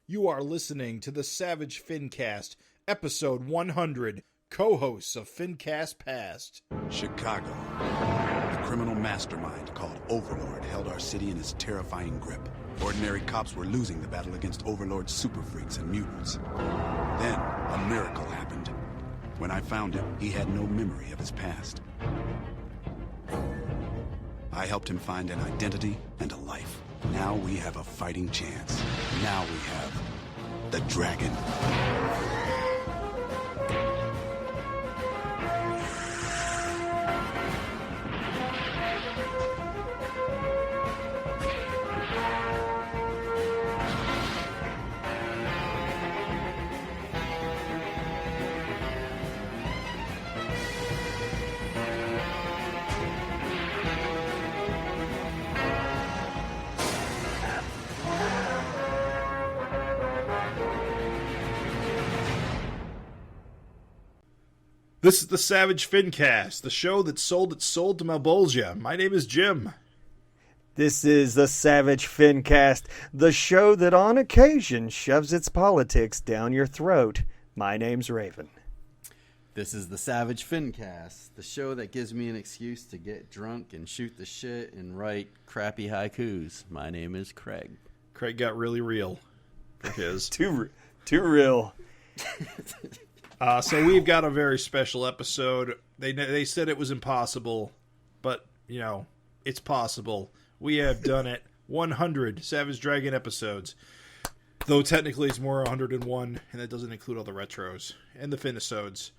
You are listening to the Savage FINcast, Episode 100, co-hosts of FINcast Past. Chicago. A criminal mastermind called Overlord held our city in his terrifying grip. Ordinary cops were losing the battle against Overlord's super freaks and mutants. Then, a miracle happened. When I found him, he had no memory of his past. I helped him find an identity and a life. Now we have a fighting chance. Now we have the dragon. This is the Savage FINcast, the show that sold its soul to Malbolgia. My name is Jim. This is the Savage FINcast, the show that on occasion shoves its politics down your throat. My name's Raven. This is the Savage FINcast, the show that gives me an excuse to get drunk and shoot the shit and write crappy haikus. My name is Craig. Craig got really real for his. Too real. So we've got a very special episode. They said it was impossible, but, you know, it's possible. We have done it. 100 Savage Dragon episodes. Though technically it's more 101, and that doesn't include all the retros, and the Finisodes,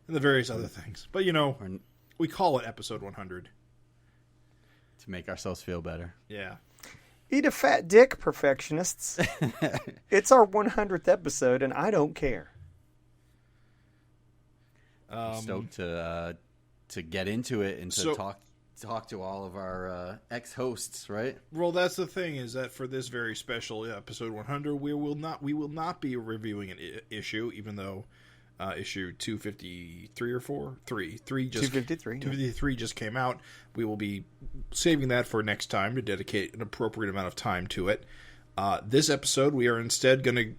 and the various other things. But, you know, we call it Episode 100. To make ourselves feel better. Yeah. Eat a fat dick, perfectionists. It's our 100th episode, and I don't care. Stoked to get into it and to talk to all of our ex-hosts, right? Well, that's the thing, is that for this very special episode 100, we will not be reviewing an issue, even though issue 253 or 3 just 253 just came out. We will be saving that for next time to dedicate an appropriate amount of time to it. This episode, we are instead going to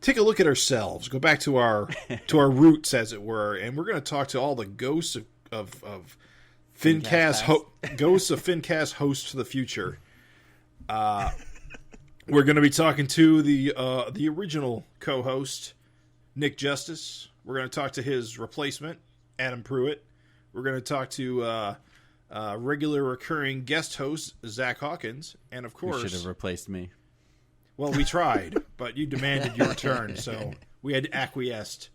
take a look at ourselves, go back to our roots, as it were, and we're going to talk to all the ghosts of FINcast ghosts of FINcast hosts to the future. We're going to be talking to the original co-host, Nick Justus. We're going to talk to his replacement, Adam Pruett. We're going to talk to regular recurring guest host, Zac Hawkins, and of course, you should have replaced me. Well, we tried, but you demanded your turn, so we had acquiesced.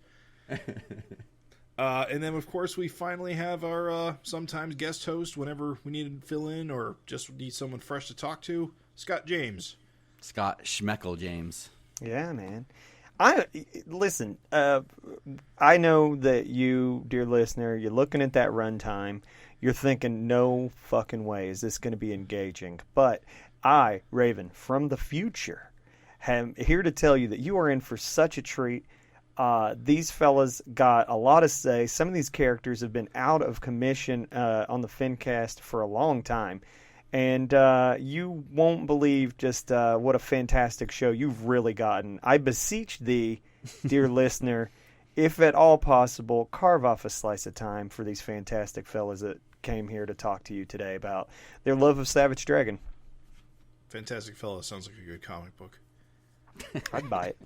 And then, of course, we finally have our sometimes guest host whenever we need to fill in or just need someone fresh to talk to, Scott James. Scott Schmeckel James. Yeah, man. Listen, I know that you, dear listener, you're looking at that runtime. You're thinking, no fucking way is this going to be engaging. But I, Raven, from the future, am here to tell you that you are in for such a treat. These fellas got a lot to say. Some of these characters have been out of commission on the FINcast for a long time. And you won't believe just what a fantastic show you've really gotten. I beseech thee, dear listener, if at all possible, carve off a slice of time for these fantastic fellas that came here to talk to you today about their love of Savage Dragon. Fantastic Fellow sounds like a good comic book. I'd buy it.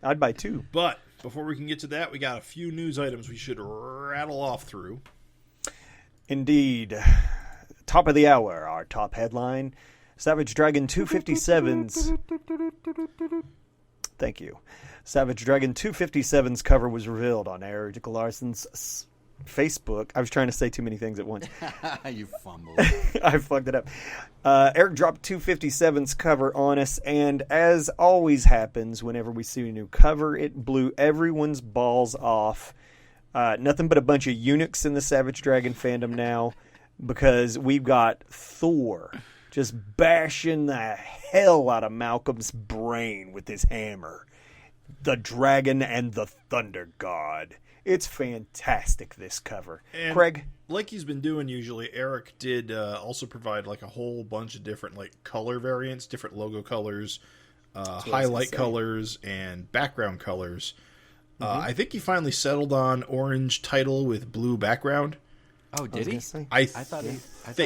I'd buy 2. But before we can get to that, we got a few news items we should rattle off through. Indeed. Top of the hour, our top headline, Savage Dragon 257's... Thank you. Savage Dragon 257's cover was revealed on Eric Larson's Facebook. I was trying to say too many things at once. You fumbled. I fucked it up. Eric dropped 257's cover on us, and as always happens whenever we see a new cover, it blew everyone's balls off. Nothing but a bunch of eunuchs in the Savage Dragon fandom now, because we've got Thor just bashing the hell out of Malcolm's brain with his hammer. The dragon and the thunder god. It's fantastic, this cover. And Craig? Like he's been doing usually, Eric did also provide like a whole bunch of different like color variants, different logo colors, highlight colors and background colors. I think he finally settled on orange title with blue background. Oh, did he? I thought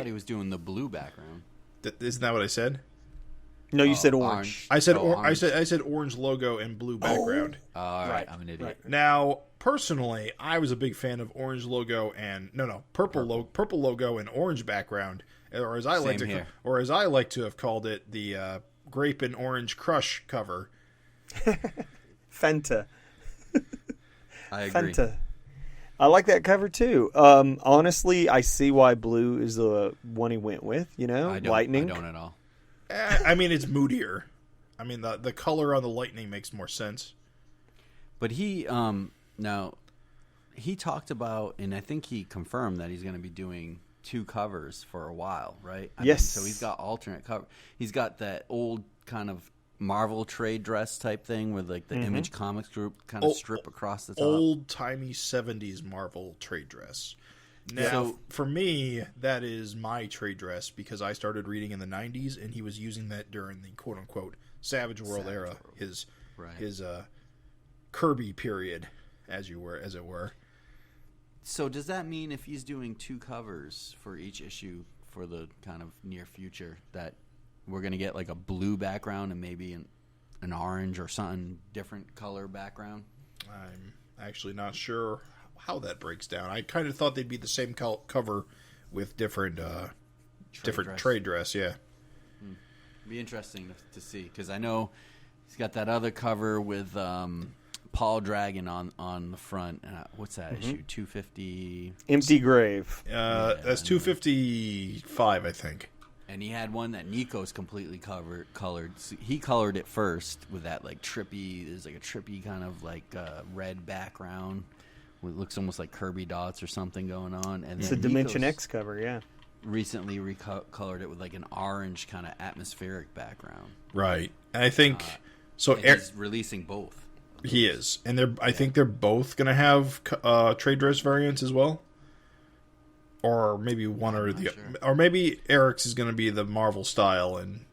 he was doing the blue background. Isn't that what I said? No, you said orange. I said orange. I said orange logo and blue background. All right, I'm an idiot. Right. Now, personally, I was a big fan of orange logo and purple logo and orange background, or as I like to have called it, the grape and orange crush cover. Fenta. I agree. Fenta. I like that cover too. Honestly, I see why blue is the one he went with. Lightning. I don't at all. I mean, it's moodier. I mean, the color on the lightning makes more sense. But he talked about, and I think he confirmed that he's going to be doing 2 covers for a while, right? Yes. So he's got alternate cover. He's got that old kind of Marvel trade dress type thing with like the Image Comics group kind of strip across the top. Old-timey 70s Marvel trade dress. Now, for me, that is my trade dress because I started reading in the 90s, and he was using that during the quote-unquote Savage World era, his Kirby period, as it were. So does that mean if he's doing 2 covers for each issue for the kind of near future that we're going to get like a blue background and maybe an orange or something different color background? I'm actually not sure how that breaks down. I kind of thought they'd be the same cover with different trade dress. Yeah, It'd be interesting to see because I know he's got that other cover with Paul Dragon on the front. What's that issue? 250. Empty Grave. That's 255, I think. And he had one that Nico's completely colored. So he colored it first with that like trippy. There's like a trippy kind of like red background. It looks almost like Kirby dots or something going on. And it's a Dimension X cover, yeah. Recently recolored it with like an orange kind of atmospheric background. Right. And I think he's releasing both. He is. And I think they're both going to have trade dress variants as well. Or maybe one or the other. Or maybe Eric's is going to be the Marvel style and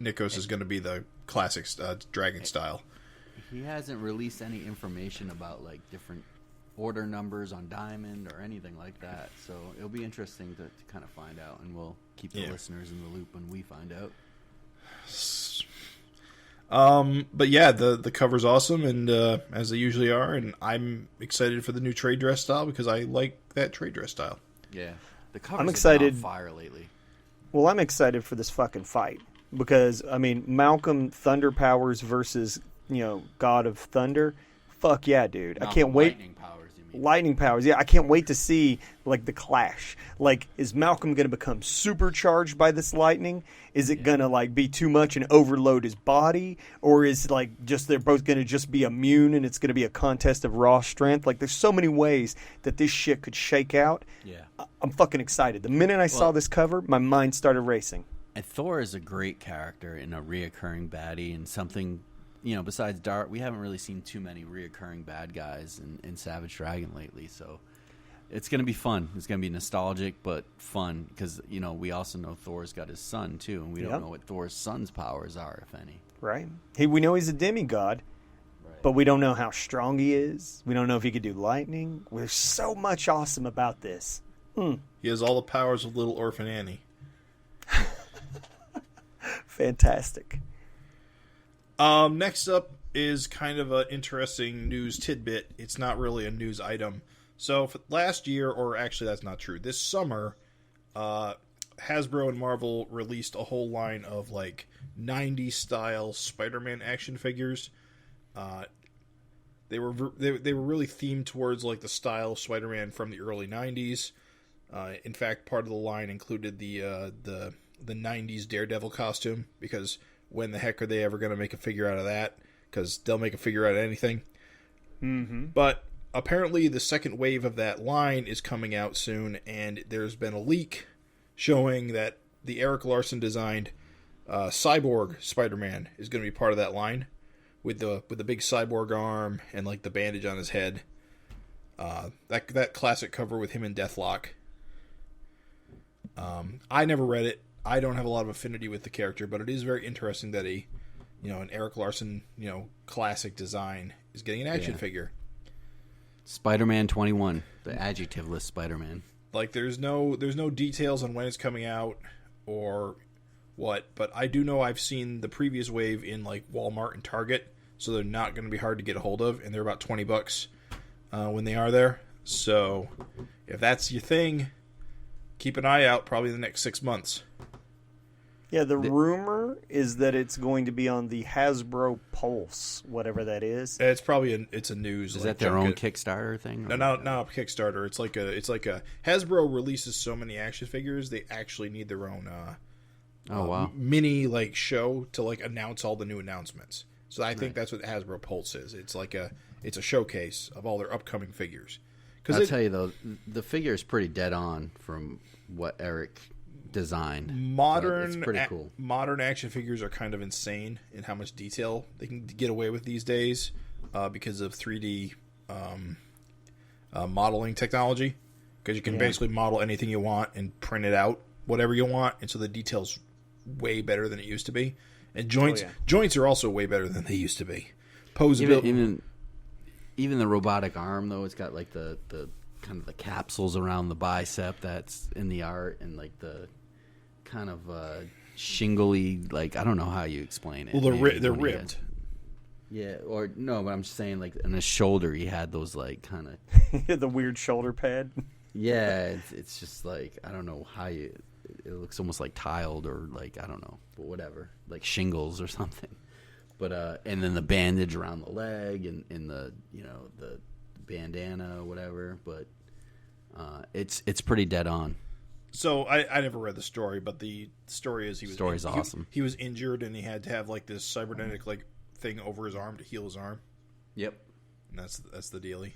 Nikos is going to be the classic Dragon style. He hasn't released any information about like different order numbers on Diamond or anything like that. So it'll be interesting to kind of find out, and we'll keep the listeners in the loop when we find out. But yeah, the cover's awesome, and as they usually are, and I'm excited for the new trade dress style because I like that trade dress style. Yeah, the cover's I'm excited. Been on fire lately. Well, I'm excited for this fucking fight because I mean, Malcolm Thunder Powers versus God of Thunder. Fuck yeah, dude! I can't wait. Lightning powers, you mean? Lightning powers, yeah. I can't wait to see like the clash. Like, is Malcolm going to become supercharged by this lightning? Is it going to like be too much and overload his body, or is like just they're both going to just be immune and it's going to be a contest of raw strength? Like, there's so many ways that this shit could shake out. Yeah, I'm fucking excited. The minute I saw this cover, my mind started racing. And Thor is a great character and a reoccurring baddie and something. Besides Dart, we haven't really seen too many reoccurring bad guys in Savage Dragon lately, so it's going to be fun. It's going to be nostalgic, but fun, because, we also know Thor's got his son, too, and we don't know what Thor's son's powers are, if any. Right. We know he's a demigod, but we don't know how strong he is. We don't know if he could do lightning. There's so much awesome about this. He has all the powers of Little Orphan Annie. Fantastic. Next up is kind of an interesting news tidbit. It's not really a news item. So for last year, or actually that's not true, this summer, Hasbro and Marvel released a whole line of like 90s style Spider-Man action figures. They were really themed towards like the style of Spider-Man from the early 90s. In fact, part of the line included the 90s Daredevil costume, because when the heck are they ever going to make a figure out of that? Because they'll make a figure out of anything. Mm-hmm. But apparently the second wave of that line is coming out soon, and there's been a leak showing that the Eric Larson designed Cyborg Spider-Man is going to be part of that line, with the big cyborg arm and like the bandage on his head. That classic cover with him and Deathlock. I never read it. I don't have a lot of affinity with the character, but it is very interesting that a an Eric Larson, classic design is getting an action figure. Spider-Man 21, the adjectiveless Spider-Man. Like there's no details on when it's coming out or what, but I do know I've seen the previous wave in like Walmart and Target, so they're not going to be hard to get a hold of, and they're about $20 when they are there. So if that's your thing, keep an eye out probably in the next 6 months. Yeah, the rumor is that it's going to be on the Hasbro Pulse, whatever that is. It's probably it's a news. Is that their own Kickstarter thing? No, not a Kickstarter. It's like a Hasbro releases so many action figures, they actually need their own mini like show to like announce all the new announcements. So I think that's what Hasbro Pulse is. It's like a showcase of all their upcoming figures. I'll tell you though, the figure is pretty dead on from what Eric designed. Modern, it's pretty cool. Modern action figures are kind of insane in how much detail they can get away with these days because of 3D modeling technology. Because you can basically model anything you want and print it out, whatever you want, and so the detail's way better than it used to be. And joints are also way better than they used to be. Even the robotic arm though, it's got like the kind of the capsules around the bicep that's in the art, and like the kind of shingly, like I don't know how you explain it. Well, they're ribbed. Yeah, or no, but I'm just saying like in his shoulder he had those like kind of the weird shoulder pad. Yeah, it's just like I don't know how you. It looks almost like tiled or like I don't know, but whatever, like shingles or something. But and then the bandage around the leg and the the bandana or whatever. But it's pretty dead on. So I never read the story, but the story is story's awesome. He was injured and he had to have like this cybernetic like thing over his arm to heal his arm. Yep, and that's the dealie.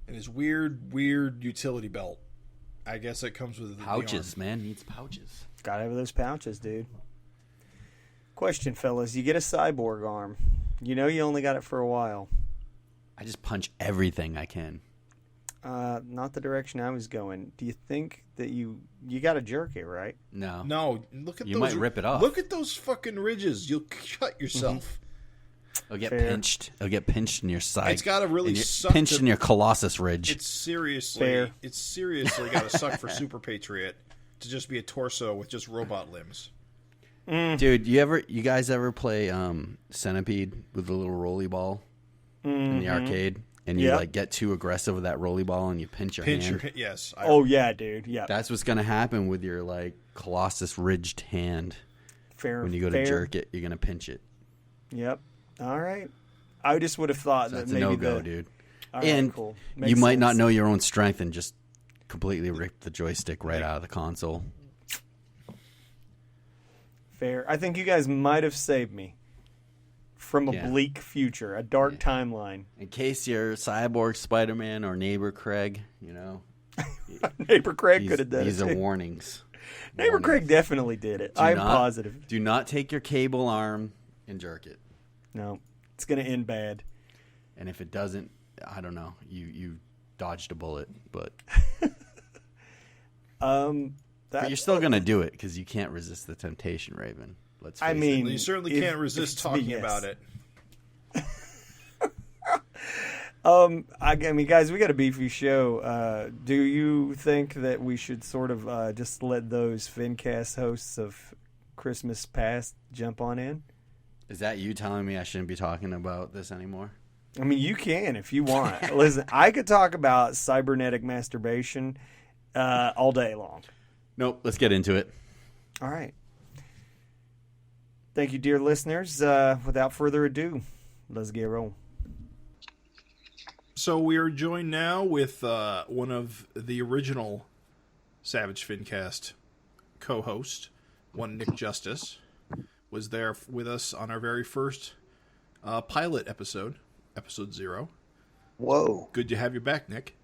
And his weird utility belt. I guess it comes with pouches. Man needs pouches. Gotta have those pouches, dude. Question, fellas: you get a cyborg arm. You only got it for a while. I just punch everything I can. Not the direction I was going. Do you think that you got to jerk it, right? No. Look at you might rip it off. Look at those fucking ridges. You'll cut yourself. It'll get pinched. It'll get pinched in your side. It's got to really suck. Pinched in your colossus ridge. It's seriously got to suck for Super Patriot to just be a torso with just robot limbs. Dude, you guys ever play Centipede with the little rolly ball in the arcade? And you like get too aggressive with that rolly ball and you pinch your hand. Yes. Yeah, dude. Yeah. That's what's going to happen with your like colossus ridged hand. When you go to jerk it, you're going to pinch it. Yep. All right. I just would have thought that maybe a no-go, dude. All and right, cool. You might not know your own strength and just completely rip the joystick right out of the console. Fair. I think you guys might have saved me from a bleak future, a dark timeline. In case you're Cyborg, Spider-Man, or Neighbor Craig, Neighbor Craig could have done it. These are warnings. Neighbor Craig definitely did it. I'm positive. Do not take your cable arm and jerk it. No, it's going to end bad. And if it doesn't, I don't know. You dodged a bullet, but but you're still going to do it because you can't resist the temptation, Raven. Let's face it. You certainly can't resist talking about it. I mean, guys, we got a beefy show. Do you think that we should sort of just let those FINcast hosts of Christmas Past jump on in? Is that you telling me I shouldn't be talking about this anymore? I mean, you can if you want. Listen, I could talk about cybernetic masturbation all day long. Nope, let's get into it. All right. Thank you, dear listeners. Without further ado, let's get rolling. So we are joined now with one of the original Savage FINcast co-host, one Nick Justus, was there with us on our very first pilot episode, episode 0. Whoa. Good to have you back, Nick.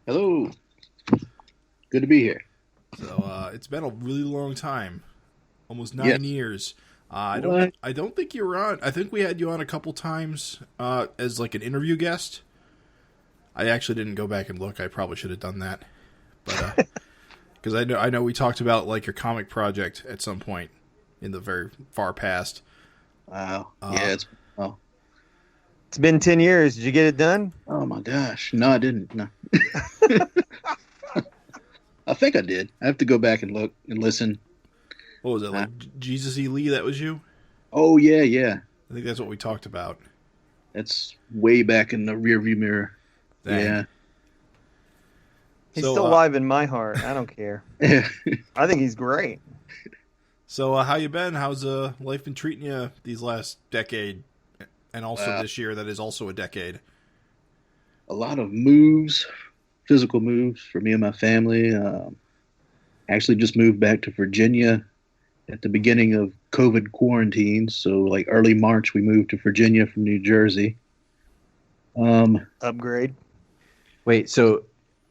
Hello. Good to be here. So it's been a really long time, almost 9 years. I don't think you were on. I think we had you on a couple times as like an interview guest. I actually didn't go back and look. I probably should have done that, but because I know we talked about like your comic project at some point. in the very far past. Wow. Yeah, It's been 10 years. Did you get it done? oh my gosh. No, I didn't. No. I think I did. I have to go back and look and listen. What was it, like Jesus E. Lee? That was you? Oh, yeah. I think that's what we talked about. That's way back in the rearview mirror. Dang. Yeah. He's So, still alive in my heart. I don't care. I think he's great. So, how you been? How's life been treating you these last decade? And also this year that is also a decade. A lot of moves, physical moves for me and my family. Actually just moved back to Virginia at the beginning of COVID quarantine. So like early March, we moved to Virginia from New Jersey. Upgrade. Wait, so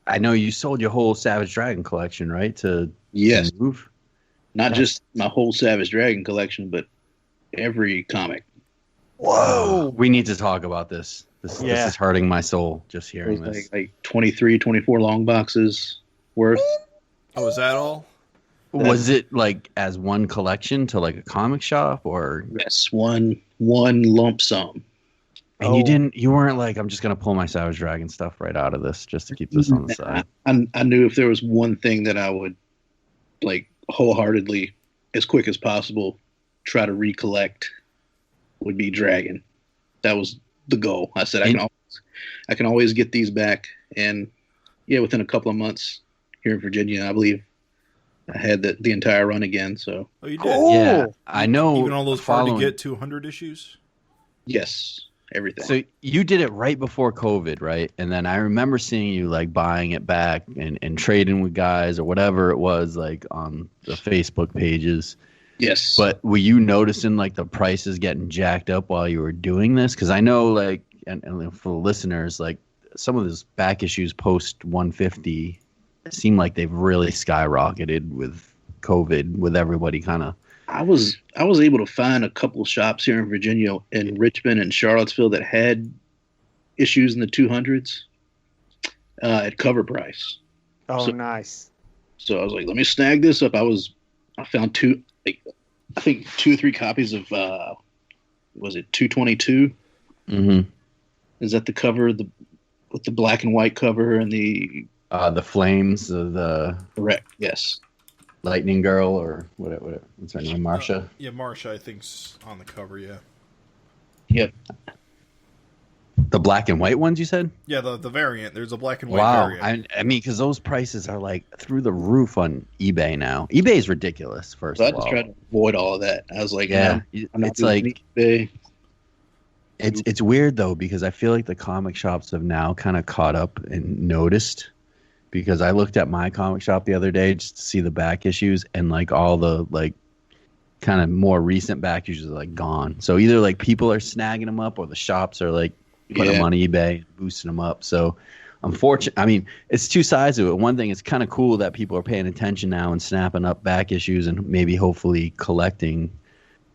I know you sold your whole Savage Dragon collection, right? Yes. To move? Not just my whole Savage Dragon collection, but every comic. Whoa. We need to talk about this. This is hurting my soul just It hearing was this. like 23, 24 long boxes worth. Oh, is that all? Was it like as one collection to like a comic shop or? Yes, one lump sum. And you weren't like, I'm just going to pull my Savage Dragon stuff right out of this just to keep this on the side. I knew if there was one thing that I would like wholeheartedly, as quick as possible, try to recollect would be Dragon. That was the goal. I said I can always get these back, and yeah, within a couple of months here in Virginia, I believe I had the entire run again. So Oh, you did? Yeah, I know. Even all those hard to get 200 issues? yes, everything. So you did it right before COVID, right? And then I remember seeing you like buying it back and trading with guys or whatever it was, like on the Facebook pages. yes, But were you noticing like the prices getting jacked up while you were doing this? Because I know like, and for the listeners, like some of those back issues post 150 seem like they've really skyrocketed with COVID, with everybody kind of. I was able to find a couple shops here in Virginia and Richmond and Charlottesville that had issues in the 200s at cover price. Oh, So- nice. So I was like, let me snag this up. I found two, like, I think 2 or 3 copies of, was it 222? Mm-hmm. Is that the cover, with the black and white cover and the Flames of the correct? Yes. Lightning Girl or what's her name, Marsha? Yeah, Marsha, I think's on the cover, yeah. Yep. The black and white ones you said? Yeah, the variant. There's a black and white Wow, variant. I mean, because those prices are like through the roof on eBay now. eBay is ridiculous. First So I of just all, tried to avoid all of that. I was like, yeah, I'm not it's doing like eBay. it's weird though because I feel like the comic shops have now kind of caught up and noticed. Because I looked at my comic shop the other day just to see the back issues, and like all the like kind of more recent back issues are like gone. So either like people are snagging them up, or the shops are like putting them on eBay, boosting them up. So unfortunately, I mean, it's two sides of it. One thing, it's kind of cool that people are paying attention now and snapping up back issues and maybe hopefully collecting.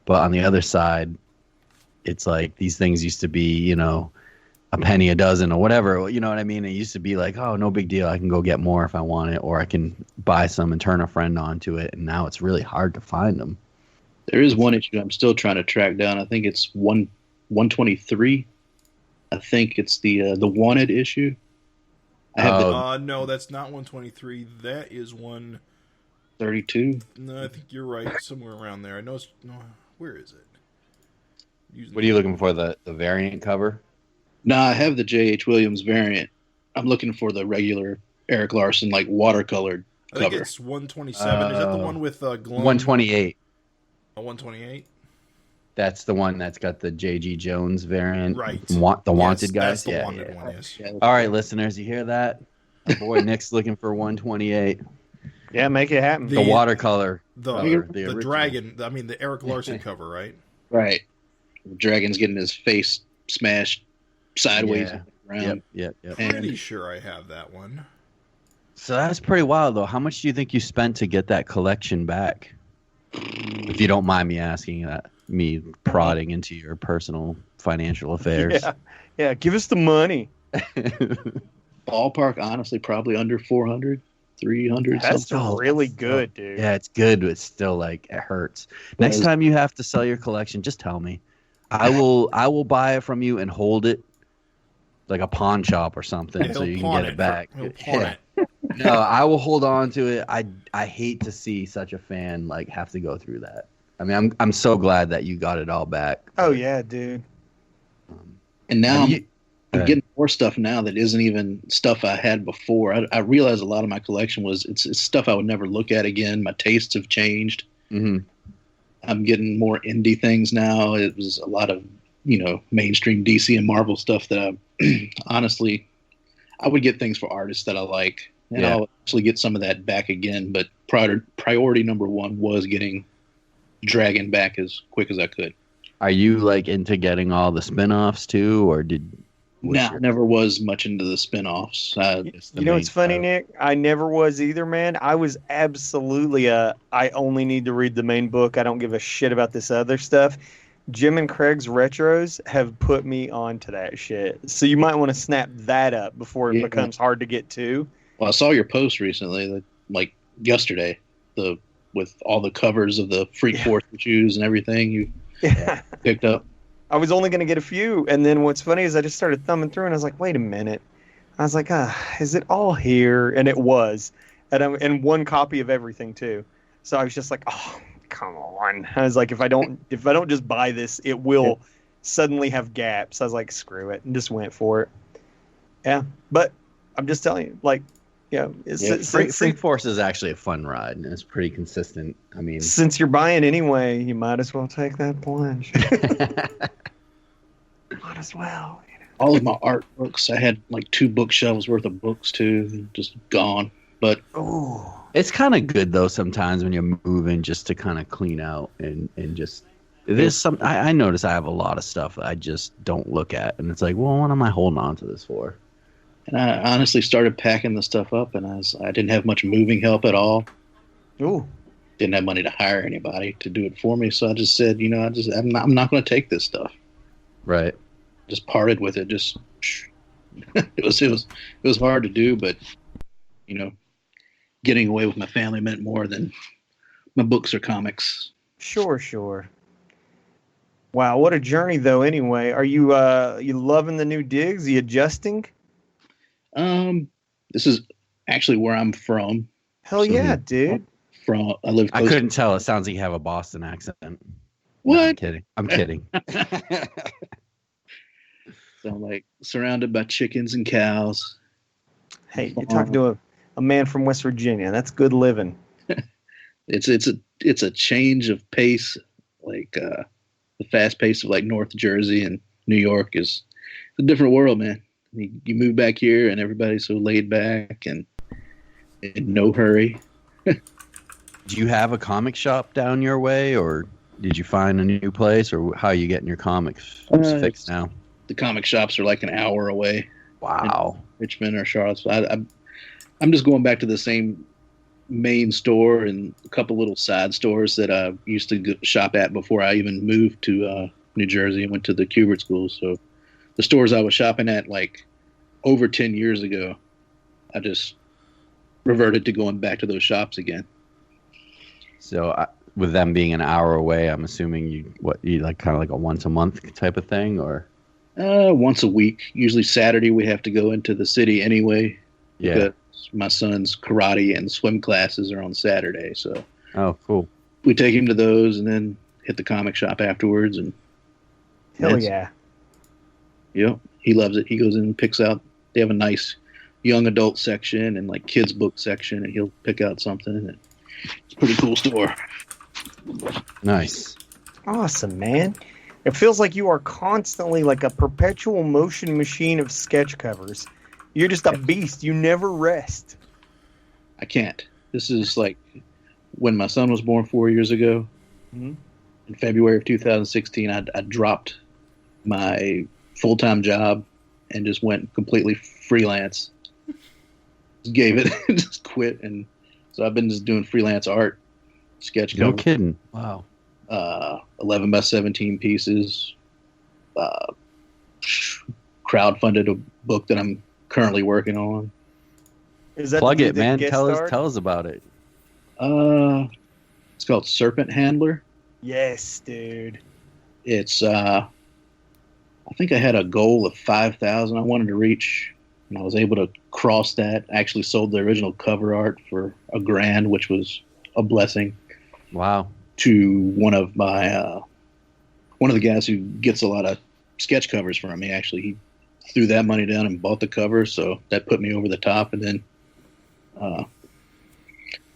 But on the other side, it's like these things used to be, you know, a penny a dozen or whatever, you know what I mean? It used to be like, oh, no big deal. I can go get more if I want it, or I can buy some and turn a friend onto it. And now it's really hard to find them. There is one issue I'm still trying to track down. I think it's 123. I think it's the wanted issue. I have No, that's not 123. That is 132. No, I think you're right. Somewhere around there. I know it's... No, where is it? What are you looking for? The variant cover? No, I have the J.H. Williams variant. I'm looking for the regular Eric Larson, like watercolored I think cover. it's 127. Is that the one with Glum? 128. 128? That's the one that's got the J.G. Jones variant. Right. The wanted guys. That's the Yeah, wanted yeah. one, yes. Yeah, All right, listeners, you hear that? Our boy Nick's looking for 128. Yeah, make it happen. The watercolor. The cover, the original. dragon, I mean the Eric Larson cover, right? right. The dragon's getting his face smashed sideways Yeah. around. Yep. And Pretty sure I have that one. So that's pretty wild, though. How much do you think you spent to get that collection back? If you don't mind me asking that, me prodding into your personal financial affairs. Yeah, give us the money. ballpark, honestly, probably under 400. 300. That's something. really good, dude. Yeah, it's good, but it's still like it hurts. Next time you have to sell your collection, just tell me. I will buy it from you and hold it like a pawn shop or something, so you can get it back. He'll pawn it. No, I will hold on to it. I hate to see such a fan like have to go through that. I mean, I'm so glad that you got it all back. Oh yeah, dude. And now I'm getting more stuff now that isn't even stuff I had before. I realized a lot of my collection it's stuff I would never look at again. My tastes have changed. Mm-hmm. I'm getting more indie things now. It was a lot of, mainstream DC and Marvel stuff that honestly, I would get things for artists that I like. And I'll actually get some of that back again. But priority number one was getting Dragon back as quick as I could. Are you like into getting all the spin-offs too, or I never was much into the spin-offs. It's funny, Nick? I never was either, man. I was absolutely I only need to read the main book. I don't give a shit about this other stuff. Jim and Craig's retros have put me onto that shit. So you might want to snap that up before it becomes hard to get to. Well, I saw your post recently, like yesterday, with all the covers of the Freak Force issues and everything you picked up. I was only going to get a few, and then what's funny is I just started thumbing through, and I was like, wait a minute. I was like, is it all here? And it was. And one copy of everything, too. So I was just like, oh, come on. I was like, if I don't just buy this, it will suddenly have gaps. I was like, screw it, and just went for it. Yeah, but I'm just telling you, like, Freak Force is actually a fun ride, and it's pretty consistent. I mean, since you're buying anyway, you might as well take that plunge. Might as well. All of my art books, I had like 2 bookshelves worth of books too, just gone. But it's kind of good though sometimes when you're moving, just to kind of clean out and just. There's some. I notice I have a lot of stuff that I just don't look at, and it's like, well, what am I holding on to this for? And I honestly started packing the stuff up, and I didn't have much moving help at all. Ooh. Didn't have money to hire anybody to do it for me, so I just said, I'm not going to take this stuff. Right. Just parted with it. Just it was hard to do, but getting away with my family meant more than my books or comics. Sure. Wow, what a journey though. Anyway, are you loving the new digs? Are you adjusting? This is actually where I'm from. Hell yeah, dude. I live close. I couldn't tell. It sounds like you have a Boston accent. What? No, I'm kidding. So I'm like surrounded by chickens and cows. Hey, you're talking to a man from West Virginia. That's good living. It's a change of pace, like the fast pace of like North Jersey and New York is a different world, man. You move back here and everybody's so laid back and in no hurry. Do you have a comic shop down your way, or did you find a new place, or how are you getting your comics fixed now? The comic shops are like an hour away. Wow. Richmond or Charlottesville. I'm just going back to the same main store and a couple little side stores that I used to shop at before I even moved to New Jersey and went to the Kubert school. So the stores I was shopping at like over 10 years ago, I just reverted to going back to those shops again. So with them being an hour away, I'm assuming you like kind of like a once a month type of thing, or once a week. Usually Saturday we have to go into the city anyway. Yeah. Because my son's karate and swim classes are on Saturday, so oh, cool. We take him to those and then hit the comic shop afterwards. And hell yeah. Yep, he loves it. He goes in and picks out. They have a nice young adult section and like kids book section, and he'll pick out something. And it's a pretty cool store. Nice. Awesome, man. It feels like you are constantly like a perpetual motion machine of sketch covers. You're just a beast. You never rest. I can't. This is like when my son was born 4 years ago. Mm-hmm. In February of 2016, I dropped my full-time job and just went completely freelance. Just gave it, just quit. And so I've been just doing freelance art, sketch No covers. kidding. Wow. 11 by 17 pieces. Crowdfunded a book that I'm currently working on. Is that Plug the it, man. guest Tell starred? us about it. It's called Serpent Handler. Yes, dude. It's I think I had a goal of 5,000 I wanted to reach, and I was able to cross that. I actually sold the original cover art for $1,000, which was a blessing. Wow. To one of the guys who gets a lot of sketch covers from me. Actually, he threw that money down and bought the cover, so that put me over the top. And then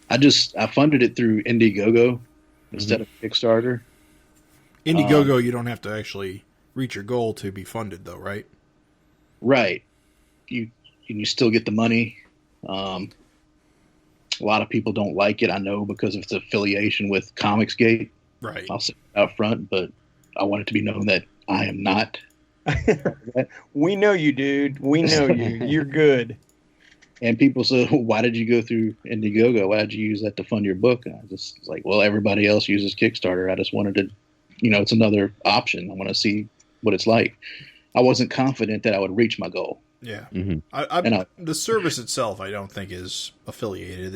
I funded it through Indiegogo instead of Kickstarter. Indiegogo, you don't have to actually reach your goal to be funded, though, right? Right. You still get the money. A lot of people don't like it, I know, because of its affiliation with Comicsgate. Right. I'll say it out front, but I want it to be known that I am not. We know you, dude. We know you. You're good. And people say, why did you go through Indiegogo? Why did you use that to fund your book? And I just was like, well, everybody else uses Kickstarter. I just wanted to, it's another option. I want to see what it's like. I wasn't confident that I would reach my goal. Yeah. Mm-hmm. The service itself, I don't think, is affiliated.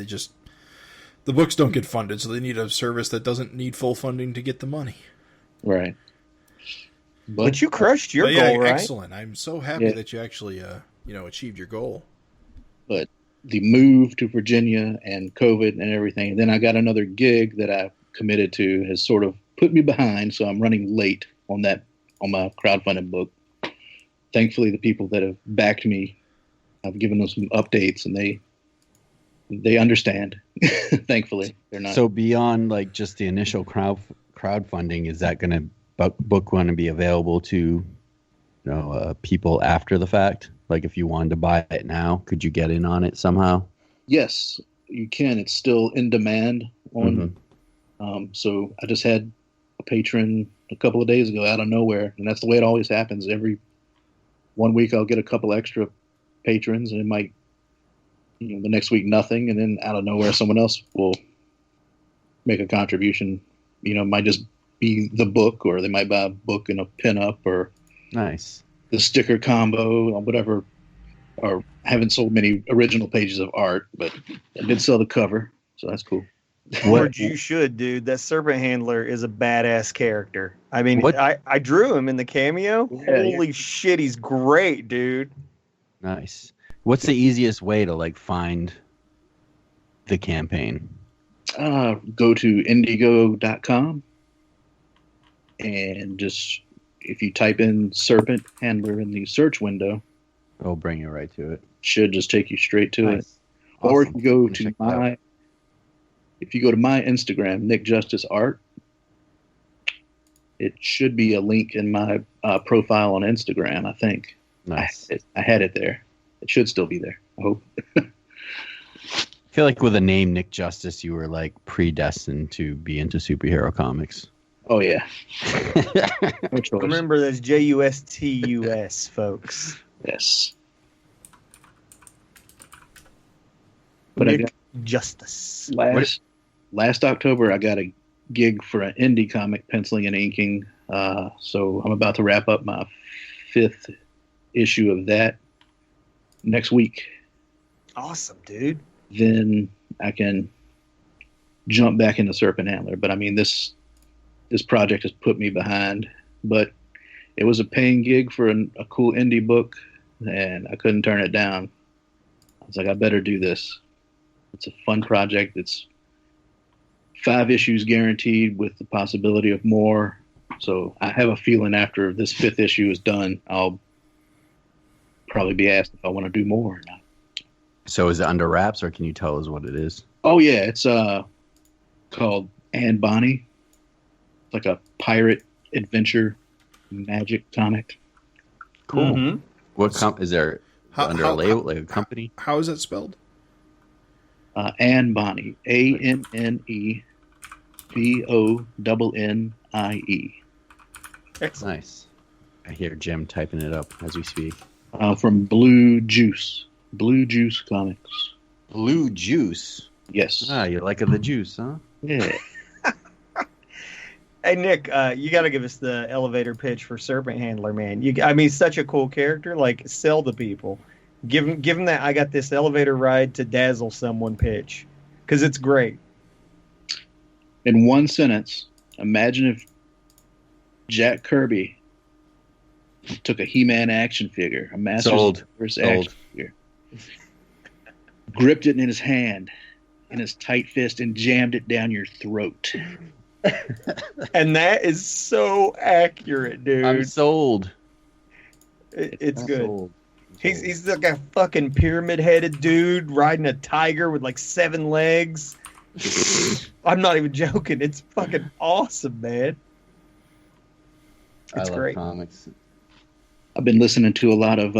The books don't get funded, so they need a service that doesn't need full funding to get the money. Right. But you crushed your goal, right? Excellent. I'm so happy that you actually, achieved your goal. But the move to Virginia and COVID and everything, and then I got another gig that I committed to, has sort of put me behind, so I'm running late on my crowdfunded book. Thankfully, the people that have backed me, I've given them some updates, and they understand. Thankfully, they're not. So beyond like just the initial crowdfunding, is that book going to be available to people after the fact? Like if you wanted to buy it now, could you get in on it somehow? Yes, you can. It's still in demand on. So I just had a patron a couple of days ago out of nowhere, and that's the way it always happens. Every 1 week I'll get a couple extra patrons, and it might, the next week nothing, and then out of nowhere someone else will make a contribution. It might just be the book, or they might buy a book and a pin-up, or nice the sticker combo, or whatever. Or I haven't sold many original pages of art, but I did sell the cover, so that's cool. What you should, dude. That Serpent Handler is a badass character. I mean, I drew him in the cameo. Yeah, Holy shit, he's great, dude. Nice. What's the easiest way to find the campaign? Go to Indiegogo.com and just, if you type in Serpent Handler in the search window, it'll bring you right to it. Should just take you straight to it. Awesome. Or if you go to my Instagram, Nick Justus Art, it should be a link in my profile on Instagram, I think. Nice. I had it there. It should still be there, I hope. I feel like with the name Nick Justus, you were predestined to be into superhero comics. Oh, yeah. No choice. Remember, that's Justus, folks. Yes. But Nick Justus. Last October, I got a gig for an indie comic, penciling and inking. So I'm about to wrap up my 5th issue of that next week. Awesome, dude. Then I can jump back into Serpent Handler. But I mean, this project has put me behind. But it was a paying gig for a cool indie book, and I couldn't turn it down. I was like, I better do this. It's a fun project. It's 5 issues guaranteed with the possibility of more. So I have a feeling after this 5th issue is done, I'll probably be asked if I want to do more or not. So is it under wraps, or can you tell us what it is? Oh, yeah. It's called Anne Bonny. It's like a pirate adventure magic comic. Cool. Mm-hmm. What is there under a label, like a company? How is that spelled? Anne Bonny. ANNEBONNIE. Excellent. Nice. I hear Jim typing it up as we speak. From Blue Juice. Blue Juice Comics. Blue Juice? Yes. Ah, you like the juice, huh? Yeah. Hey, Nick, you got to give us the elevator pitch for Serpent Handler, man. He's such a cool character. Sell to people. Give him that I got this elevator ride to dazzle someone pitch, because it's great. In one sentence, imagine if Jack Kirby took a He-Man action figure, a Masters of the Universe action figure, gripped it in his hand, in his tight fist, and jammed it down your throat. And that is so accurate, dude. I'm sold. It's good. Sold. He's like a fucking pyramid-headed dude riding a tiger with like 7 legs. I'm not even joking. It's fucking awesome, man. It's great. Comics. I've been listening to a lot of.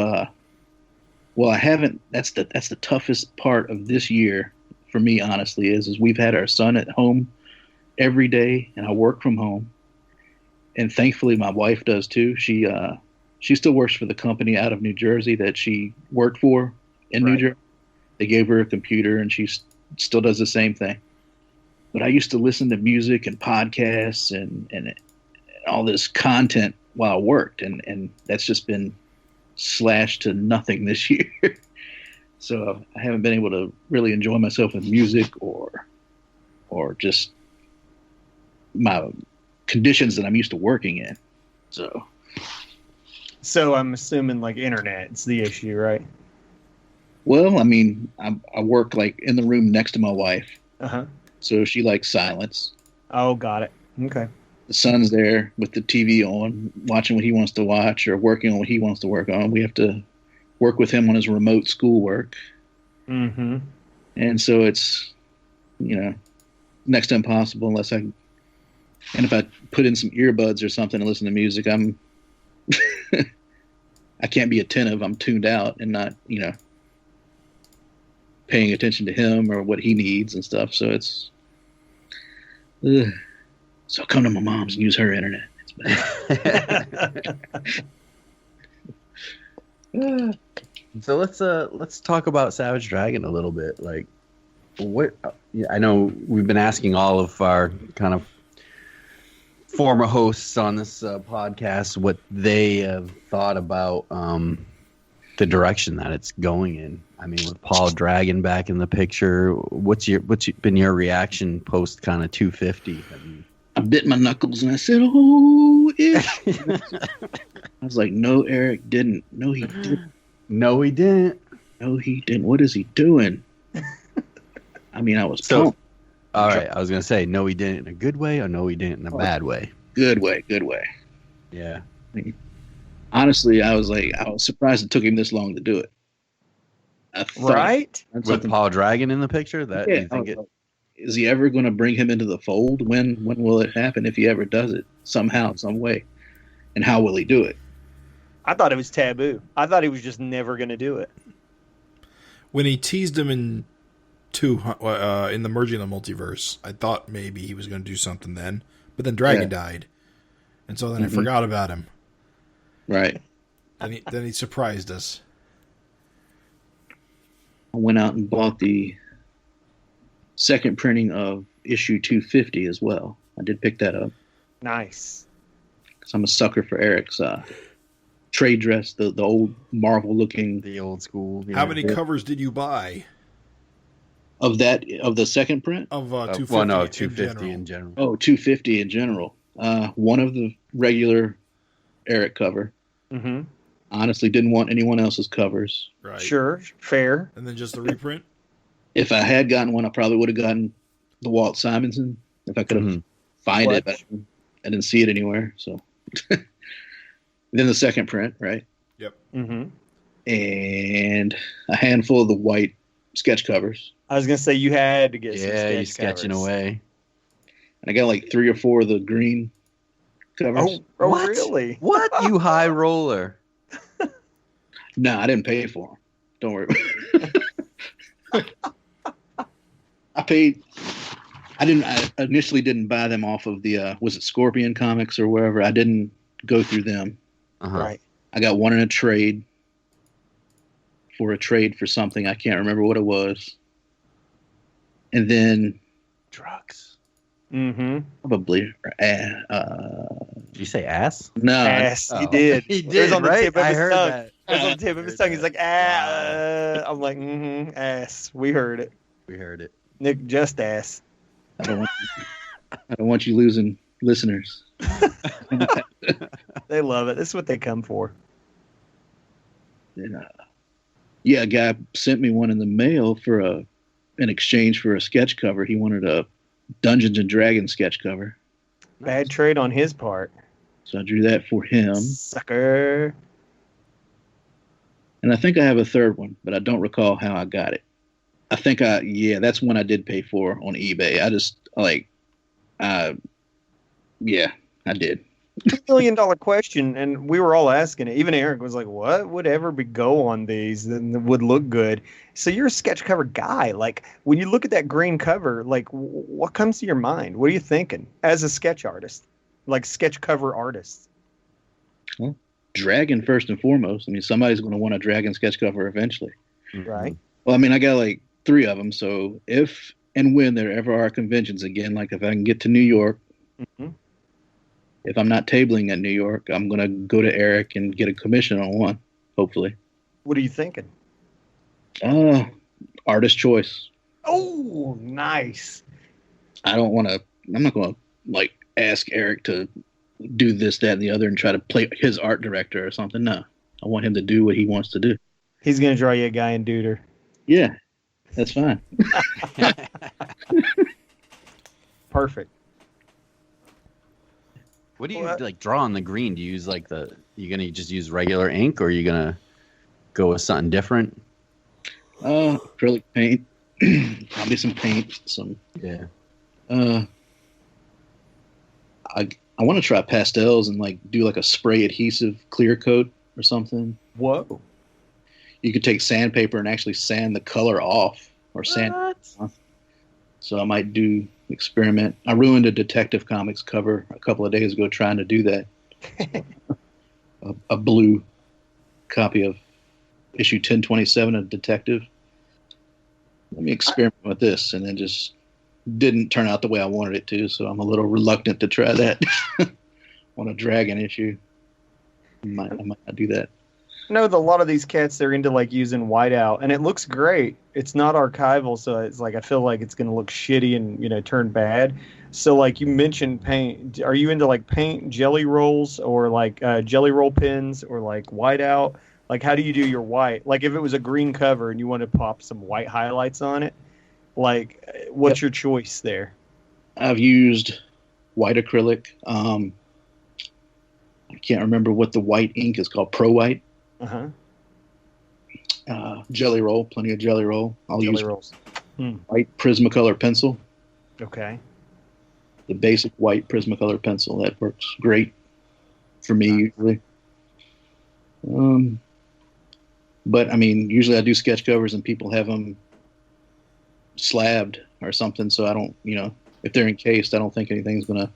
Well, I haven't. That's the toughest part of this year for me. Honestly, is we've had our son at home every day, and I work from home. And thankfully, my wife does too. She still works for the company out of New Jersey that she worked for in New Jersey. They gave her a computer, and she still does the same thing. But I used to listen to music and podcasts and all this content while I worked, and that's just been slashed to nothing this year. So I haven't been able to really enjoy myself with music or just my conditions that I'm used to working in. So I'm assuming like internet's the issue, right? Well, I mean, I work like in the room next to my wife. Uh-huh. So she likes silence. Oh, got it. Okay. The son's there with the TV on, watching what he wants to watch or working on what he wants to work on. We have to work with him on his remote schoolwork. Mm-hmm. And so it's, next to impossible unless and if I put in some earbuds or something and listen to music, I can't be attentive. I'm tuned out and not, paying attention to him or what he needs and stuff. So it's, so come to my mom's and use her internet. It's bad. So let's talk about Savage Dragon a little bit. Like, what? I know we've been asking all of our kind of former hosts on this podcast what they have thought about the direction that it's going in. I mean, with Paul Dragon back in the picture, what's been your reaction post kind of 250? I bit my knuckles and I said, "Oh, ish." I was like, "No, Eric didn't. No, he didn't. No, he didn't. No, he didn't. What is he doing?" I mean, I was pumped. All right, I was gonna say, no, he didn't in a good way, or no, he didn't in a bad way. Good way. Yeah. Honestly, I was surprised it took him this long to do it. Right? With Paul Dragon in the picture, is he ever going to bring him into the fold? When will it happen if he ever does it? Somehow, some way. And how will he do it? I thought it was taboo. I thought he was just never going to do it. When he teased him in the Merging the Multiverse, I thought maybe he was going to do something then. But then Dragon died. And so then I forgot about him. Right. Then he surprised us. I went out and bought the second printing of issue 250 as well. I did pick that up. Nice. Because I'm a sucker for Eric's trade dress, the old Marvel looking. The old school. Yeah. How many covers did you buy? Of the second print? Of 250 well, no, 250 in general. Oh, 250 in general. One of the regular Eric cover. Mm-hmm. Honestly, didn't want anyone else's covers. Right. Sure, fair. And then just the reprint? If I had gotten one, I probably would have gotten the Walt Simonson if I could have find it, but I didn't see it anywhere. So then the second print, right? Yep. Mm-hmm. And a handful of the white sketch covers. I was gonna say you had to get some sketch you're sketching covers. away. And I got like 3 or 4 of the green covers. Oh, What? really? What, you high roller? No, I didn't pay for them. Don't worry. I initially didn't buy them off of the, was it Scorpion Comics or wherever? I didn't go through them. Uh-huh. Right. I got one in a trade for something. I can't remember what it was. And then Drugs. Mm-hmm. probably, Did you say ass? no. Ass. Oh. He did. He It was did, on the right? tip of I his heard tongue. that. was on the tip of his tongue. He's like, I'm like, ass. We heard it. We heard it. Nick, just ass. I don't want you losing listeners. They love it. This is what they come for. And, a guy sent me one in the mail for in exchange for a sketch cover. He wanted a Dungeons and Dragons sketch cover. Bad trade on his part. So I drew that for him. Sucker. And I think I have a third one, but I don't recall how I got it. I think that's one I did pay for on eBay. I just I did. $2 million question, and we were all asking it. Even Eric was like, what would ever go on these and would look good? So you're a sketch cover guy. Like, when you look at that green cover, like, what comes to your mind? What are you thinking as a sketch artist? Like, sketch cover artist? Well, dragon first and foremost. I mean, somebody's going to want a dragon sketch cover eventually. Right. Well, I mean, I got like 3 of them, so if and when there ever are conventions again, like if I can get to New York, if I'm not tabling at New York, I'm going to go to Eric and get a commission on one, hopefully. What are you thinking? Artist choice. Oh, nice. I'm not going to like ask Eric to do this, that, and the other and try to play his art director or something. No, I want him to do what he wants to do. He's going to draw you a guy in Duder. Yeah, that's fine. Perfect. What do you like draw on the green? Do you use like you gonna just use regular ink, or are you gonna go with something different? Acrylic paint. Probably some paint. I want to try pastels and like do like a spray adhesive clear coat or something. Whoa. You could take sandpaper and actually sand the color off or sand. So I might experiment. I ruined a Detective Comics cover a couple of days ago trying to do that. a blue copy of issue 1027 of Detective. Let me experiment with this, and then just didn't turn out the way I wanted it to, so I'm a little reluctant to try that on a Dragon issue. I might not do that. I know that a lot of these cats, they're into like using whiteout, and it looks great. It's not archival, so it's like I feel like it's going to look shitty and turn bad. So like you mentioned paint, are you into like paint jelly rolls or like jelly roll pens or like whiteout? Like how do you do your white? Like if it was a green cover and you want to pop some white highlights on it, like what's your choice there? I've used white acrylic. I can't remember what the white ink is called. Pro White. Jelly roll, plenty of jelly roll. I'll use rolls. White Prismacolor pencil. Okay. The basic white Prismacolor pencil. That works great for me usually. But I mean, usually I do sketch covers and people have them slabbed or something. So I don't, if they're encased, I don't think the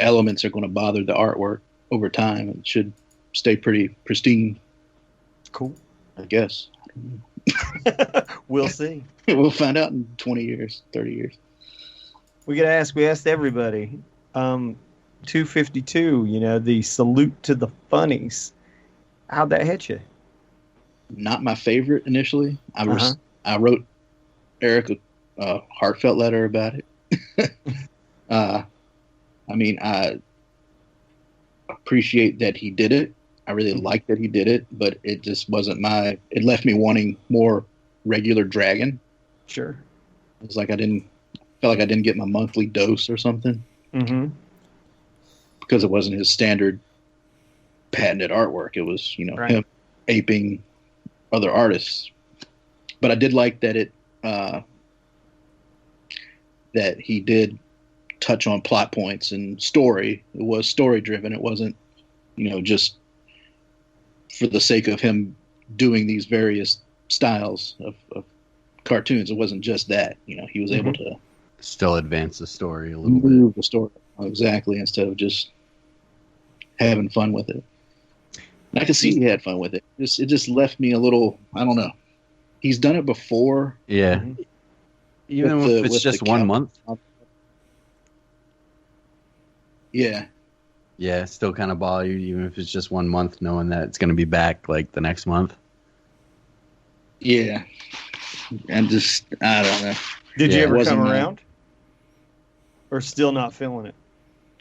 elements are going to bother the artwork over time. It should stay pretty pristine. Cool. I guess. We'll see. We'll find out in 20 years, 30 years. We asked everybody. 252, the salute to the funnies. How'd that hit you? Not my favorite initially. I wrote Eric a heartfelt letter about it. I appreciate that he did it. I really like that he did it, but it just wasn't it left me wanting more regular Dragon. Sure. It was like I felt like I didn't get my monthly dose or something. Mm-hmm. Because it wasn't his standard patented artwork. It was, right. Him aping other artists. But I did like that that he did touch on plot points and story. It was story driven. It wasn't, just for the sake of him doing these various styles of cartoons. It wasn't just that, he was able to still advance the story a little bit. Move the story. Exactly. Instead of just having fun with it. And I could see he had fun with it. It just left me a little, I don't know. He's done it before. Yeah. Even if it's just 1 month. Yeah. Yeah, still kind of bother you, even if it's just 1 month, knowing that it's going to be back like the next month. Yeah. I don't know. Did you ever come Wasn't around? Or still not feeling it?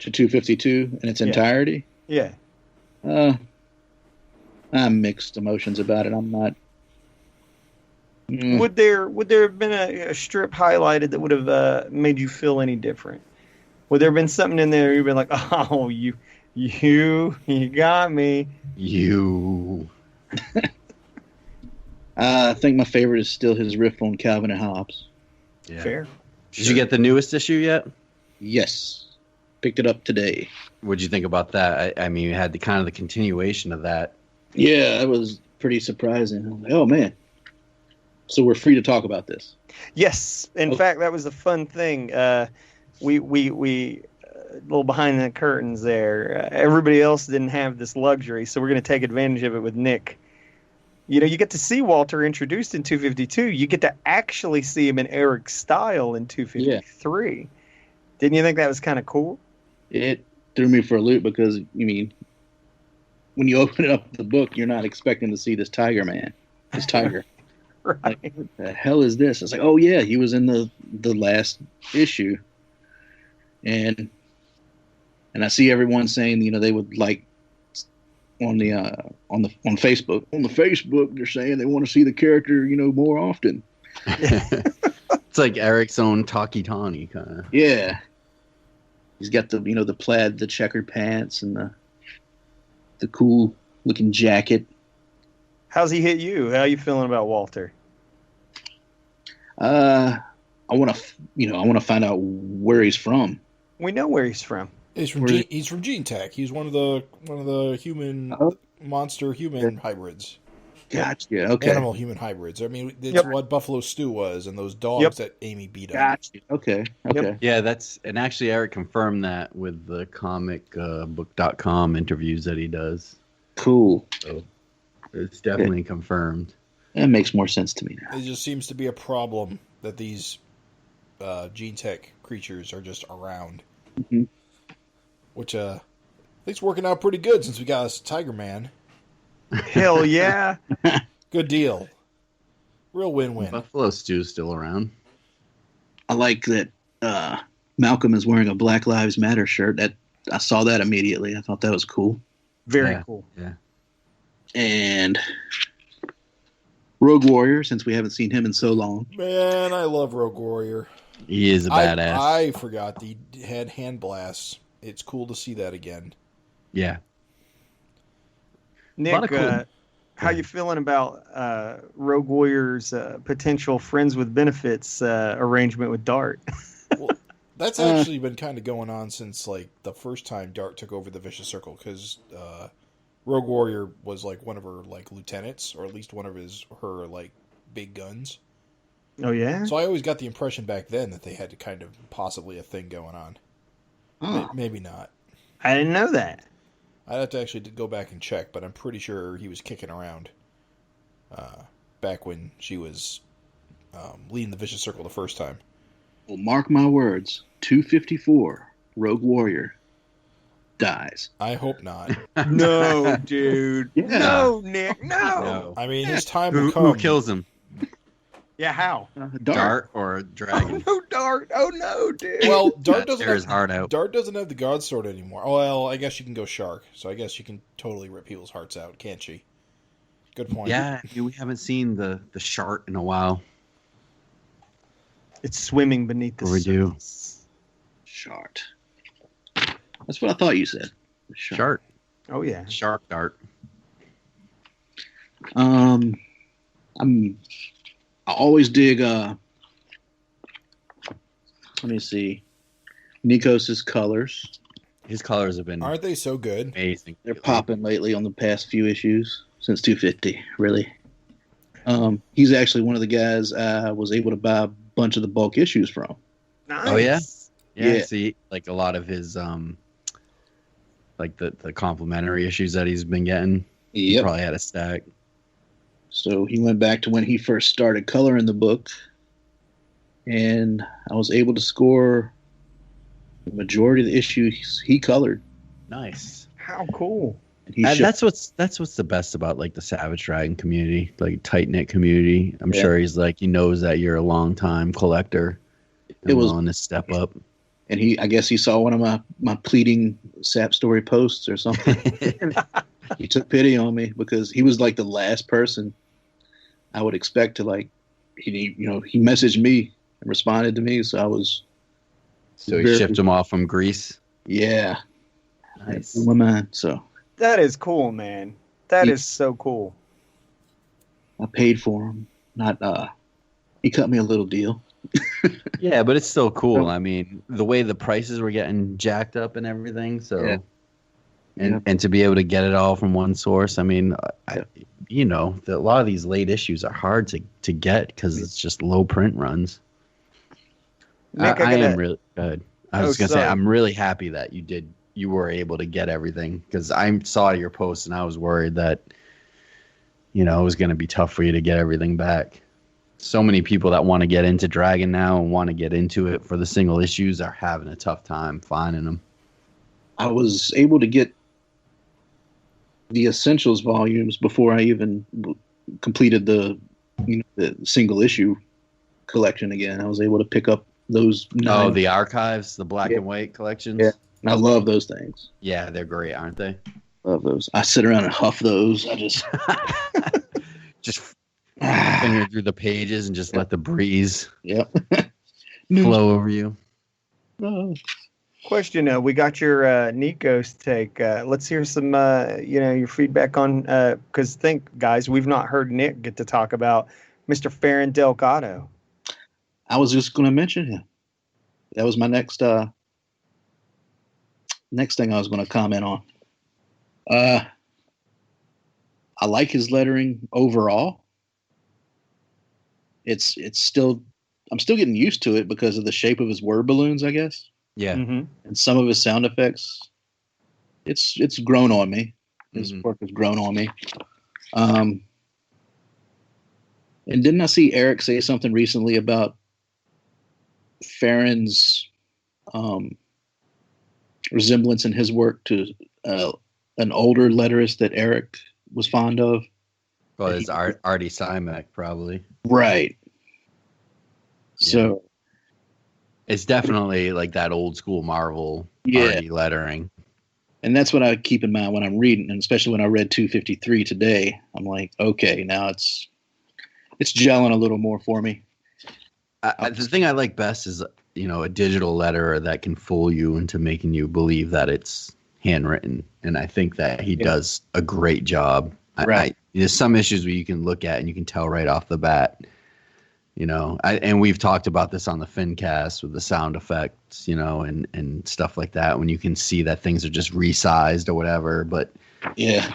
To 252 in its entirety? Yeah. I'm mixed emotions about it. I'm not. Would there have been a strip highlighted that would have made you feel any different? Would there have been something in there you've been like, oh, you got me. You. I think my favorite is still his riff on Calvin and Hobbes. Yeah. Fair. Did you get the newest issue yet? Yes. Picked it up today. What'd you think about that? I mean, you had the continuation of that. Yeah, it was pretty surprising. I was like, oh, man. So we're free to talk about this. Yes. In fact, that was a fun thing. We a little behind the curtains there. Everybody else didn't have this luxury, so we're going to take advantage of it with Nick. You know, you get to see Walter introduced in 252. You get to actually see him in Eric's style in 253. Yeah. Didn't you think that was kind of cool? It threw me for a loop because, when you open up the book, you're not expecting to see this tiger man, this tiger. Right. Like, what the hell is this? It's like, oh yeah, he was in the last issue, and I see everyone saying, they would like on Facebook. On the Facebook, they're saying they want to see the character, more often. It's like Eric's own Taki-Tani kind of. Yeah, he's got the plaid, the checkered pants, and the cool looking jacket. How's he hit you? How are you feeling about Walter? I want to find out where he's from. We know where he's from. He's from Gene Tech. He's one of the human monster human hybrids. Gotcha. Okay. Animal human hybrids. I mean, it's what Buffalo Stew was, and those dogs that Amy beat up. Gotcha. Okay. Yep. Yeah, and actually Eric confirmed that with the comicbook.com interviews that he does. Cool. So it's definitely confirmed. That makes more sense to me now. It just seems to be a problem that these Gene Tech creatures are just around. Mm-hmm. Which I think's working out pretty good since we got this Tiger Man. Hell yeah. Good deal. Real win-win. Buffalo Stew's still around. I like that Malcolm is wearing a Black Lives Matter shirt. I saw that immediately. I thought that was cool. Very cool. Yeah. And Rogue Warrior, since we haven't seen him in so long. Man, I love Rogue Warrior. He is a badass. I forgot he had hand blasts. It's cool to see that again. Yeah. Nick, how you feeling about Rogue Warrior's potential friends with benefits arrangement with Dart? Well, that's actually been kind of going on since like the first time Dart took over the Vicious Circle, because Rogue Warrior was like one of her like lieutenants, or at least one of her like big guns. Oh yeah. So I always got the impression back then that they had kind of possibly a thing going on. Oh. Maybe not. I didn't know that. I'd have to actually go back and check, but I'm pretty sure he was kicking around back when she was leading the Vicious Circle the first time. Well, mark my words. 254, Rogue Warrior dies. I hope not. No, dude. Yeah. No, Nick. No. I mean, his time will come. Who kills him? Yeah, how? Dart or Dragon? Oh, no, Dart. Oh, no, dude. Well, Dart doesn't tear his heart out. Dart doesn't have the God Sword anymore. Oh, well, I guess she can go Shark, so I guess she can totally rip people's hearts out, can't she? Good point. Yeah, we haven't seen the Shart in a while. It's swimming beneath the surface. Shart. That's what I thought you said. Shart. Oh, yeah. Shark Dart. I always dig let me see, Nikos's colors. His colors have been Aren't they so good? amazing. They're popping lately on the past few issues since 250, really. He's actually one of the guys I was able to buy a bunch of the bulk issues from. Nice. Oh yeah? Yeah. See, like a lot of his like the complimentary issues that he's been getting. He Yep. probably had a stack. So he went back to when he first started coloring the book, and I was able to score the majority of the issues he colored. Nice. How cool. That's what's the best about like the Savage Dragon community, like tight knit community. I'm sure he's like, he knows that you're a long time collector. It was willing to step up. And I guess he saw one of my pleading Sap Story posts or something. He took pity on me because he was like the last person I would expect to like. He messaged me and responded to me, so I was. So he shipped him off from Greece. Yeah, nice. My man. So that is cool, man. That is so cool. I paid for him. He cut me a little deal. Yeah, but it's still cool. I mean, the way the prices were getting jacked up and everything. So, and to be able to get it all from one source. I mean, a lot of these late issues are hard to get because it's just low print runs. Nick, I am really good. I was gonna say I'm really happy that you were able to get everything because I saw your post and I was worried that it was gonna be tough for you to get everything back. So many people that want to get into Dragon now and want to get into it for the single issues are having a tough time finding them. I was able to get the Essentials volumes before I even completed the single issue collection again. I was able to pick up those. The archives, the black and white collections. Yeah, and I love those things. Yeah, they're great, aren't they? Love those. I sit around and huff those. I just finger through the pages and just let the breeze flow over you. Question: we got your Nikos take. Let's hear some, your feedback on. Because guys, we've not heard Nick get to talk about Mr. Farron Delgado. I was just going to mention him. That was my next thing I was going to comment on. I like his lettering overall. It's still, I'm still getting used to it because of the shape of his word balloons, I guess. Yeah. Mm-hmm. And some of his sound effects. It's grown on me. His work has grown on me. And didn't I see Eric say something recently about Farron's resemblance in his work to an older letterist that Eric was fond of? Well, it's Artie Simek, probably. Right. Yeah. So it's definitely like that old school Marvel Artie lettering. And that's what I keep in mind when I'm reading, and especially when I read 253 today. I'm like, okay, now it's gelling a little more for me. The thing I like best is, a digital letterer that can fool you into making you believe that it's handwritten. And I think that he does a great job. Right. There's some issues where you can look at and you can tell right off the bat, and we've talked about this on the FINcast with the sound effects, and stuff like that, when you can see that things are just resized or whatever. But yeah,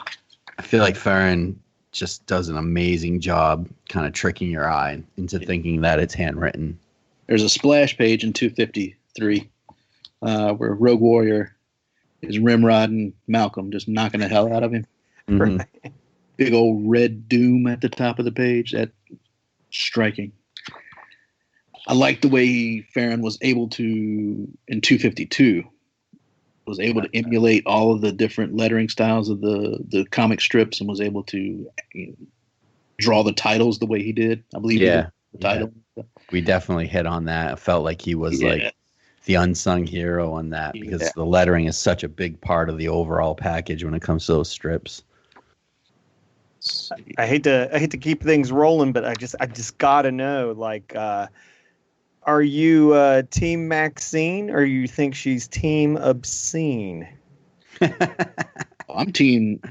I feel like Farron just does an amazing job kind of tricking your eye into thinking that it's handwritten. There's a splash page in 253 where Rogue Warrior is rimrodding Malcolm, just knocking the hell out of him. Mm-hmm. Big old red doom at the top of the page. That's striking. I like the way Farron was able to, in 252, was able to emulate all of the different lettering styles of the comic strips and was able to draw the titles the way he did. I believe he did the title. We definitely hit on that. I felt like he was like the unsung hero on that because the lettering is such a big part of the overall package when it comes to those strips. I hate to keep things rolling, but I just gotta know, like, are you Team Maxine or you think she's Team Obscene? I'm Team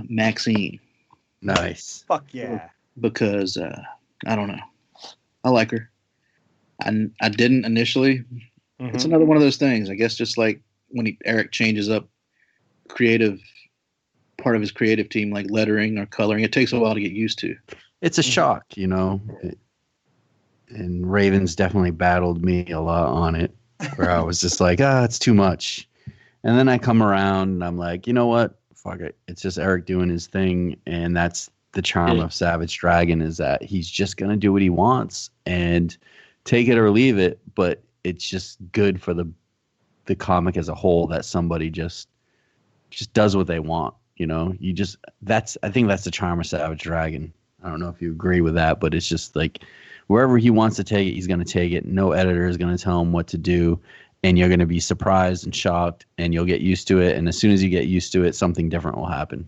Maxine. Nice. Fuck yeah. Because I don't know, I like her. I didn't initially. Mm-hmm. It's another one of those things. I guess just like when Eric changes up part of his creative team, like lettering or coloring, it takes a while to get used to. It's a shock, and Raven's definitely battled me a lot on it, where I was just like, it's too much. And then I come around and I'm like, you know what? Fuck it. It's just Eric doing his thing. And that's the charm of Savage Dragon, is that he's just going to do what he wants and take it or leave it. But it's just good for the comic as a whole that somebody just just does what they want. You know, I think that's the charm of Savage Dragon. I don't know if you agree with that, but it's just like wherever he wants to take it, he's going to take it. No editor is going to tell him what to do. And you're going to be surprised and shocked, and you'll get used to it. And as soon as you get used to it, something different will happen.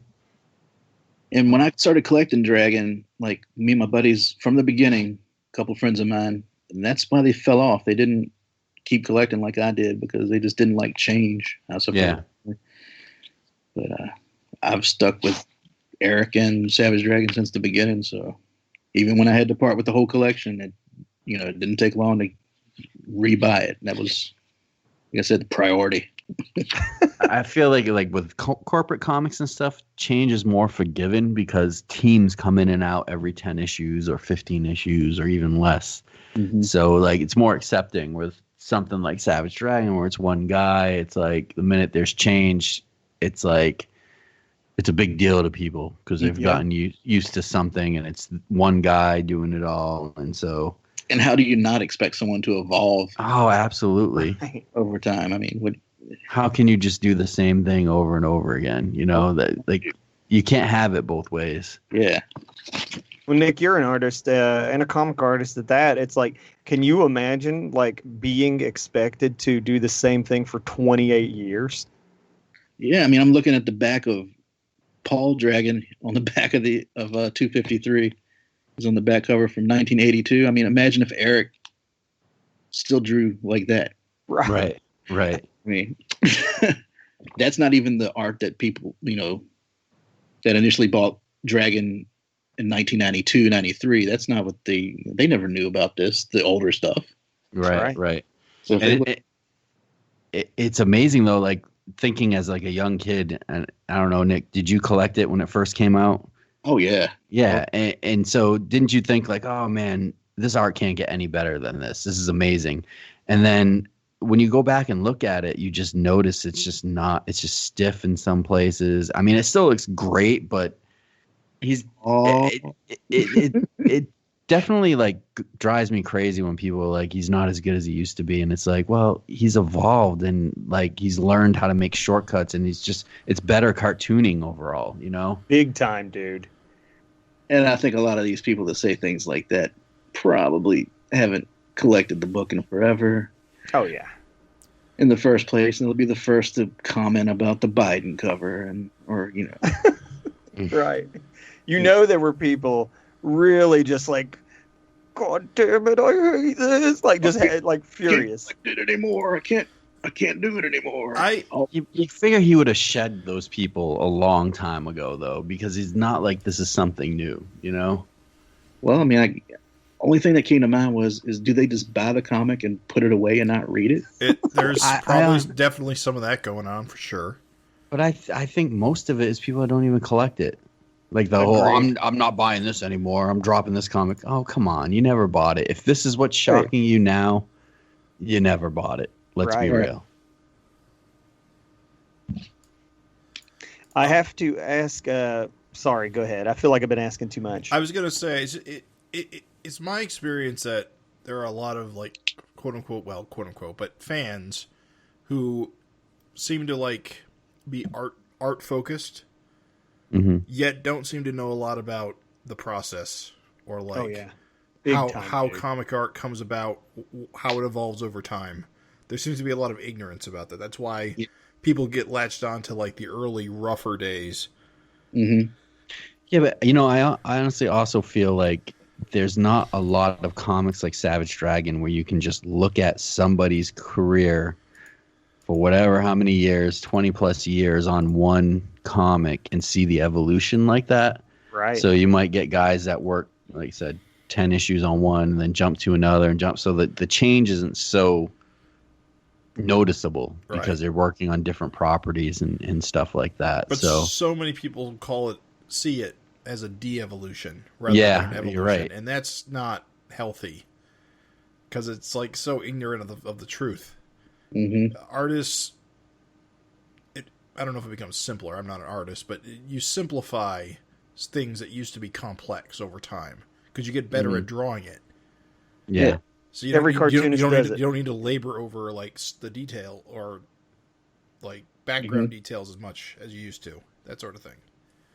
And when I started collecting Dragon, like me and my buddies from the beginning, a couple friends of mine, and that's why they fell off. They didn't keep collecting like I did because they just didn't like change. I suppose. Yeah. But I've stuck with Eric and Savage Dragon since the beginning. So even when I had to part with the whole collection, it didn't take long to rebuy it. That was, like I said, the priority. I feel like with corporate comics and stuff, change is more forgiven because teams come in and out every 10 issues or 15 issues or even less. Mm-hmm. So like it's more accepting. With something like Savage Dragon where it's one guy, it's like the minute there's change, it's like it's a big deal to people because they've gotten used to something, and it's one guy doing it all. And so, and how do you not expect someone to evolve? Oh, absolutely. Over time. I mean, how can you just do the same thing over and over again? You know, that like you can't have it both ways. Yeah. Well, Nick, you're an artist and a comic artist at that. It's like, can you imagine like being expected to do the same thing for 28 years? Yeah, I mean, I'm looking at the back of Paul Dragon on the back of 253. He's on the back cover from 1982. I mean, imagine if Eric still drew like that. Right. I mean, that's not even the art that people, that initially bought Dragon in 1992, 93. That's not what they never knew about this, the older stuff. Right. So it's amazing though, like thinking as like a young kid, and I don't know, Nick, did you collect it when it first came out? Oh yeah. Yeah. And so didn't you think like, oh man, this art can't get any better than this. This is amazing. And then when you go back and look at it, you just notice it's just stiff in some places. I mean, it still looks great, but it definitely like drives me crazy when people are like, he's not as good as he used to be. And it's like, well, he's evolved and like he's learned how to make shortcuts, and it's better cartooning overall, Big time, dude. And I think a lot of these people that say things like that probably haven't collected the book in forever. Oh yeah. In the first place, and they'll be the first to comment about the Biden cover or. Right. There were people really just like, God damn it, I hate this. Like just like furious. I can't do it anymore. I can't do it anymore. You figure he would have shed those people a long time ago though, because he's not like this is something new, Well, I mean, only thing that came to mind is do they just buy the comic and put it away and not read it? There's definitely some of that going on for sure. But I think most of it is people that don't even collect it. Like the whole, I'm not buying this anymore. I'm dropping this comic. Oh, come on. You never bought it. If this is what's shocking you now, you never bought it. Let's be real. I have to ask, sorry, go ahead. I feel like I've been asking too much. I was going to say, it's my experience that there are a lot of like, quote unquote, but fans who seem to like be art focused, yet don't seem to know a lot about the process or like how comic art comes about, how it evolves over time. There seems to be a lot of ignorance about that. That's why people get latched on to like the early rougher days. Mm-hmm. Yeah, but I honestly also feel like there's not a lot of comics like Savage Dragon where you can just look at somebody's career for whatever, how many years, 20 plus years on one comic and see the evolution like that. Right. So you might get guys that work, like you said, 10 issues on one and then jump to another and jump. So that the change isn't so noticeable because they're working on different properties and stuff like that. But so many people see it as a de-evolution rather than an evolution. You're right. And that's not healthy because it's like so ignorant of the truth. Mm-hmm. Artists, I don't know if it becomes simpler. I'm not an artist, but you simplify things that used to be complex over time because you get better at drawing it. Yeah. So every cartoonist does it. You don't need to labor over like the detail or like background details as much as you used to. That sort of thing.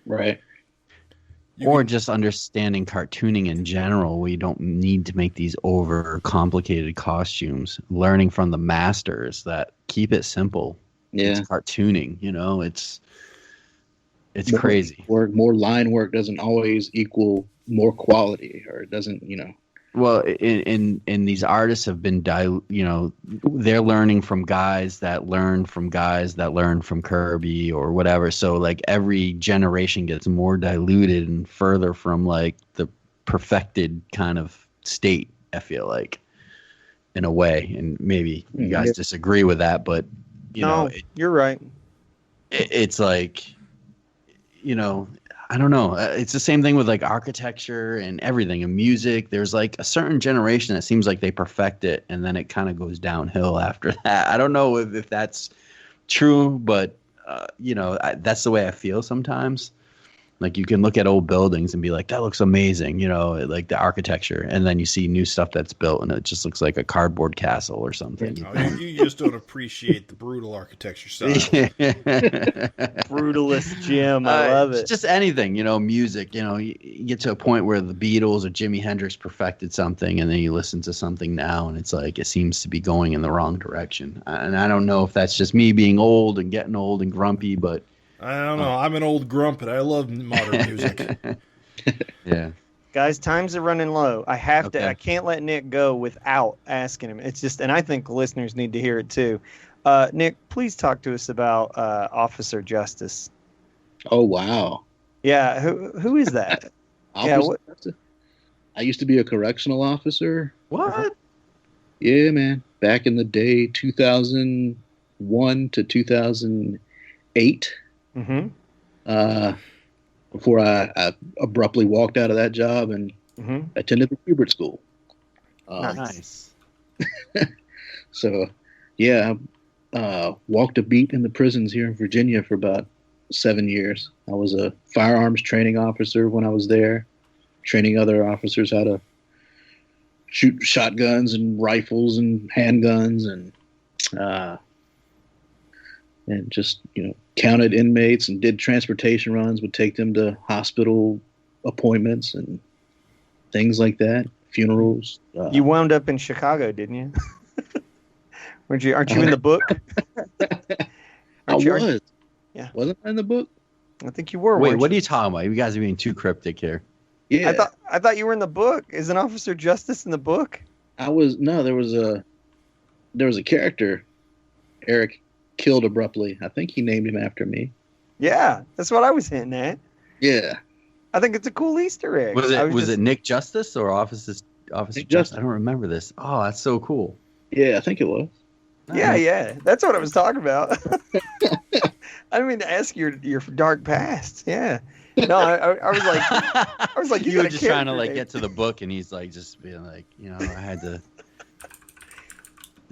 Right. Or just understanding cartooning in general. We don't need to make these over complicated costumes. Learning from the masters that keep it simple. Yeah. It's cartooning, it's more crazy. More line work doesn't always equal more quality, or it doesn't, Well, in these artists have been they're learning from guys that learn from guys that learn from Kirby or whatever. So like every generation gets more diluted and further from like the perfected kind of state, I feel like, in a way. And maybe you guys disagree with that, but you're right. It's like, I don't know. It's the same thing with like architecture and everything and music. There's like a certain generation that seems like they perfect it, and then it kind of goes downhill after that. I don't know if that's true, but that's the way I feel sometimes. Like you can look at old buildings and be like, that looks amazing, like the architecture. And then you see new stuff that's built and it just looks like a cardboard castle or something. You just don't appreciate the brutal architecture style. Brutalist Jim. I love it. Just anything, music, you get to a point where the Beatles or Jimi Hendrix perfected something and then you listen to something now and it's like it seems to be going in the wrong direction. And I don't know if that's just me being old and getting old and grumpy, but I don't know. I'm an old grump, but I love modern music. Yeah. Guys, times are running low. I have to. I can't let Nick go without asking him. It's just, and I think listeners need to hear it too. Nick, please talk to us about Officer Justus. Oh wow. Yeah, who is that? I used to be a correctional officer. What? Yeah, man. Back in the day, 2001 to 2008. Mm-hmm. Before I abruptly walked out of that job and attended the Hubert School. Nice. So, yeah, I walked a beat in the prisons here in Virginia for about 7 years. I was a firearms training officer when I was there, training other officers how to shoot shotguns and rifles and handguns and just, counted inmates and did transportation runs, would take them to hospital appointments and things like that, funerals. You wound up in Chicago, didn't you? Aren't you in the book? I was. Yeah. Wasn't I in the book? I think you were. Wait, what are you talking about? You guys are being too cryptic here. Yeah. I thought you were in the book. Is an Officer Justus in the book? I was. No, there was a character, Eric, killed abruptly. I think he named him after me. Yeah, that's what I was hinting at. Yeah. I think it's a cool Easter egg. Was it Nick Justus or Officer Justus? I don't remember this. Oh, that's so cool. Yeah, I think it was. Yeah. That's what I was talking about. I didn't mean to ask your dark past. Yeah. No, I was like, you were just trying to like get to the book, and he's like just being like, I had to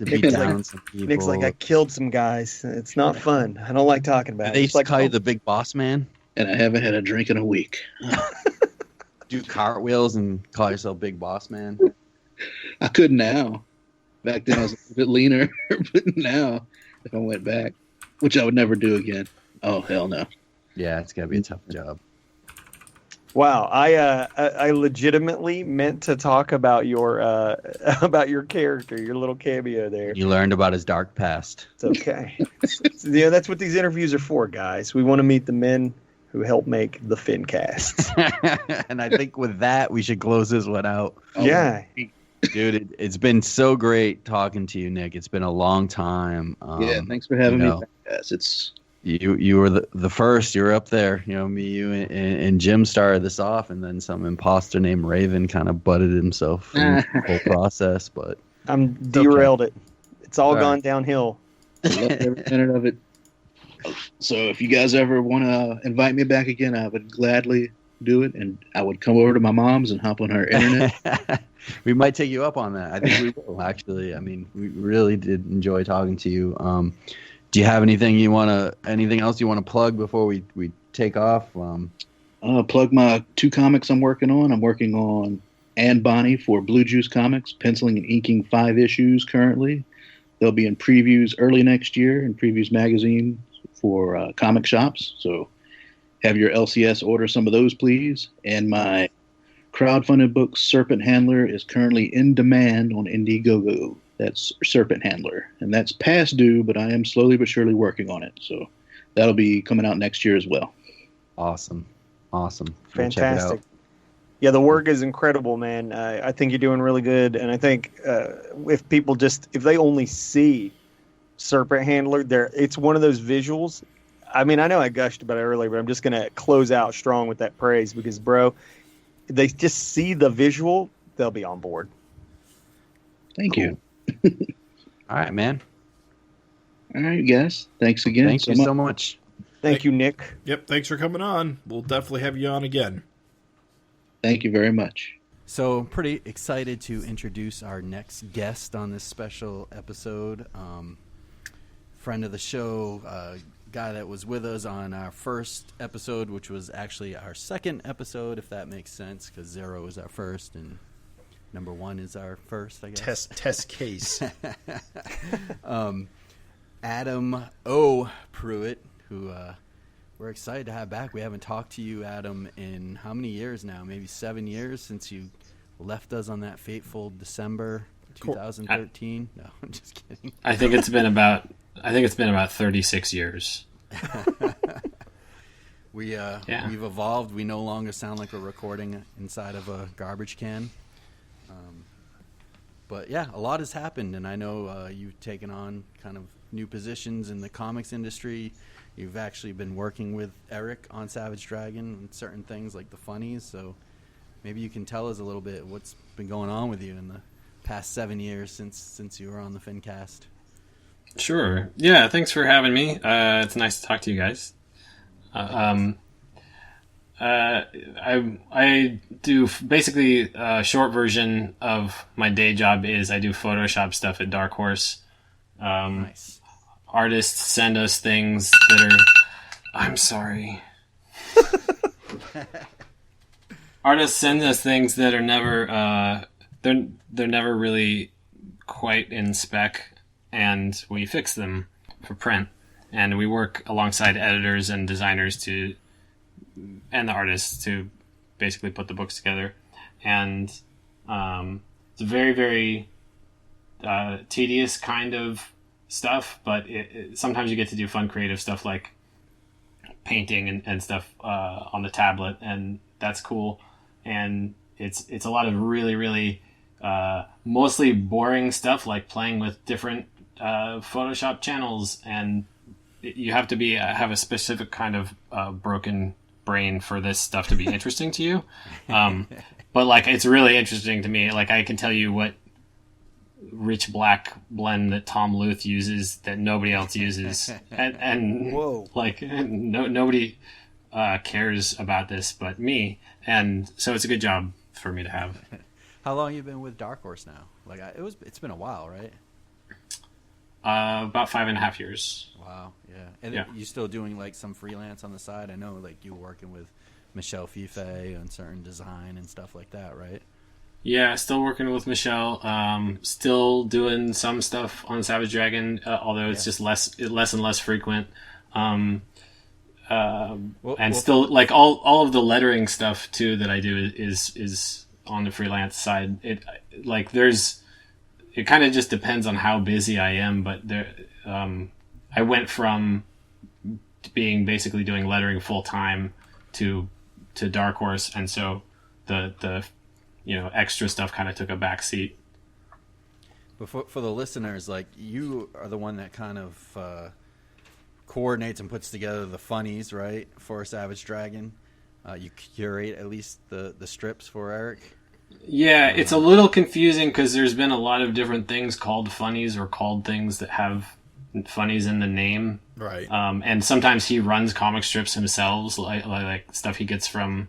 beat down some people. Nick's like, I killed some guys. It's not fun. I don't like talking about it. They used to call you the big boss man? And I haven't had a drink in a week. Do cartwheels and call yourself big boss man? I could now. Back then I was a bit leaner, but now if I went back, which I would never do again. Oh, hell no. Yeah, it's gotta be a tough job. Wow, I legitimately meant to talk about your character, your little cameo there. You learned about his dark past. It's okay. That's what these interviews are for, guys. We want to meet the men who help make the FINcast. And I think with that, we should close this one out. Yeah. Dude, it's been so great talking to you, Nick. It's been a long time. Yeah, thanks for having me back, guys. It's... You were the first. You were up there. Me, you, and Jim started this off, and then some imposter named Raven kind of butted himself in the whole process. But I'm derailed it. It's all gone downhill. I love every minute of it. So if you guys ever want to invite me back again, I would gladly do it, and I would come over to my mom's and hop on her internet. We might take you up on that. I think we will, actually. I mean, we really did enjoy talking to you. Do you have anything else you want to plug before we take off? Plug my 2 comics I'm working on. I'm working on Anne Bonny for Blue Juice Comics, penciling and inking 5 issues currently. They'll be in previews early next year in Previews Magazine for comic shops. So have your LCS order some of those, please. And my crowdfunded book, Serpent Handler, is currently in demand on Indiegogo. That's Serpent Handler. And that's past due, but I am slowly but surely working on it. So that'll be coming out next year as well. Awesome. Fantastic. Yeah, the work is incredible, man. I think you're doing really good. And I think if people if they only see Serpent Handler, it's one of those visuals. I mean, I know I gushed about it earlier, but I'm just going to close out strong with that praise because, bro, they just see the visual, they'll be on board. Thank you. All right, man. All right, guys. Thanks again. Thank you so much. Thank you, Nick. Yep, thanks for coming on. We'll definitely have you on again. Thank you very much. So I'm pretty excited to introduce our next guest on this special episode. Friend of the show, guy that was with us on our first episode, which was actually our second episode, if that makes sense, because 0 is our first and number 1 is our first, I guess. Test case. Adam O. Pruett, who we're excited to have back. We haven't talked to you, Adam, in how many years now? Maybe 7 years since you left us on that fateful December 2013. No, I'm just kidding. I think it's been about 36 years. We've evolved. We no longer sound like we're recording inside of a garbage can. But yeah, a lot has happened, and I know you've taken on kind of new positions in the comics industry. You've actually been working with Eric on Savage Dragon and certain things like the funnies. So maybe you can tell us a little bit what's been going on with you in the past 7 years since you were on the FINcast. Sure. Yeah, thanks for having me. It's nice to talk to you guys. I do basically a short version of my day job is I do Photoshop stuff at Dark Horse. Nice. Artists send us things that are... I'm sorry. Artists send us things that are never... they're never really quite in spec, and we fix them for print. And we work alongside editors and designers and the artists to basically put the books together. And it's a very, very tedious kind of stuff, but sometimes you get to do fun creative stuff like painting and stuff on the tablet, and that's cool. And it's a lot of really, really mostly boring stuff like playing with different Photoshop channels, and you have to have a specific kind of broken brain for this stuff to be interesting to you. But like, it's really interesting to me. Like, I can tell you what rich black blend that Tom Luth uses that nobody else uses, and Whoa. Like nobody cares about this but me, and so it's a good job for me to have. How long you been with Dark Horse now? Like it's been a while, right? About 5.5 years. Wow, yeah. And Yeah. you still doing like some freelance on the side? I know like you were working with Michelle Fife on certain design and stuff like that, right? Yeah, still working with Michelle. Still doing some stuff on Savage Dragon, although it's just less and less frequent. And still, like all of the lettering stuff too that I do is on the freelance side. It kind of just depends on how busy I am. But I went from being basically doing lettering full time to Dark Horse, and so the extra stuff kind of took a back seat. But for the listeners, like, you are the one that kind of coordinates and puts together the funnies, right, for Savage Dragon. You curate at least the strips for Eric. Yeah, it's a little confusing because there's been a lot of different things called funnies or called things that have funnies in the name. Right. And sometimes he runs comic strips himself, like stuff he gets from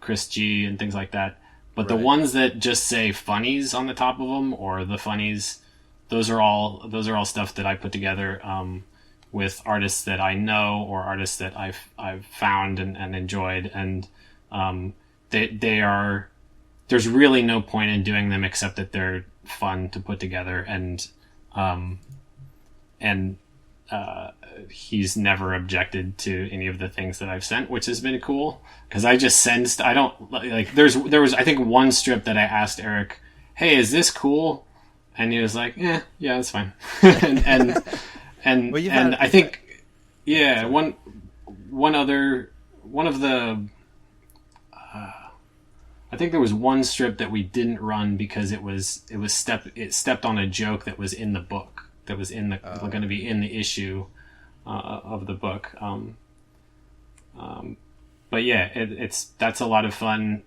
Chris G and things like that. But the ones that just say funnies on the top of them, or the funnies, those are all stuff that I put together with artists that I know or artists that I've found and enjoyed, and they are. There's really no point in doing them except that they're fun to put together, and he's never objected to any of the things that I've sent, which has been cool. Because I just send, I don't like. There was I think one strip that I asked Eric, "Hey, is this cool?" And he was like, "Yeah, that's fine." and I think, one of the. I think there was one strip that we didn't run because it stepped on a joke that was in the book, that was going to be in the issue of the book. But yeah, that's a lot of fun.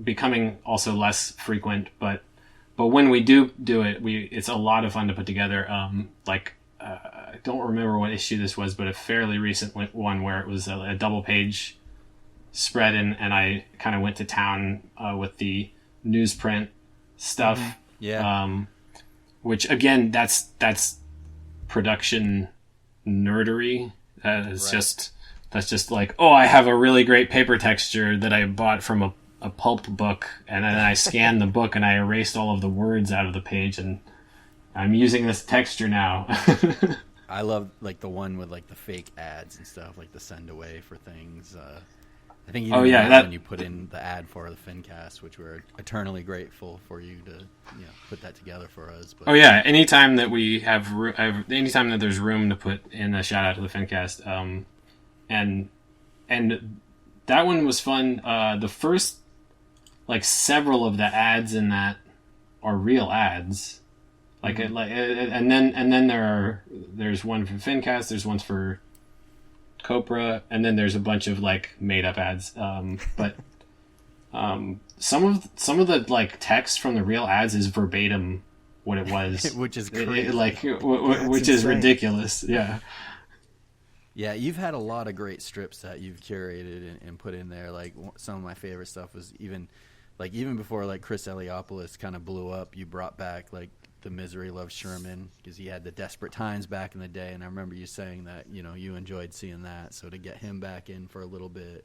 Becoming also less frequent, but when we do it, it's a lot of fun to put together. I don't remember what issue this was, but a fairly recent one where it was a double page spread, and I kind of went to town with the newsprint stuff. Which again, that's production nerdery. That's just like, oh, I have a really great paper texture that I bought from a pulp book, and then I scanned the book and I erased all of the words out of the page, and I'm using this texture now. I love like the one with like the fake ads and stuff, like the send away for things. I think when you put in the ad for the FINcast, which we're eternally grateful for you to put that together for us. But, anytime that we have anytime that there's room to put in a shout out to the FINcast, and that one was fun. The first several of the ads in that are real ads, and then there's one for FINcast, there's ones for Copra, and then there's a bunch of made up ads. But some of the text from the real ads is verbatim what it was, which is crazy. Which is ridiculous. Yeah. Yeah, you've had a lot of great strips that you've curated and put in there. Like some of my favorite stuff was even before Chris Eliopoulos kind of blew up. You brought back The Misery Loves Sherman because he had the Desperate Times back in the day, and I remember you saying that you enjoyed seeing that. So to get him back in for a little bit,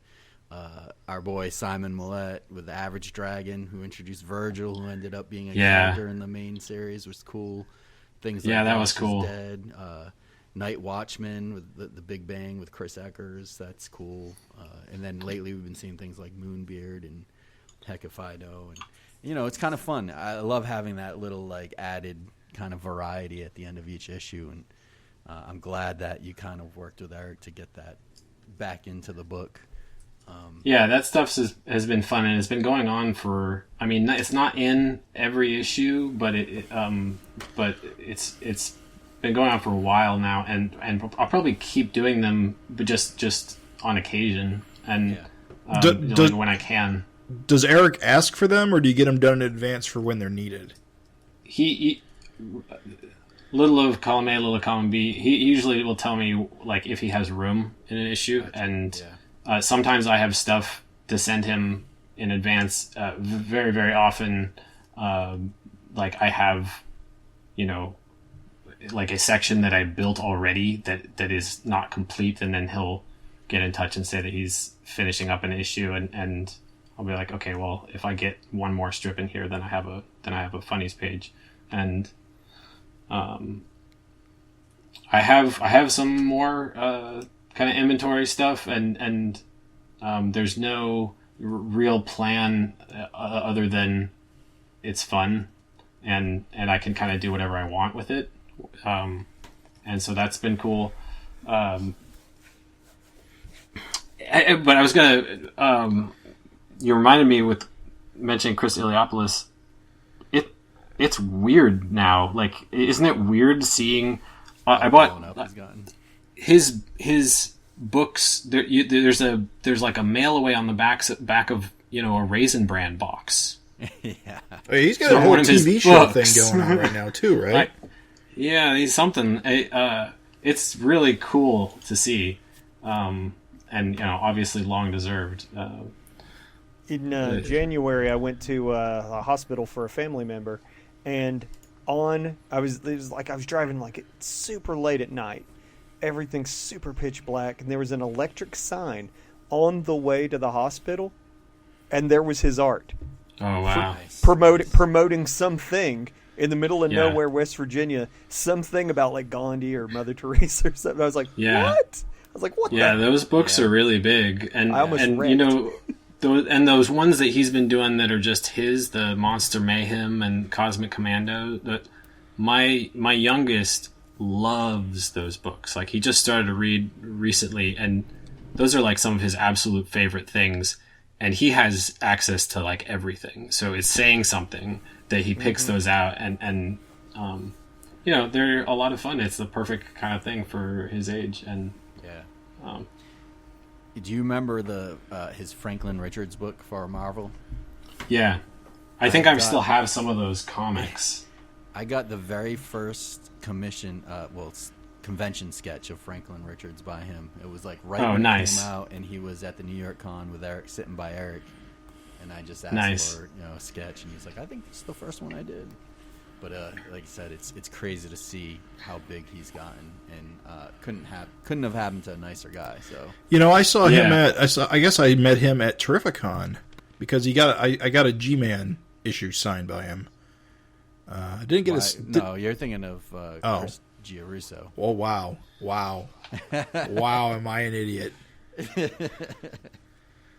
our boy Simon Millette with the Average Dragon, who introduced Virgil, who ended up being a character in the main series, was cool. Things like that was cool. Dead. Night Watchman with the Big Bang with Chris Eckers, that's cool. And then lately we've been seeing things like Moonbeard and Hecafido, and it's kind of fun. I love having that little added kind of variety at the end of each issue, and I'm glad that you kind of worked with Eric to get that back into the book. That stuff has been fun, and it's been going on for. I mean, it's not in every issue, but it's been going on for a while now, and I'll probably keep doing them, but just on occasion and when I can. Does Eric ask for them, or do you get them done in advance for when they're needed? He little of column A, little of column B. He usually will tell me if he has room in an issue, and sometimes I have stuff to send him in advance. Very, very often, I have, a section that I built already that is not complete, and then he'll get in touch and say that he's finishing up an issue, and I'll be like, okay, well, if I get one more strip in here, then I have a funnies page, and I have some more kind of inventory stuff, and there's no real plan other than it's fun, and I can kind of do whatever I want with it, and so that's been cool. But I was gonna. You reminded me with mentioning Chris Eliopoulos. It's weird now. Isn't it weird seeing? I bought his books. There's a mail away on the back of a Raisin Bran box. Yeah, he's got a whole TV show thing going on right now too, right? He's something. It's really cool to see, and obviously long deserved. In January, I went to a hospital for a family member, and I was driving super late at night. Everything's super pitch black, and there was an electric sign on the way to the hospital, and there was his art. Oh wow! Promoting something. in the middle of nowhere, West Virginia, something about like Gandhi or Mother Teresa or something. I was like, what? I was like, what? Yeah, those books are really big, and I almost read. You know, those ones that he's been doing that are just his, the Monster Mayhem and Cosmic Commando. That my youngest loves those books. Like, he just started to read recently, and those are like some of his absolute favorite things. And he has access to like everything, so it's saying something that he picks those out, and you know, they're a lot of fun. It's the perfect kind of thing for his age, and do you remember his Franklin Richards book for Marvel? Yeah, I think I still have some of those comics. I got the very first convention sketch of Franklin Richards by him. It was like when it came out, and he was at the New York Con with Eric, sitting by Eric, and I just asked for a sketch, and he's like, I think this is the first one I did. But like I said, it's crazy to see how big he's gotten, and couldn't have happened to a nicer guy. So, you know, I saw him I guess I met him at Terrificon because I got a G-Man issue signed by him. I didn't get No, you're thinking of Chris Giarusso. Oh, wow. Wow, am I an idiot?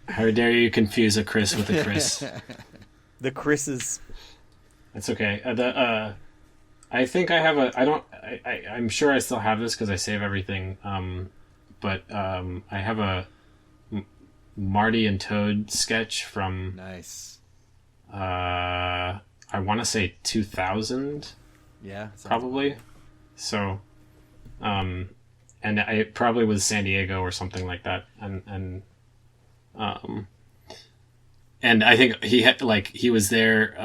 How dare you confuse a Chris with a Chris? The Chris's. That's okay. I think I have I'm sure I still have this because I save everything. But I have a Marty and Toad sketch from... Nice. I want to say 2000. Yeah. Probably. So, and it probably was San Diego or something like that. And I think he was there.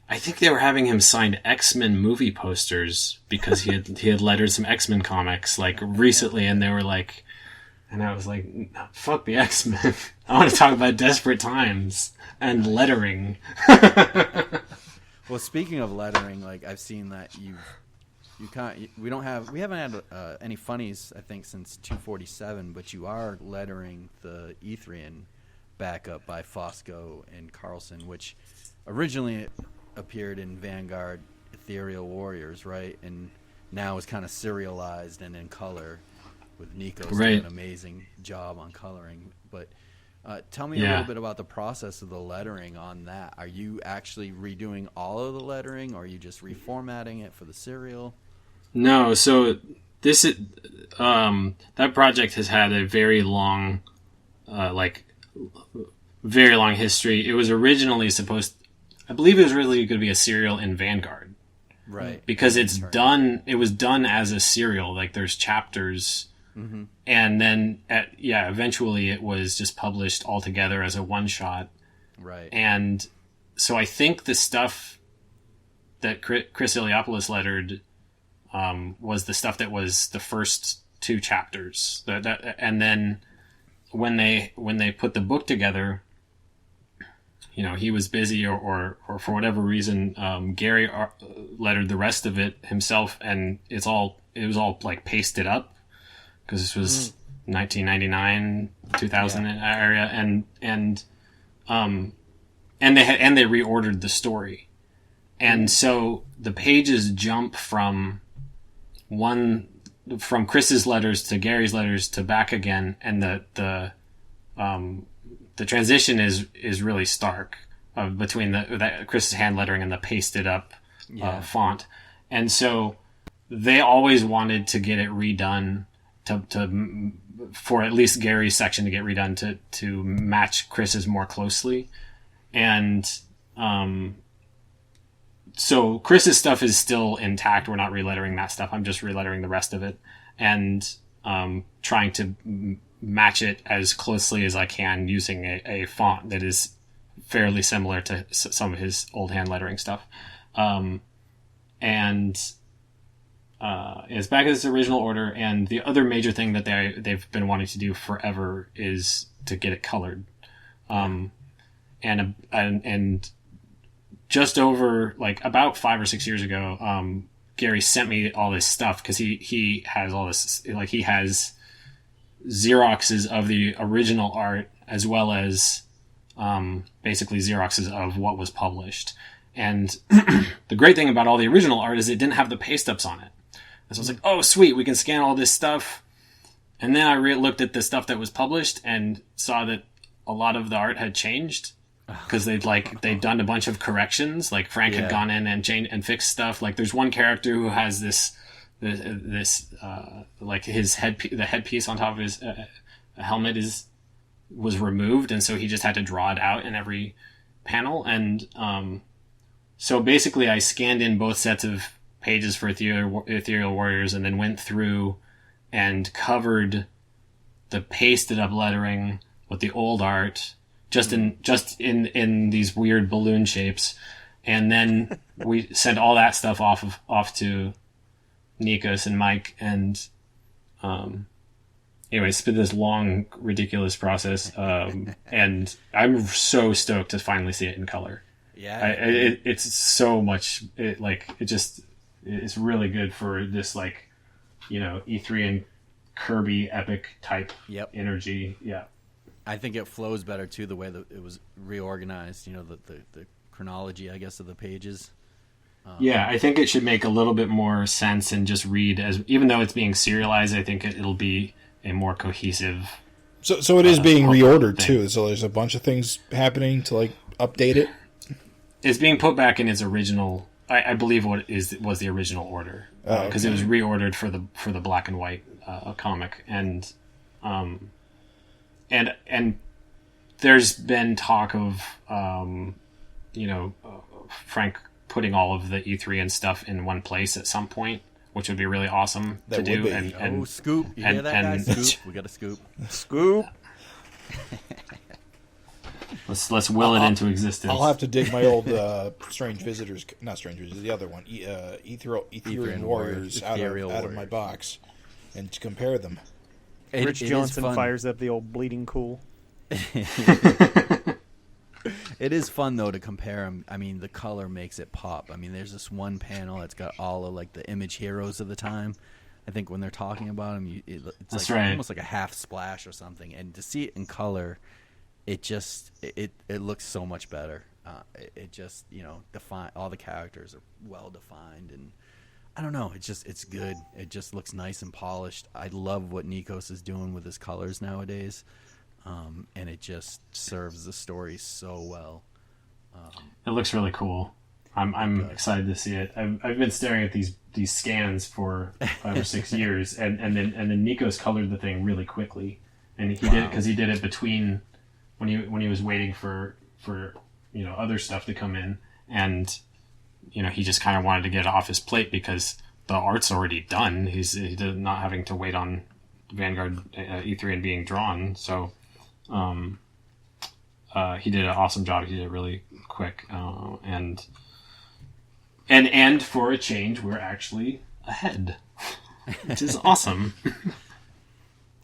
I think they were having him sign X-Men movie posters because he had lettered some X-Men comics like recently, and they were like, and I was like, fuck the X-Men. I want to talk about Desperate Times and lettering. Well, speaking of lettering, like I've seen that we haven't had any funnies I think since 247, but you are lettering the Etherian backup by Fosco and Carlson, which originally appeared in Vanguard Ethereal Warriors, right? And now is kind of serialized and in color with Nico doing an amazing job on coloring. But tell me a little bit about the process of the lettering on that. Are you actually redoing all of the lettering, or are you just reformatting it for the serial? No, so this is that project has had a very long history. It was originally I believe it was really going to be a serial in Vanguard. Right. Because it was done as a serial, like there's chapters. Mm-hmm. And then eventually it was just published all together as a one shot. Right. And so I think the stuff that Chris Iliopoulos lettered was the stuff that was the first two chapters. And then when they put the book together, you know, he was busy or for whatever reason, Gary lettered the rest of it himself, and it was all like pasted up because this was 1999, 2000 area, and they reordered the story, and so the pages jump from Chris's letters to Gary's letters to back again, and the transition is really stark between that Chris's hand lettering and the pasted up font. And so they always wanted to get it redone for at least Gary's section to get redone to match Chris's more closely. And so Chris's stuff is still intact. We're not relettering that stuff. I'm just relettering the rest of it and trying to match it as closely as I can using a font that is fairly similar to some of his old hand lettering stuff. It's back in its original order. And the other major thing that they've been wanting to do forever is to get it colored. And just over like about 5 or 6 years ago, Gary sent me all this stuff because he has all this, like he has Xeroxes of the original art as well as basically Xeroxes of what was published. And the great thing about all the original art is it didn't have the paste ups on it. And so I was like, oh, sweet, we can scan all this stuff. And then I looked at the stuff that was published and saw that a lot of the art had changed because they'd done a bunch of corrections. Like Frank had gone in and changed and fixed stuff. Like there's one character who has this like the headpiece on top of his helmet was removed, and so he just had to draw it out in every panel. And so basically I scanned in both sets of pages for Ethereal Warriors and then went through and covered the pasted up lettering with the old art just in these weird balloon shapes, and then we sent all that stuff off to Nikos and Mike, and anyway, it's been this long, ridiculous process, and I'm so stoked to finally see it in color. Yeah, it's so much. It's really good for this, like, E3 and Kirby epic type energy. Yeah, I think it flows better too the way that it was reorganized. The chronology, I guess, of the pages. Yeah, I think it should make a little bit more sense and just read even though it's being serialized. I think it'll be a more cohesive. So it is being reordered too. So there's a bunch of things happening to like update it. It's being put back in its original. I believe was the original order because it was reordered for the black and white comic, and there's been talk of Frank putting all of the E3 and stuff in one place at some point, which would be really awesome to do. And scoop! You hear that, guys? Scoop! We got a scoop. Scoop! Let's will it into existence. I'll have to dig my old Strange Visitors, not Strange Visitors, the other one, Ethereal Warriors out of my box, and to compare them. Rich Johnson fires up the old Bleeding Cool. It is fun though to compare them. I mean, the color makes it pop. I mean, there's this one panel that's got all of like the image heroes of the time. I think when they're talking about them, it's that's like right. Almost like a half splash or something. And to see it in color, it looks so much better. It just define all the characters are well defined, and I don't know. It's good. It just looks nice and polished. I love what Nikos is doing with his colors nowadays. And it just serves the story so well. It looks really cool. I'm excited to see it. I've been staring at these scans for 5 or 6 years, and then Nikos colored the thing really quickly, and he did it because he did it between when he was waiting for other stuff to come in, and he just kind of wanted to get it off his plate because the art's already done. He's not having to wait on Vanguard E3 and being drawn, so. He did an awesome job. He did it really quick, and for a change, we're actually ahead, which is awesome.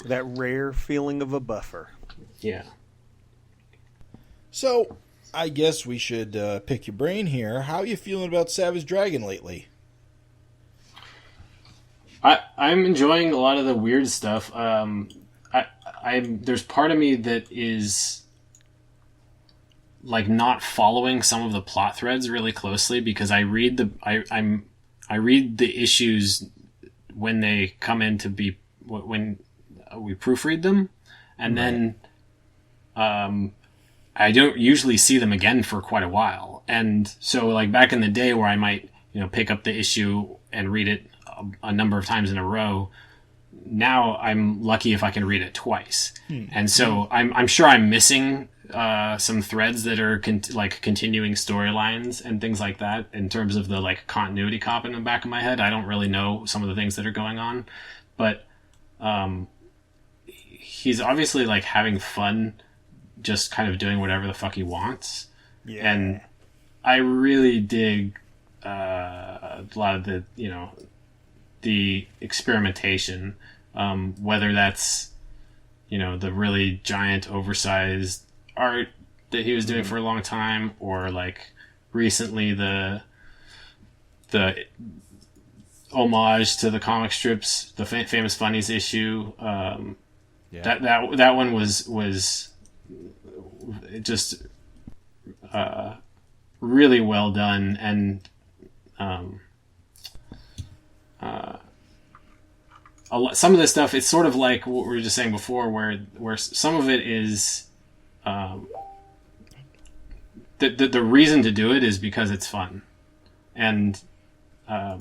That rare feeling of a buffer. Yeah. So, I guess we should pick your brain here. How are you feeling about Savage Dragon lately? I'm enjoying a lot of the weird stuff. There's part of me that is like not following some of the plot threads really closely because I read the issues when they come in to be when we proofread them, and then I don't usually see them again for quite a while. And so like back in the day where I might pick up the issue and read it a number of times in a row. Now I'm lucky if I can read it twice. And so I'm sure I'm missing some threads that are continuing storylines and things like that in terms of the like continuity cop in the back of my head. I don't really know some of the things that are going on, but he's obviously like having fun just kind of doing whatever the fuck he wants. Yeah. And I really dig a lot of the experimentation, whether that's the really giant oversized art that he was doing for a long time, or like recently the homage to the comic strips, the Famous Funnies issue. That one was just really well done, and some of this stuff, it's sort of like what we were just saying before, where some of it is the reason to do it is because it's fun, and I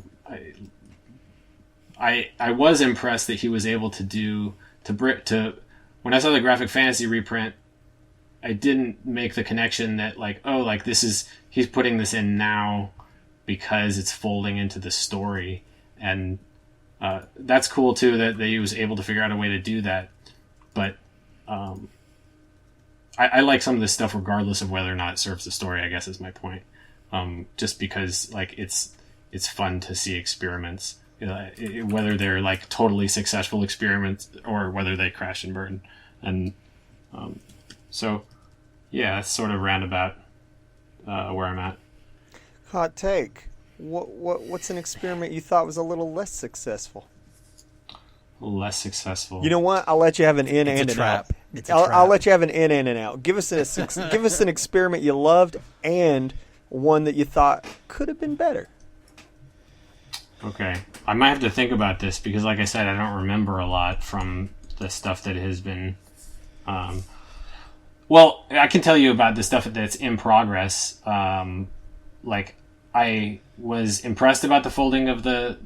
was impressed that he was able to when I saw the graphic fantasy reprint, I didn't make the connection that he's putting this in now because it's folding into the story, and that's cool too that he was able to figure out a way to do that. But I like some of this stuff regardless of whether or not it serves the story, I guess is my point. Just because it's fun to see experiments, whether they're like totally successful experiments or whether they crash and burn. And so yeah, that's sort of roundabout where I'm at. Hot take. What's an experiment you thought was a little less successful? Less successful. You know what? I'll let you have an in and an out. I'll let you have an in and an out. Give us an experiment you loved and one that you thought could have been better. Okay. I might have to think about this because, like I said, I don't remember a lot from the stuff that has been... well, I can tell you about the stuff that's in progress. I was impressed about the folding of the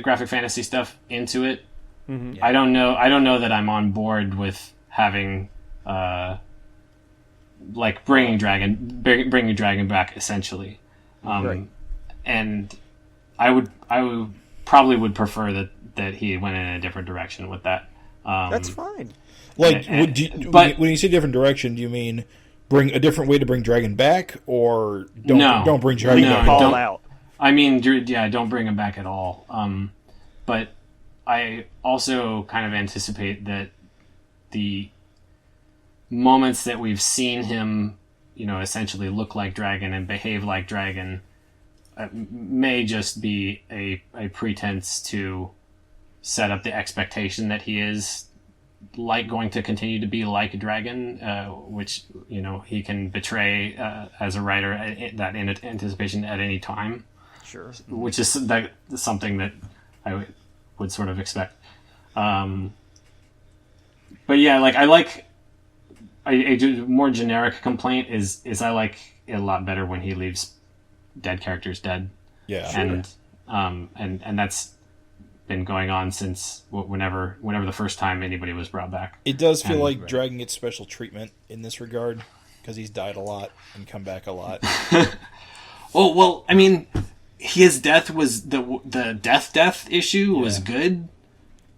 graphic fantasy stuff into it. Mm-hmm. Yeah. I don't know that I'm on board with having bringing Dragon back essentially. Right. And I would probably prefer that he went in a different direction with that. That's fine. When you say different direction, do you mean bring a different way to bring Dragon back, or don't bring Dragon back? Call out. I mean, don't bring him back at all. But I also kind of anticipate that the moments that we've seen him, essentially look like Dragon and behave like Dragon, may just be a pretense to set up the expectation that he is going to continue to be like a Dragon, which he can betray as a writer that in anticipation at any time. Sure. Which is something that I would sort of expect. But yeah, a more generic complaint is I like it a lot better when he leaves dead characters dead. Yeah. And that's been going on since whenever the first time anybody was brought back. It does feel like Dragon gets special treatment in this regard because he's died a lot and come back a lot. Oh, well, I mean, his death was the death issue was good,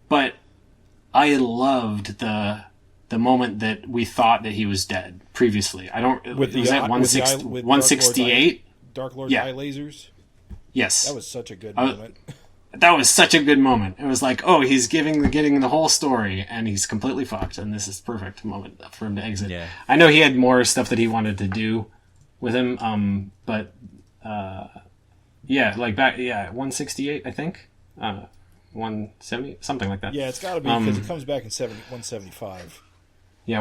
but I loved the moment that we thought that he was dead previously. Was that 168? Dark Lord's eye lasers? Yes. That was such a good moment. That was such a good moment. It was like, oh, he's getting the whole story, and he's completely fucked, and this is perfect moment for him to exit. Yeah. I know he had more stuff that he wanted to do with him, but 168, I think, 170, something like that. Yeah, it's got to be because it comes back in 175. Yeah,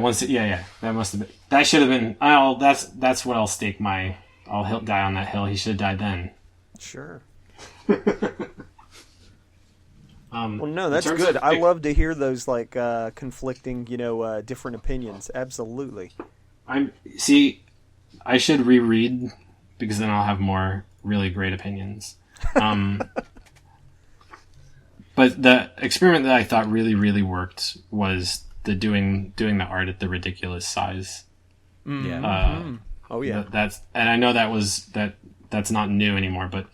that must have been. That should have been. That's what I'll stake my. I'll die on that hill. He should have died then. Sure. Well, no, that's good. I love to hear those conflicting, different opinions. Absolutely. I should reread because then I'll have more really great opinions. But the experiment that I thought really, really worked was the doing the art at the ridiculous size. Yeah. Oh yeah. And I know that's not new anymore, but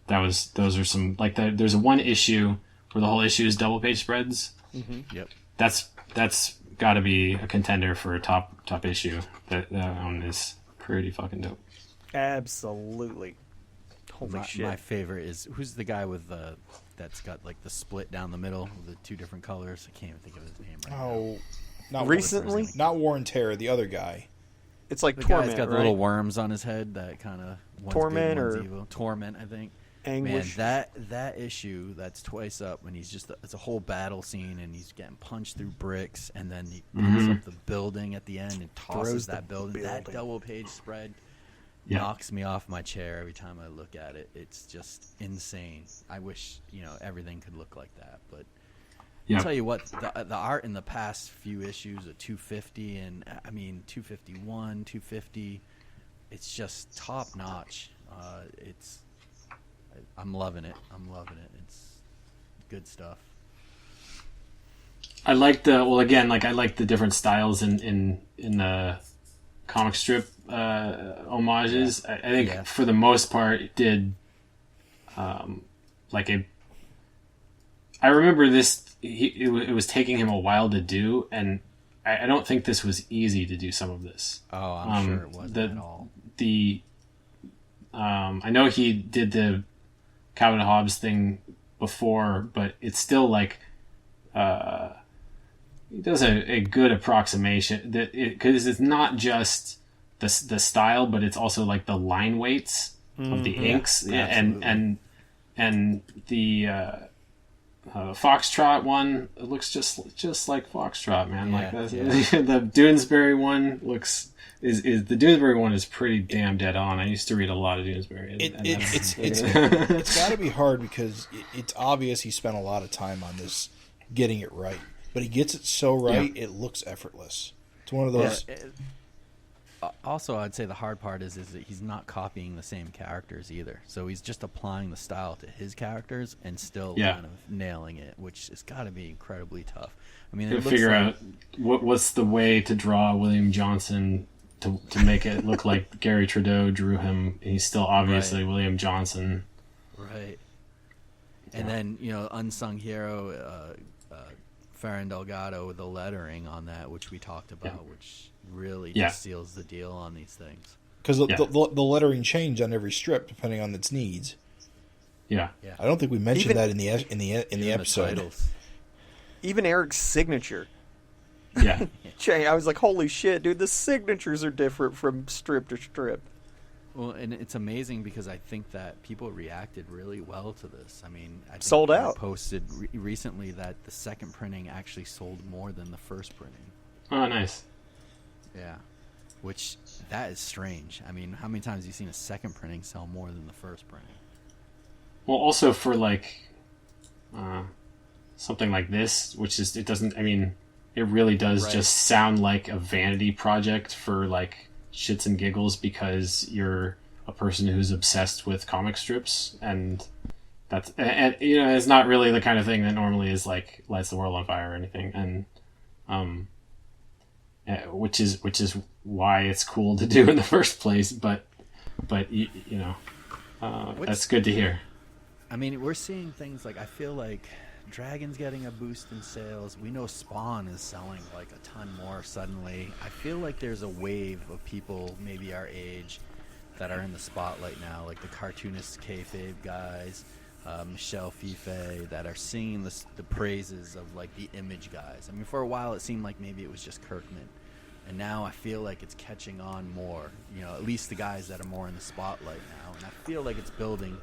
those are some there's one issue where the whole issue is double page spreads. Mm-hmm. Yep. That's got to be a contender for a top issue. That one is pretty fucking dope. Absolutely. Holy shit. My favorite is who's the guy with that's got the split down the middle with the two different colors. I can't even think of his name right now. Oh, not recently. Not Warren Terra, the other guy. It's like the Torment, guy's got the little worms on his head that kind of Torment or evil. Torment, I think. Anguish. Man, that issue that's twice up when he's it's a whole battle scene and he's getting punched through bricks and then he picks up the building at the end and tosses that building. That double page spread knocks me off my chair every time I look at it. It's just insane. I wish, everything could look like that. But I'll tell you what, the art in the past few issues of 250 and 251, 250, it's just top notch. I'm loving it. It's good stuff. I like the different styles in the comic strip homages. I think for the most part it did I remember this. It was taking him a while to do, and I don't think this was easy to do some of this. Oh, I'm sure it wasn't at all. I know he did the Calvin Hobbes thing before, but it's still like he does a good approximation because it's not just the style, but it's also like the line weights of the inks and the Foxtrot one. It looks just like Foxtrot, man. The Doonesbury one is the Doonesbury one is pretty damn dead on. I used to read a lot of Doonesbury. It's got to be hard because it's obvious he spent a lot of time on this, getting it right. But he gets it so right, it looks effortless. It's one of those. Also, I'd say the hard part is that he's not copying the same characters either. So he's just applying the style to his characters and still kind of nailing it, which has got to be incredibly tough. I mean, figure out what's the way to draw William Johnson to make it look like Gary Trudeau drew him. He's still obviously William Johnson. Right. And then, unsung hero, Farron Delgado with the lettering on that, which we talked about, which really just seals the deal on these things. Because the lettering changed on every strip depending on its needs. Yeah. I don't think we mentioned that in the episode. Even Eric's signature. Yeah. I was like, holy shit, dude, the signatures are different from strip to strip. Well, and it's amazing because I think that people reacted really well to this. I mean, I think sold out. Posted recently that the second printing actually sold more than the first printing. Oh, nice. Yeah, which that is strange. I mean, how many times have you seen a second printing sell more than the first printing? Well, also for something like this, which is it really does just sound like a vanity project for shits and giggles because you're a person who's obsessed with comic strips, and that's it's not really the kind of thing that normally is lights the world on fire or anything, and which is why it's cool to do in the first place, but that's good to hear. I mean, we're seeing things I feel like Dragon's getting a boost in sales. We know Spawn is selling a ton more suddenly. I feel like there's a wave of people maybe our age that are in the spotlight now, like the cartoonist kayfabe guys, Michelle Fife, that are singing the praises of the Image guys. I mean, for a while it seemed like maybe it was just Kirkman, and now I feel like it's catching on more. At least the guys that are more in the spotlight now, and I feel like it's building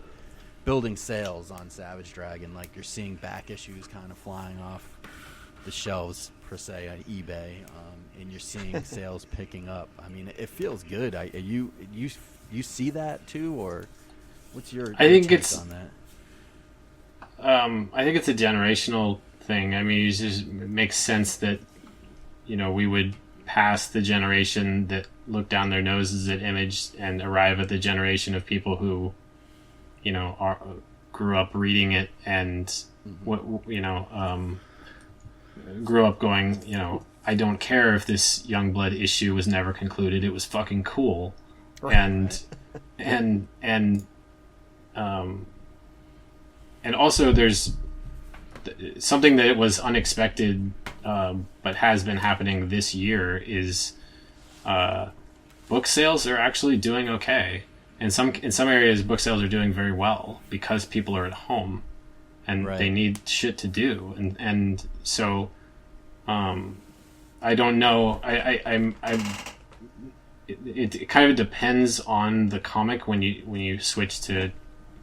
sales on Savage Dragon. You're seeing back issues kind of flying off the shelves per se on eBay, and you're seeing sales picking up. I mean, it feels good. You see that too, or what's your take on that? I think it's a generational thing. I mean, it makes sense that we would pass the generation that look down their noses at Image and arrive at the generation of people who grew up reading it and grew up going, I don't care if this Youngblood issue was never concluded. It was fucking cool, and also there's something that was unexpected, but has been happening this year is book sales are actually doing okay. In some areas, book sales are doing very well because people are at home and they need shit to do, and so I don't know. It kind of depends on the comic when you switch to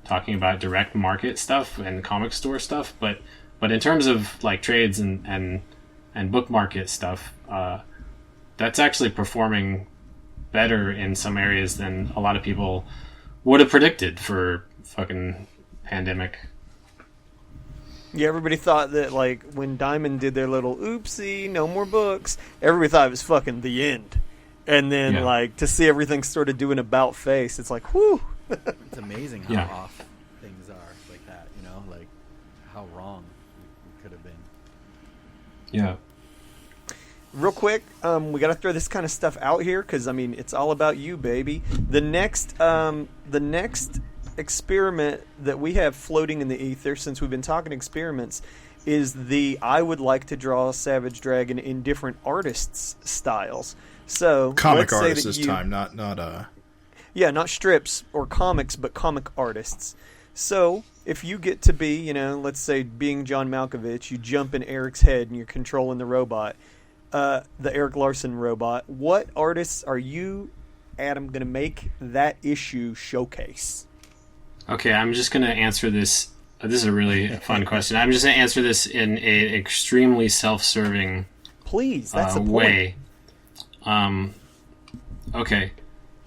talking about direct market stuff and comic store stuff, but in terms of trades and book market stuff, that's actually performing better in some areas than a lot of people would have predicted for fucking pandemic. Yeah, everybody thought that, like, when Diamond did their little oopsie, no more books, everybody thought it was fucking the end. And then, like, to see everything sort of do an about face, it's like, whew. It's amazing how off things are like that, you know, like how wrong we could have been. Yeah. Real quick, we got to throw this kind of stuff out here because, I mean, it's all about you, baby. The next experiment that we have floating in the ether, since we've been talking experiments, is the I would like to draw Savage Dragon in different artists' styles. So comic artists this time, not yeah, not strips or comics, but comic artists. So if you get to be, you know, let's say being John Malkovich, you jump in Eric's head and you're controlling the robot, the Eric Larson robot. What artists are you, Adam, going to make that issue showcase? Okay, I'm just going to answer this. This is a really fun question. I'm just going to answer this in an extremely self-serving Please, that's the way. Okay.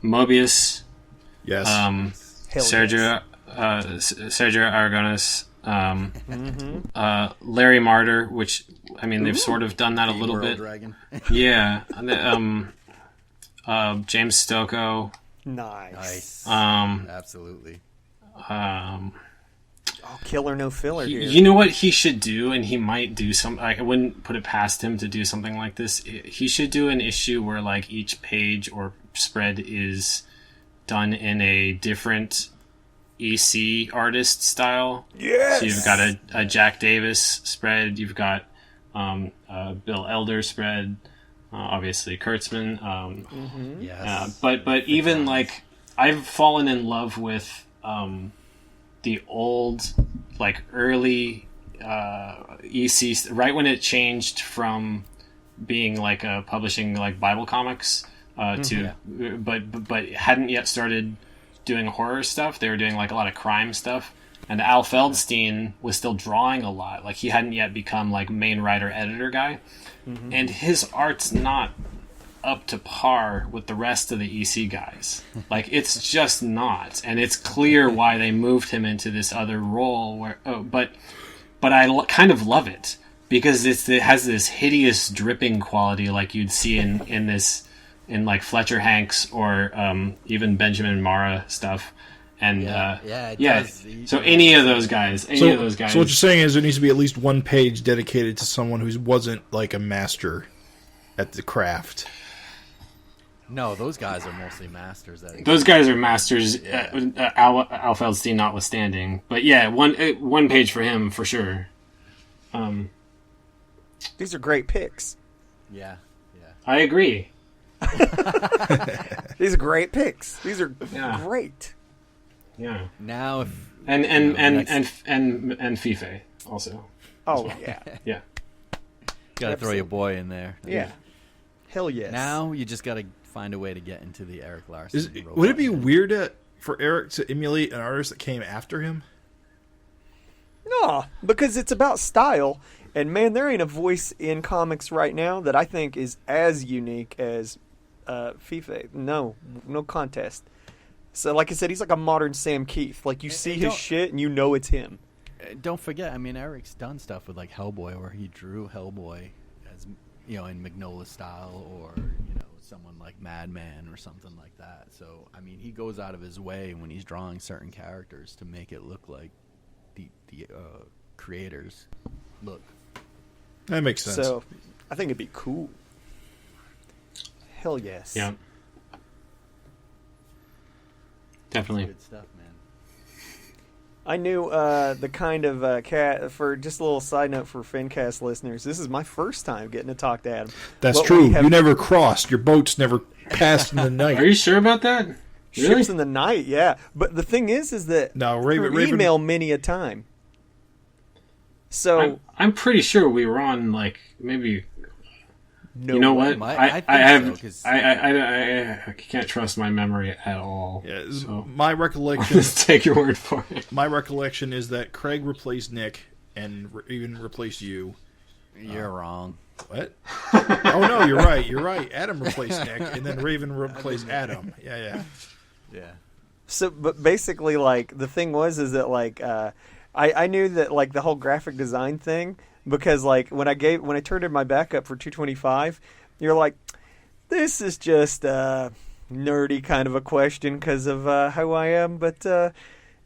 Mobius. Yes. Sergio Aragonés. Larry Martyr, which, I mean, they've sort of done that a little bit. Dragon. Yeah. James Stokoe. Nice. Absolutely. Killer no filler here. You know what he should do, and he might do some. I wouldn't put it past him to do something like this. He should do an issue where, like, each page or spread is done in a different EC artist style. Yes. So you've got a Jack Davis spread. You've got a Bill Elder spread. Obviously Kurtzman. Yes. But even like I've fallen in love with the old, like, early EC, right when it changed from being like publishing like Bible comics but hadn't yet started doing horror stuff. They were doing like a lot of crime stuff, and Al Feldstein was still drawing a lot. Like, he hadn't yet become like main writer editor guy, and his art's not up to par with the rest of the EC guys. Like, it's just not, and it's clear why they moved him into this other role. Where, but I kind of love it because it has this hideous dripping quality, like you'd see in like Fletcher Hanks or even Benjamin Marra stuff. And does. So any of those guys. So what you're saying is there needs to be at least one page dedicated to someone who wasn't like a master at the craft. No, those guys are mostly masters at it. Those guys are masters, Al Feldstein notwithstanding. But yeah, one page for him for sure. These are great picks. Yeah. I agree. These are great picks. These are great. Yeah. Now, and Fife also. Oh yeah. Yeah. Gotta throw your boy in there. Yeah. Hell yes. Now you just gotta find a way to get into the Eric Larson. Would it be weird for Eric to emulate an artist that came after him? No, because it's about style. And man, there ain't a voice in comics right now that I think is as unique as Fife. No contest. So, like I said, he's like a modern Sam Keith. Like, you see his shit and you know it's him. Don't forget, I mean, Eric's done stuff with like Hellboy, where he drew Hellboy as, you know, in Mignola style, or, you know, someone like Madman or something like that. So, I mean, he goes out of his way when he's drawing certain characters to make it look like the creators look. That makes sense. So, I think it'd be cool. Hell yes. Yeah. Definitely. Good stuff, man. I knew the kind of cat, for just a little side note for FINcast listeners, this is my first time getting to talk to Adam. That's but true. You never crossed. Your boats never passed in the night. Are you sure about that? Really? Ships in the night, yeah. But the thing is that Raven email many a time. So I'm pretty sure we were on, like, maybe. No, you know what? I can't trust my memory at all. Yeah, so my recollection. Just take your word for it. My recollection is that Craig replaced Nick and even replaced you, You're wrong. What? Oh no, you're right. You're right. Adam replaced Nick, and then Raven replaced Adam. Yeah. So, but basically, like the thing is that like I knew that like the whole graphic design thing because like when I turned in my backup for 225, you're like, this is just nerdy kind of a question because of who I am, but.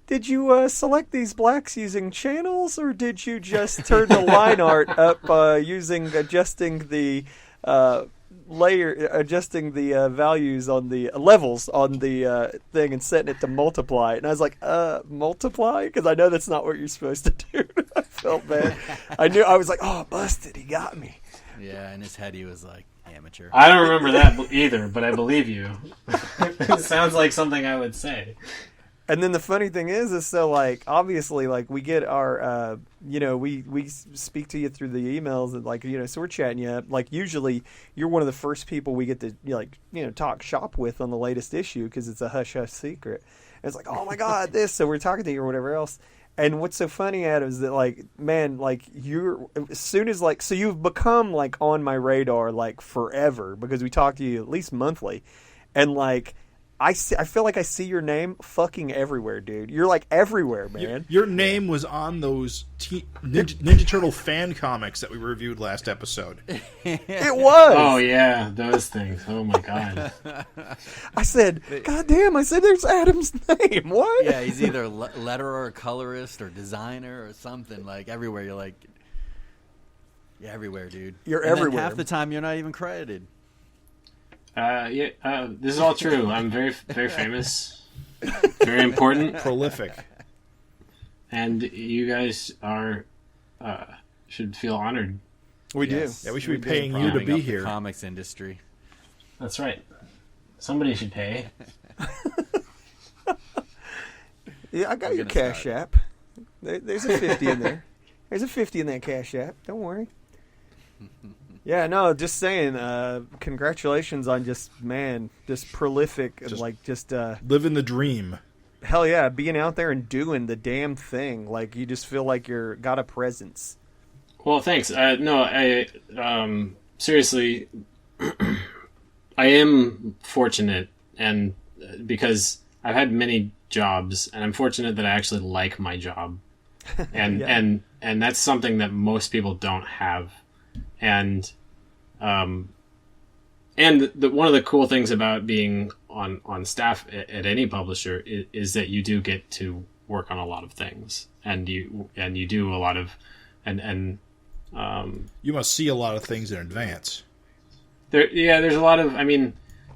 Did you select these blacks using channels, or did you just turn the line art up adjusting the values on the levels on the thing and setting it to multiply? And I was like, multiply? Because I know that's not what you're supposed to do. I felt bad. I was like, oh, busted. He got me. Yeah, in his head he was like, amateur. I don't remember that either, but I believe you. It sounds like something I would say. And then the funny thing is so like obviously like we get our we speak to you through the emails and like so we're chatting you up. Like usually you're one of the first people we get to talk shop with on the latest issue because it's a hush hush secret. And it's like, oh my god, this. So we're talking to you or whatever else. And what's so funny, Adam, is that like man, like you're as soon as like so you've become like on my radar like forever because we talk to you at least monthly, and like. I feel like I see your name fucking everywhere, dude. You're like everywhere, man. Your name was on those Ninja Turtle fan comics that we reviewed last episode. It was. Oh yeah, those things. Oh my god. I said, God damn! I said, there's Adam's name. What? Yeah, he's either letterer, or colorist, or designer, or something. Like everywhere, you're like, yeah, everywhere, dude. You're and everywhere. Then half the time, you're not even credited. This is all true. I'm very, very famous, very important, prolific, and you guys should feel honored. We do. Yeah, we should be paying you to be here. The comics industry. That's right. Somebody should pay. Yeah, I got your Cash App. There's a 50 in there. There's a 50 in that Cash App. Don't worry. Yeah, no, just saying, congratulations on just prolific, and like just living the dream. Hell yeah, being out there and doing the damn thing. Like, you just feel like you're got a presence. Well, thanks. I seriously, I am fortunate, and because I've had many jobs, and I'm fortunate that I actually like my job. And, yeah. and that's something that most people don't have. And one of the cool things about being on staff at any publisher is that you do get to work on a lot of things, and you do a lot of, and you must see a lot of things in advance. There's a lot of, I mean,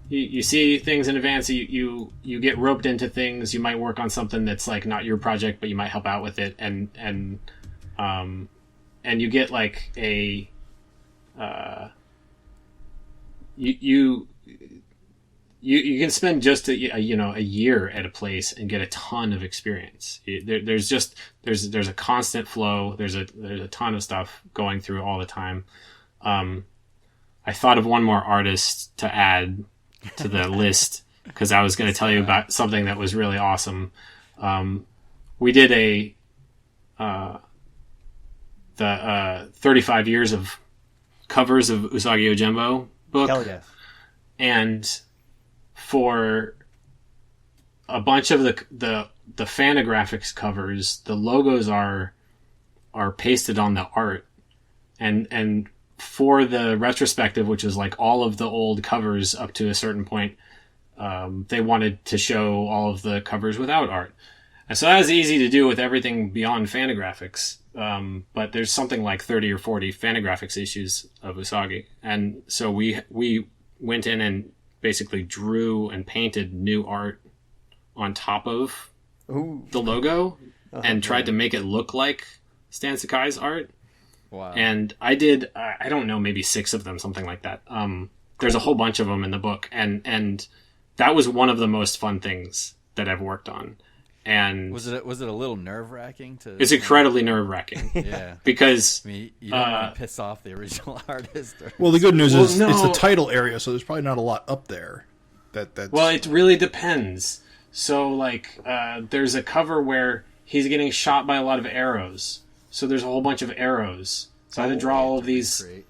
you see things in advance. You get roped into things. You might work on something that's like not your project, but you might help out with it, and you get like a you can spend just a year at a place and get a ton of experience. There's a constant flow. There's a ton of stuff going through all the time. I thought of one more artist to add to the list because I was going to tell you about something that was really awesome. We did the 35 years of covers of Usagi Ojembo book. Hell yeah. And for a bunch of the Fantagraphics covers, the logos are pasted on the art. And for the retrospective, which is like all of the old covers up to a certain point, they wanted to show all of the covers without art. And so that was easy to do with everything beyond Fantagraphics. But there's something like 30 or 40 Fantagraphics issues of Usagi. And so we went in and basically drew and painted new art on top of the logo and tried to make it look like Stan Sakai's art. Wow. And I did, I don't know, maybe 6 of them, something like that. There's a whole bunch of them in the book. And that was one of the most fun things that I've worked on. And was it a little nerve-wracking? It's incredibly nerve-wracking. Yeah. Because... I mean, you don't want to piss off the original artist. Well, the good news is it's the title area, so there's probably not a lot up there. That's... Well, it really depends. So, like, there's a cover where he's getting shot by a lot of arrows. So there's a whole bunch of arrows So I had to draw all of these Great.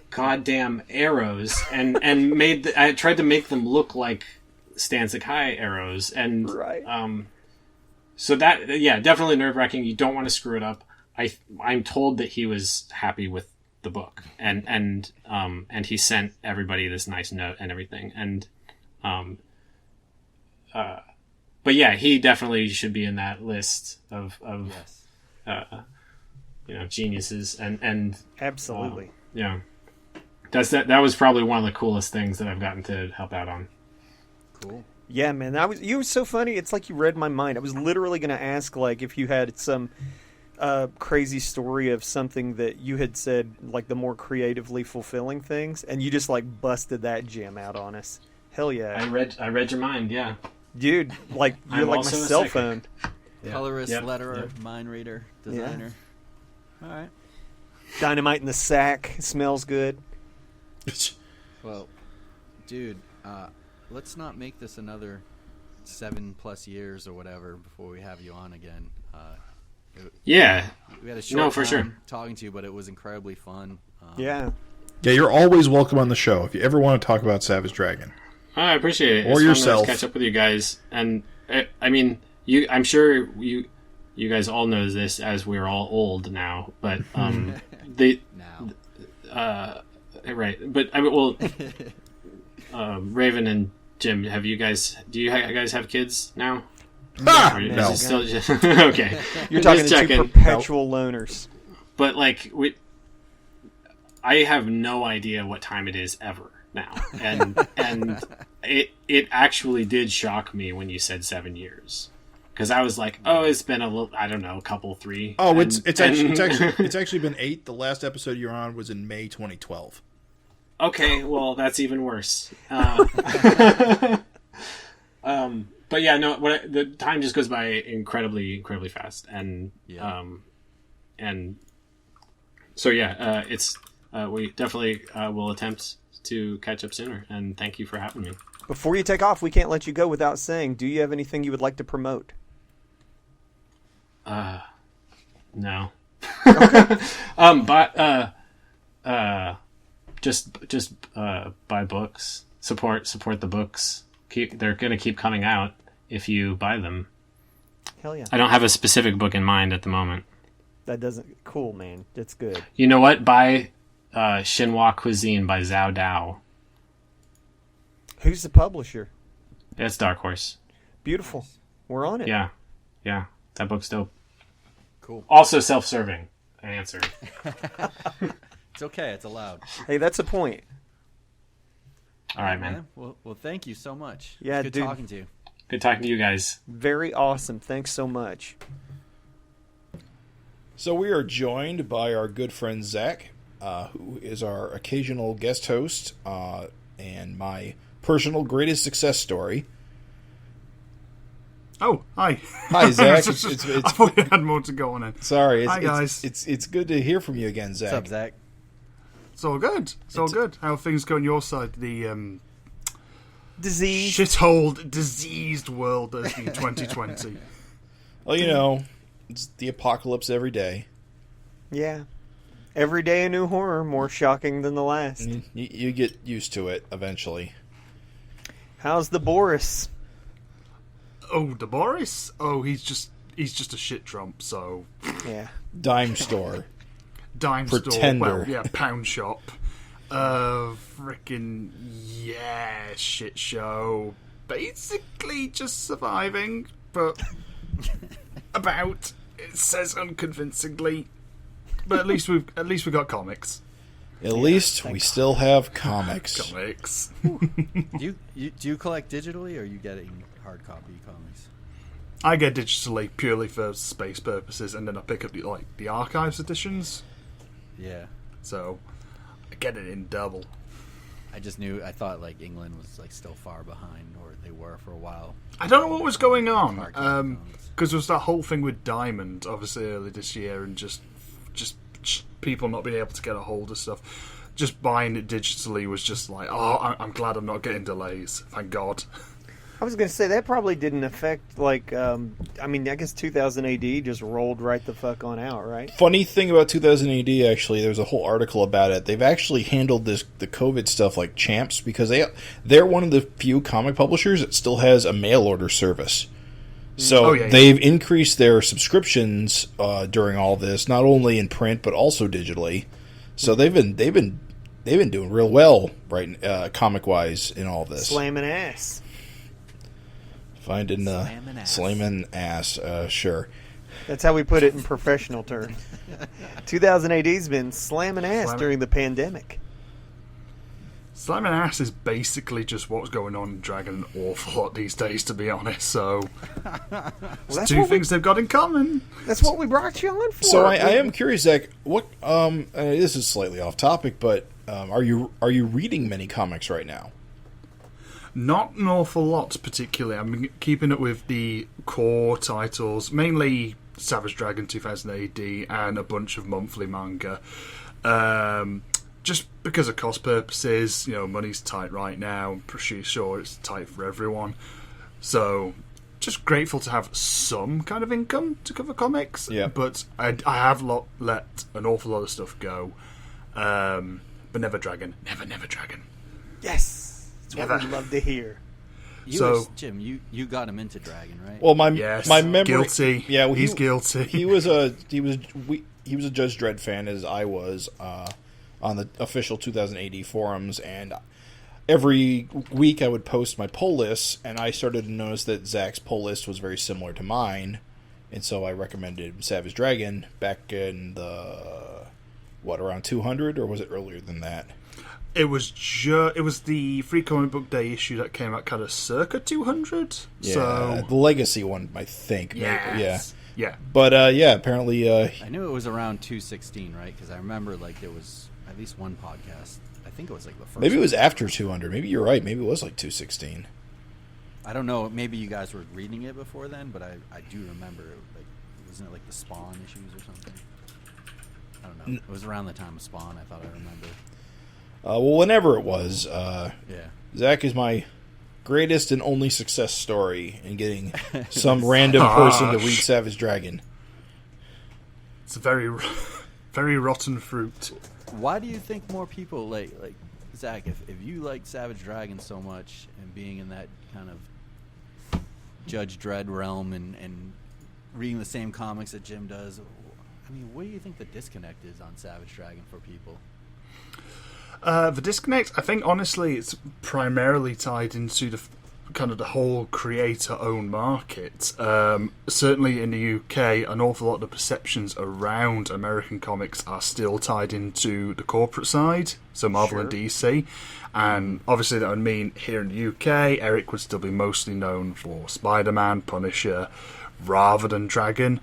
goddamn arrows, and I tried to make them look like Stan Sakai arrows, and Right. So that, definitely nerve-wracking. You don't want to screw it up. I'm told that he was happy with the book, and he sent everybody this nice note and everything, and but yeah, he definitely should be in that list of geniuses, and Absolutely. that was probably one of the coolest things that I've gotten to help out on. Cool. Yeah, man, you were so funny. It's like you read my mind. I was literally going to ask, like, if you had some crazy story of something that you had said, like the more creatively fulfilling things, and you just like busted that gem out on us. Hell yeah! I read your mind, yeah, dude. Like you're I'm like my also a cell psychic. phone. Colorist, Yep. letterer, Yep. mind reader, designer. All right. Dynamite in the sack smells good. Well, dude, let's not make this another 7+ years or whatever before we have you on again. Yeah. We had a short for time sure. talking to you, but it was incredibly fun. Yeah. Yeah, you're always welcome on the show if you ever want to talk about Savage Dragon. I appreciate it. Or It's yourself. fun to catch up with you guys, and I mean, I'm sure you guys all know this as we're all old now, but Now. right. But I mean, well, Raven and Jim, do you guys have kids now? Ah, Or is no. it still okay? You're talking Just to checking. two perpetual loners. But like I have no idea what time it is ever now, and it actually did shock me when you said 7 years, because I was like, oh, it's been a little, I don't know, a couple, 3. Oh, and, it's actually been 8. The last episode you're on was in May 2012. Okay, well, that's even worse. But yeah, no, the time just goes by incredibly fast, and and so yeah, it's we definitely will attempt to catch up sooner. And thank you for having me. Before you take off, we can't let you go without saying, do you have anything you would like to promote? No. But just buy books. Support the books. They're gonna keep coming out if you buy them. Hell yeah. I don't have a specific book in mind at the moment. That doesn't... Cool, man. That's good. You know what? Buy Xinhua Cuisine by Zhao Dao. Who's the publisher? It's Dark Horse. Beautiful. We're on it. Yeah. That book's dope. Cool. Also self-serving. Answer. It's okay. It's allowed. Hey, that's a point. All right, man. Well, thank you so much. Yeah, It's good dude. talking to you. Good talking to you guys. Very awesome. Thanks so much. So we are joined by our good friend Zach, who is our occasional guest host, and my personal greatest success story. Oh, hi. Hi, Zach. I thought you had more to go on in. Sorry, Hi, guys. It's good to hear from you again, Zach. What's up, Zach? It's all good. It's all good. How are things go on your side? The Disease. shithole, diseased world that has been 2020. Well, you know, it's the apocalypse every day. Yeah. Every day a new horror, more shocking than the last. You get used to it eventually. How's the Boris? Oh, the Boris? Oh, he's just a shit trump, so... Yeah. Dime store. Dime Pretender. store. Well, yeah, pound shop. Frickin' yeah, shit show. Basically just surviving, but about, it says unconvincingly. But at least we've got comics. At least we still have comics. Comics. Do you collect digitally, or are you getting hard copy comics? I get digitally purely for space purposes, and then I pick up the archives editions. Yeah. So I get it in double. I thought like England was like still far behind, or they were for a while. I don't know what was going on, Archive comics. because there was that whole thing with Diamond, obviously early this year, and just people not being able to get a hold of stuff. Just buying it digitally was just like, oh, I'm glad I'm not getting delays. Thank God. I was going to say, that probably didn't affect, like, I guess 2000 AD just rolled right the fuck on out, right? Funny thing about 2000 AD, actually, there's a whole article about it. They've actually handled the COVID stuff like champs, because they're one of the few comic publishers that still has a mail order service. So they've increased their subscriptions during all this, not only in print but also digitally. So they've been doing real well, right, comic wise, in all this. Slamming ass. Finding slamming ass, sure. That's how we put it in professional terms. 2000 AD's been slamming ass during the pandemic. Slamming ass is basically just what's going on in Dragon an awful lot these days, to be honest. So, it's two things they've got in common. That's what we brought you on for. So I am curious, Zach. What? This is slightly off topic, but are you reading many comics right now? Not an awful lot, particularly. I'm keeping it with the core titles, mainly Savage Dragon 2000 AD and a bunch of monthly manga. Just because of cost purposes, money's tight right now. I'm pretty sure it's tight for everyone. So, just grateful to have some kind of income to cover comics. Yeah. But I have let an awful lot of stuff go. But never Dragon. Never Dragon. Yes! That's what we'd love to hear. Jim, you got him into Dragon, right? Well, my memory, guilty. Yeah, well, he's guilty. He was a Judge Dredd fan, as I was, on the official 2000 AD forums, and every week I would post my pull lists, and I started to notice that Zach's pull list was very similar to mine, and so I recommended Savage Dragon back in around 200, or was it earlier than that? It was the Free Comic Book Day issue that came out kind of circa 200. Yeah, so the Legacy one, I think. Yes. Yeah. But apparently, I knew it was around 216, right? Because I remember there was at least one podcast. I think it was the first. Maybe it was after 200. Maybe you're right. Maybe it was 216. I don't know. Maybe you guys were reading it before then, but I do remember wasn't it the Spawn issues or something? I don't know. It was around the time of Spawn. I thought I remember. Well, whenever it was, yeah. Zach is my greatest and only success story in getting some random person to read Savage Dragon. It's a very, very rotten fruit. Why do you think more people like Zach? If you like Savage Dragon so much and being in that kind of Judge Dredd realm and reading the same comics that Jim does, what do you think the disconnect is on Savage Dragon for people? The disconnect, I think, honestly, it's primarily tied into the whole creator-owned market. Certainly in the UK, an awful lot of the perceptions around American comics are still tied into the corporate side, so Marvel and DC. And obviously that would mean here in the UK, Eric would still be mostly known for Spider-Man, Punisher, rather than Dragon.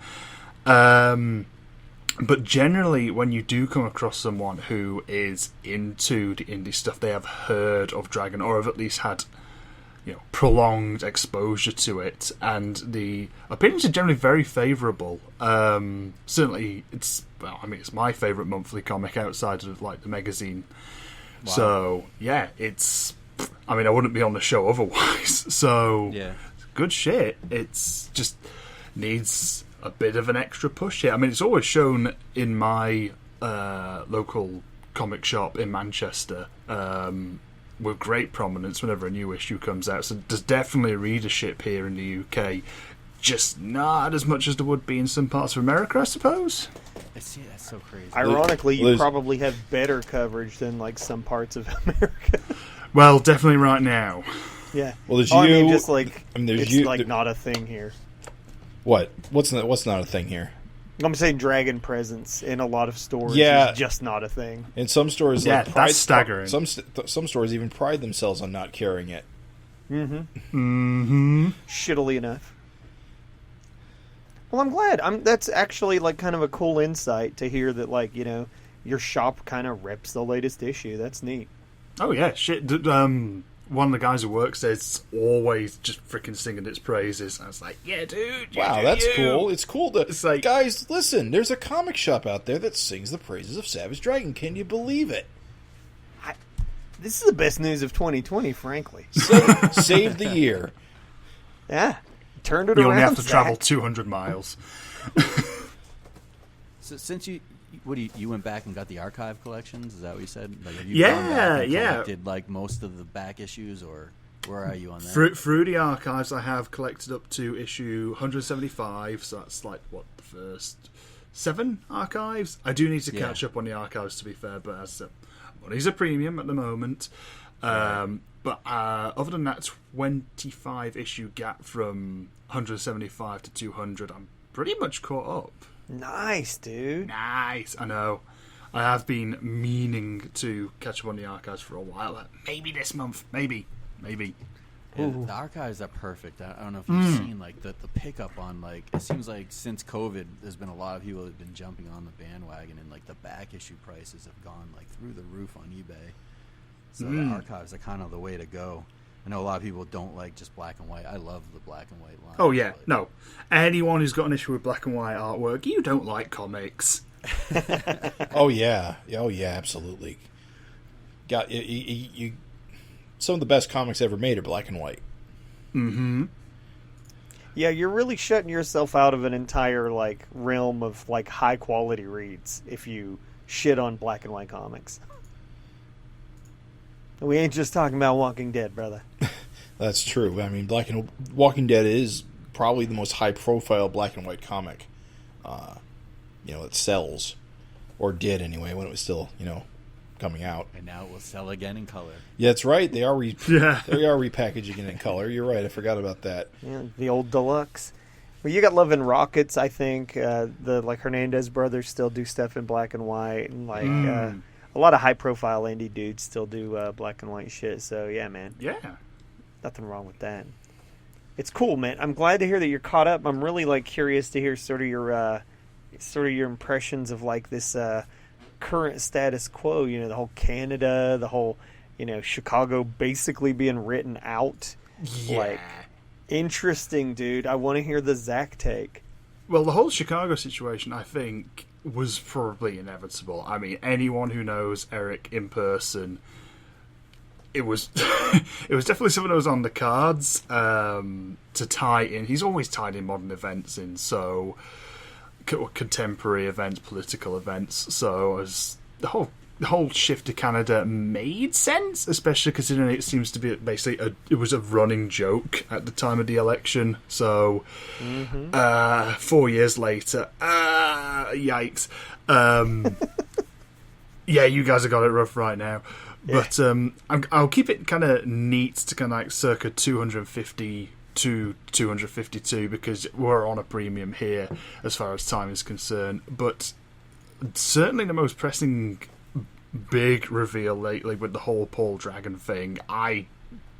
But generally, when you do come across someone who is into the indie stuff, they have heard of Dragon, or have at least had prolonged exposure to it, and the opinions are generally very favourable. Certainly, it's my favourite monthly comic outside of the magazine. Wow. So yeah, I wouldn't be on the show otherwise. So yeah, good shit. It's just needs a bit of an extra push here. It's always shown in my local comic shop in Manchester with great prominence whenever a new issue comes out. So there's definitely a readership here in the UK, just not as much as there would be in some parts of America, I suppose. That's so crazy. Ironically, you probably have better coverage than some parts of America. Well, definitely right now. Yeah. Well, there's it's not a thing here. What? What's not a thing here? I'm saying Dragon presence in a lot of stores is just not a thing. In some stores, that's staggering. Some stores even pride themselves on not carrying it. Mm-hmm. Mm-hmm. Shittily enough. Well, I'm glad. That's actually kind of a cool insight to hear that your shop kind of reps the latest issue. That's neat. Oh yeah, shit. One of the guys who works there is always just freaking singing its praises. I was like, yeah, dude. Wow, that's cool. It's cool to... guys, listen, there's a comic shop out there that sings the praises of Savage Dragon. Can you believe it? This is the best news of 2020, frankly. Save the year. Yeah, turned it You around. only have to Zach. travel 200 miles. So since you went back and got the archive collections? Is that what you said? Like, have you Yeah, gone back and yeah. collected like most of the back issues, or where are you on that? Through the archives, I have collected up to issue 175, so that's like, what, the first 7 archives? I do need to catch up on the archives, to be fair, but as money's a premium at the moment. But other than that 25 issue gap from 175 to 200, I'm pretty much caught up. Nice, dude. Nice, I know. I have been meaning to catch up on the archives for a while. Maybe this month, maybe. Yeah, the archives are perfect. I don't know if you've seen like the pickup on, like, it seems like since COVID, there's been a lot of people that have been jumping on the bandwagon, and like the back issue prices have gone like through the roof on eBay. So the archives are kind of the way to go. I know a lot of people don't like just black and white. I love the black and white line. Oh yeah, no. Anyone who's got an issue with black and white artwork, you don't like comics. Oh yeah, absolutely. Got you. Some of the best comics ever made are black and white. Mm-hmm. Yeah, you're really shutting yourself out of an entire like realm of like high quality reads if you shit on black and white comics. We ain't just talking about Walking Dead, brother. That's true. I mean, Walking Dead is probably the most high profile black and white comic. That sells, or did anyway when it was still coming out. And now it will sell again in color. Yeah, that's right. They are repackaging it in color. You're right. I forgot about that. Yeah, the old deluxe. Well, you got Love and Rockets, I think. The Hernandez brothers still do stuff in black and white, and a lot of high profile indie dudes still do black and white shit. So yeah, man. Yeah. Nothing wrong with that. It's cool, man. I'm glad to hear that you're caught up. I'm really like curious to hear sort of your impressions of like this current status quo. The whole Canada, the whole Chicago basically being written out. Yeah. Like, interesting, dude. I want to hear the Zac take. Well, the whole Chicago situation, I think, was probably inevitable. I mean, anyone who knows Eric in person, it was it was definitely something that was on the cards to tie in. He's always tied in modern events in contemporary events, political events. So as the whole shift to Canada made sense, especially considering it seems to be basically it was a running joke at the time of the election. So 4 years later, yikes. Yeah, you guys have got it rough right now. But I'll keep it kind of neat to kind of like circa 250 to 252 because we're on a premium here as far as time is concerned. But certainly the most pressing big reveal lately with the whole Paul Dragon thing, I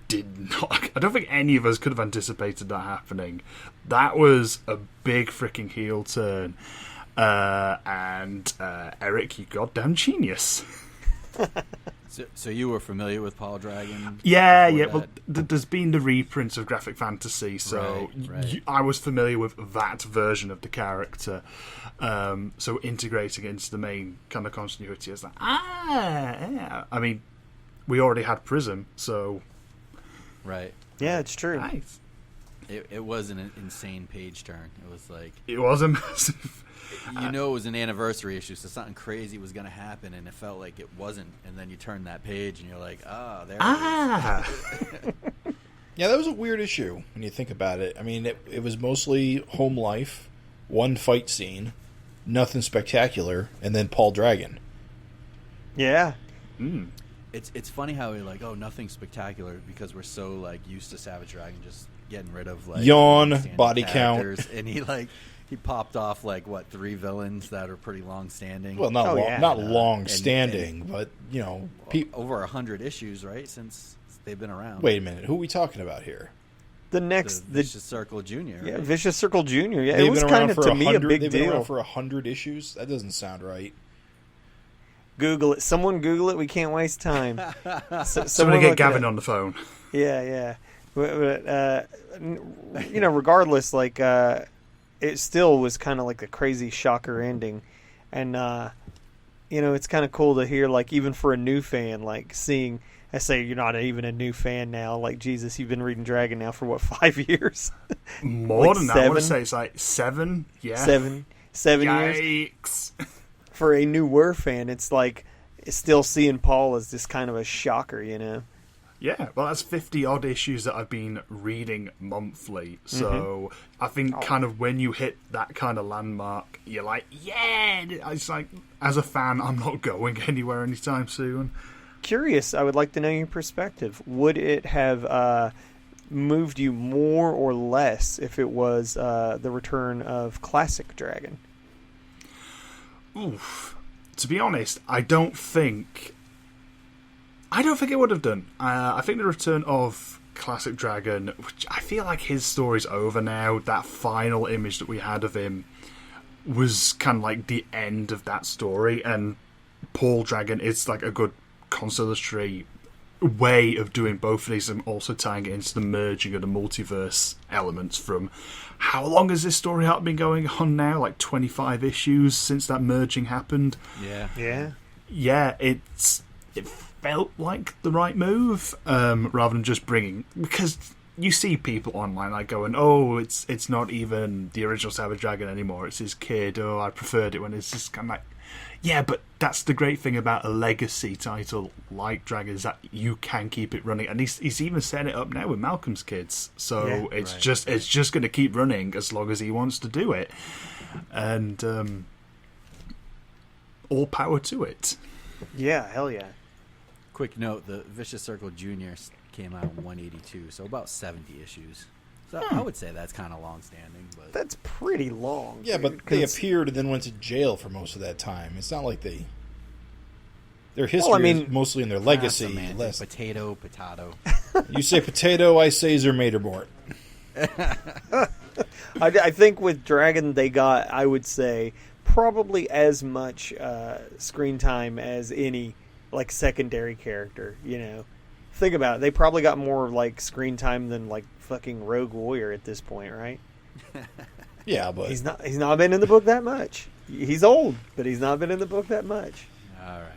don't think any of us could have anticipated that happening. That was a big freaking heel turn. And Eric, you goddamn genius. So you were familiar with Paul Dragon? Yeah. Well, there's been the reprints of Graphic Fantasy, so right. I was familiar with that version of the character. So integrating it into the main kind of continuity is like, yeah. I mean, we already had Prism, so right. Yeah, it's true. Nice. It was an insane page turn. It was like It was a massive. It was an anniversary issue, so something crazy was going to happen, and it felt like it wasn't. And then you turn that page, and you're like, there it is. Yeah, that was a weird issue when you think about it. I mean, it was mostly home life, one fight scene, nothing spectacular, and then Paul Dragon. Yeah. It's funny how we're like, nothing spectacular, because we're so like used to Savage Dragon just getting rid of like yawn, body count, and he popped off like 3 villains that are pretty long standing. Well, not long standing, but over 100 issues, right? Since they've been around. Wait a minute, who are we talking about here? The Vicious Circle Junior. Yeah, right? Vicious Circle Junior. Yeah, They've it was been kind around of for to me a big They've been deal. around for 100 issues. That doesn't sound right. Google it. Someone Google it. We can't waste time. Somebody get Gavin on the phone. Yeah. But, regardless, like it still was kind of like a crazy shocker ending, and it's kind of cool to hear, like, even for a new fan, like seeing I say you're not even a new fan now. Like, Jesus, you've been reading Dragon now for, what, 5 years? More like than that. I want to say it's like 7. Yeah. 7 years? Yikes. For a newer fan, it's like still seeing Paul as this kind of a shocker, you know? Yeah, well, that's 50-odd issues that I've been reading monthly. So I think kind of when you hit that kind of landmark, you're like, yeah! It's like, as a fan, I'm not going anywhere anytime soon. Curious, I would like to know your perspective. Would it have moved you more or less if it was the return of Classic Dragon? Oof. To be honest, I don't think it would have done. I think the return of Classic Dragon, which I feel like his story's over now. That final image that we had of him was kind of like the end of that story, and Paul Dragon is like a good consolatory way of doing both of these, and also tying it into the merging of the multiverse elements. From how long has this story arc been going on now? Like 25 issues since that merging happened. Yeah. It felt like the right move, rather than just bringing, because you see people online like going, oh, it's not even the original Savage Dragon anymore, it's his kid. Oh, I preferred it when it's just kind of like, yeah, but that's the great thing about a legacy title like Dragon, is that you can keep it running, and he's even setting it up now with Malcolm's kids, so it's just going to keep running as long as he wants to do it, and all power to it. Yeah, hell yeah. Quick note, the Vicious Circle Jr. came out in 182, so about 70 issues. So I would say that's kind of long-standing. But that's pretty long. Yeah, but they appeared and then went to jail for most of that time. It's not like their history is mostly in their legacy. Potato. You say potato, I say Zermaterbort. I think with Dragon they got, I would say, probably as much screen time as any like secondary character, you know. Think about it. They probably got more like screen time than like fucking Rogue Warrior at this point, right? Yeah, but he's not been in the book that much. He's old, but he's not been in the book that much. All right.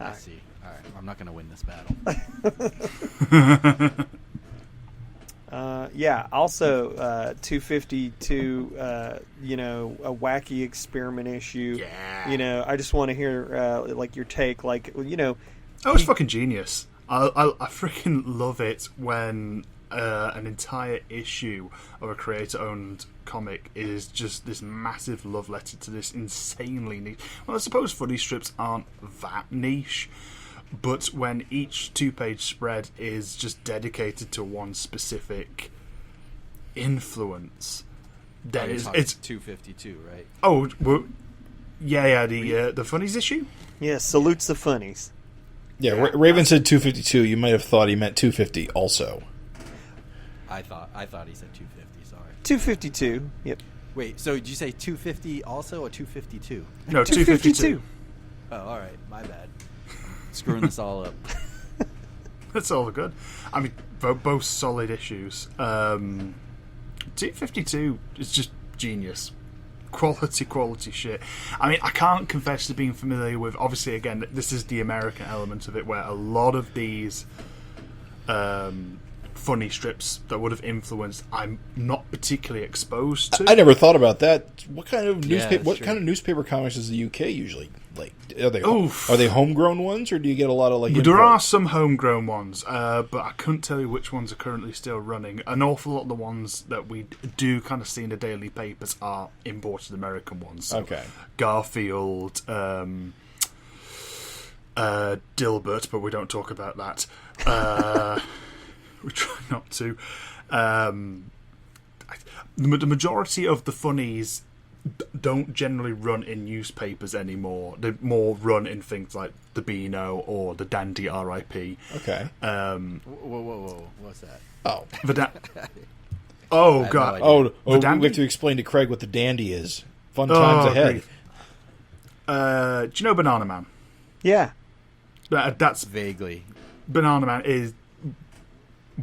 I see. All right. I'm not going to win this battle. Yeah, also 252, you know, a wacky experiment issue. Yeah. You know, I just want to hear like your take, like, you know. Oh, it's fucking genius. I freaking love it when an entire issue of a creator-owned comic is just this massive love letter to this insanely niche. Well, I suppose funny strips aren't that niche, but when each 2-page spread is just dedicated to one specific influence, then it's 252, right? Oh, well, yeah, the funnies issue. Yeah, salutes the funnies. Yeah, Raven said 252. You might have thought he meant 250 also. I thought he said 250, sorry. 252, yep. Wait, so did you say 250 also or 252? No, 252. Oh, all right, my bad. Screwing this all up. That's all good. I mean, both solid issues. 252 is just genius. Quality shit. I mean, I can't confess to being familiar with, obviously, again, this is the American element of it, where a lot of these funny strips that would have influenced, I'm not particularly exposed to. I never thought about that. What kind of newspaper? What kind of newspaper comics does the UK usually like? Are they homegrown ones, or do you get a lot of like? There are some homegrown ones, but I couldn't tell you which ones are currently still running. An awful lot of the ones that we do kind of see in the daily papers are imported American ones. So okay, Garfield, Dilbert, but we don't talk about that. We try not to. The majority of the funnies don't generally run in newspapers anymore. They more run in things like the Beano or the Dandy R.I.P. Okay. Whoa. What's that? Oh. Oh, God. No we have to explain to Craig what the Dandy is. Fun times ahead. Do you know Banana Man? Yeah. That's vaguely. Banana Man is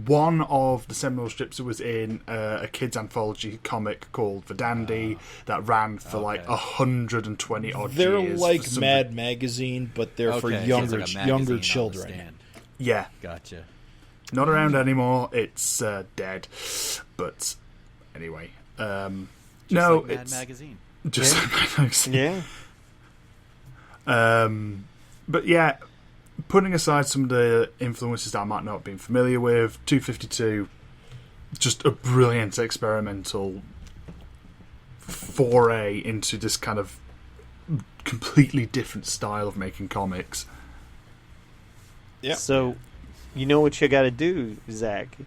one of the seminal strips that was in a kids' anthology comic called The Dandy that ran for like 120 odd years. They're like Mad Magazine, but they're for younger children. Yeah. Gotcha. Not around anymore. It's dead. But anyway. Just no, like Mad it's... Magazine. Just like Mad Magazine. Yeah. But yeah, putting aside some of the influences that I might not have been familiar with, 252, just a brilliant experimental foray into this kind of completely different style of making comics. Yeah. So, you know what you got to do, Zach?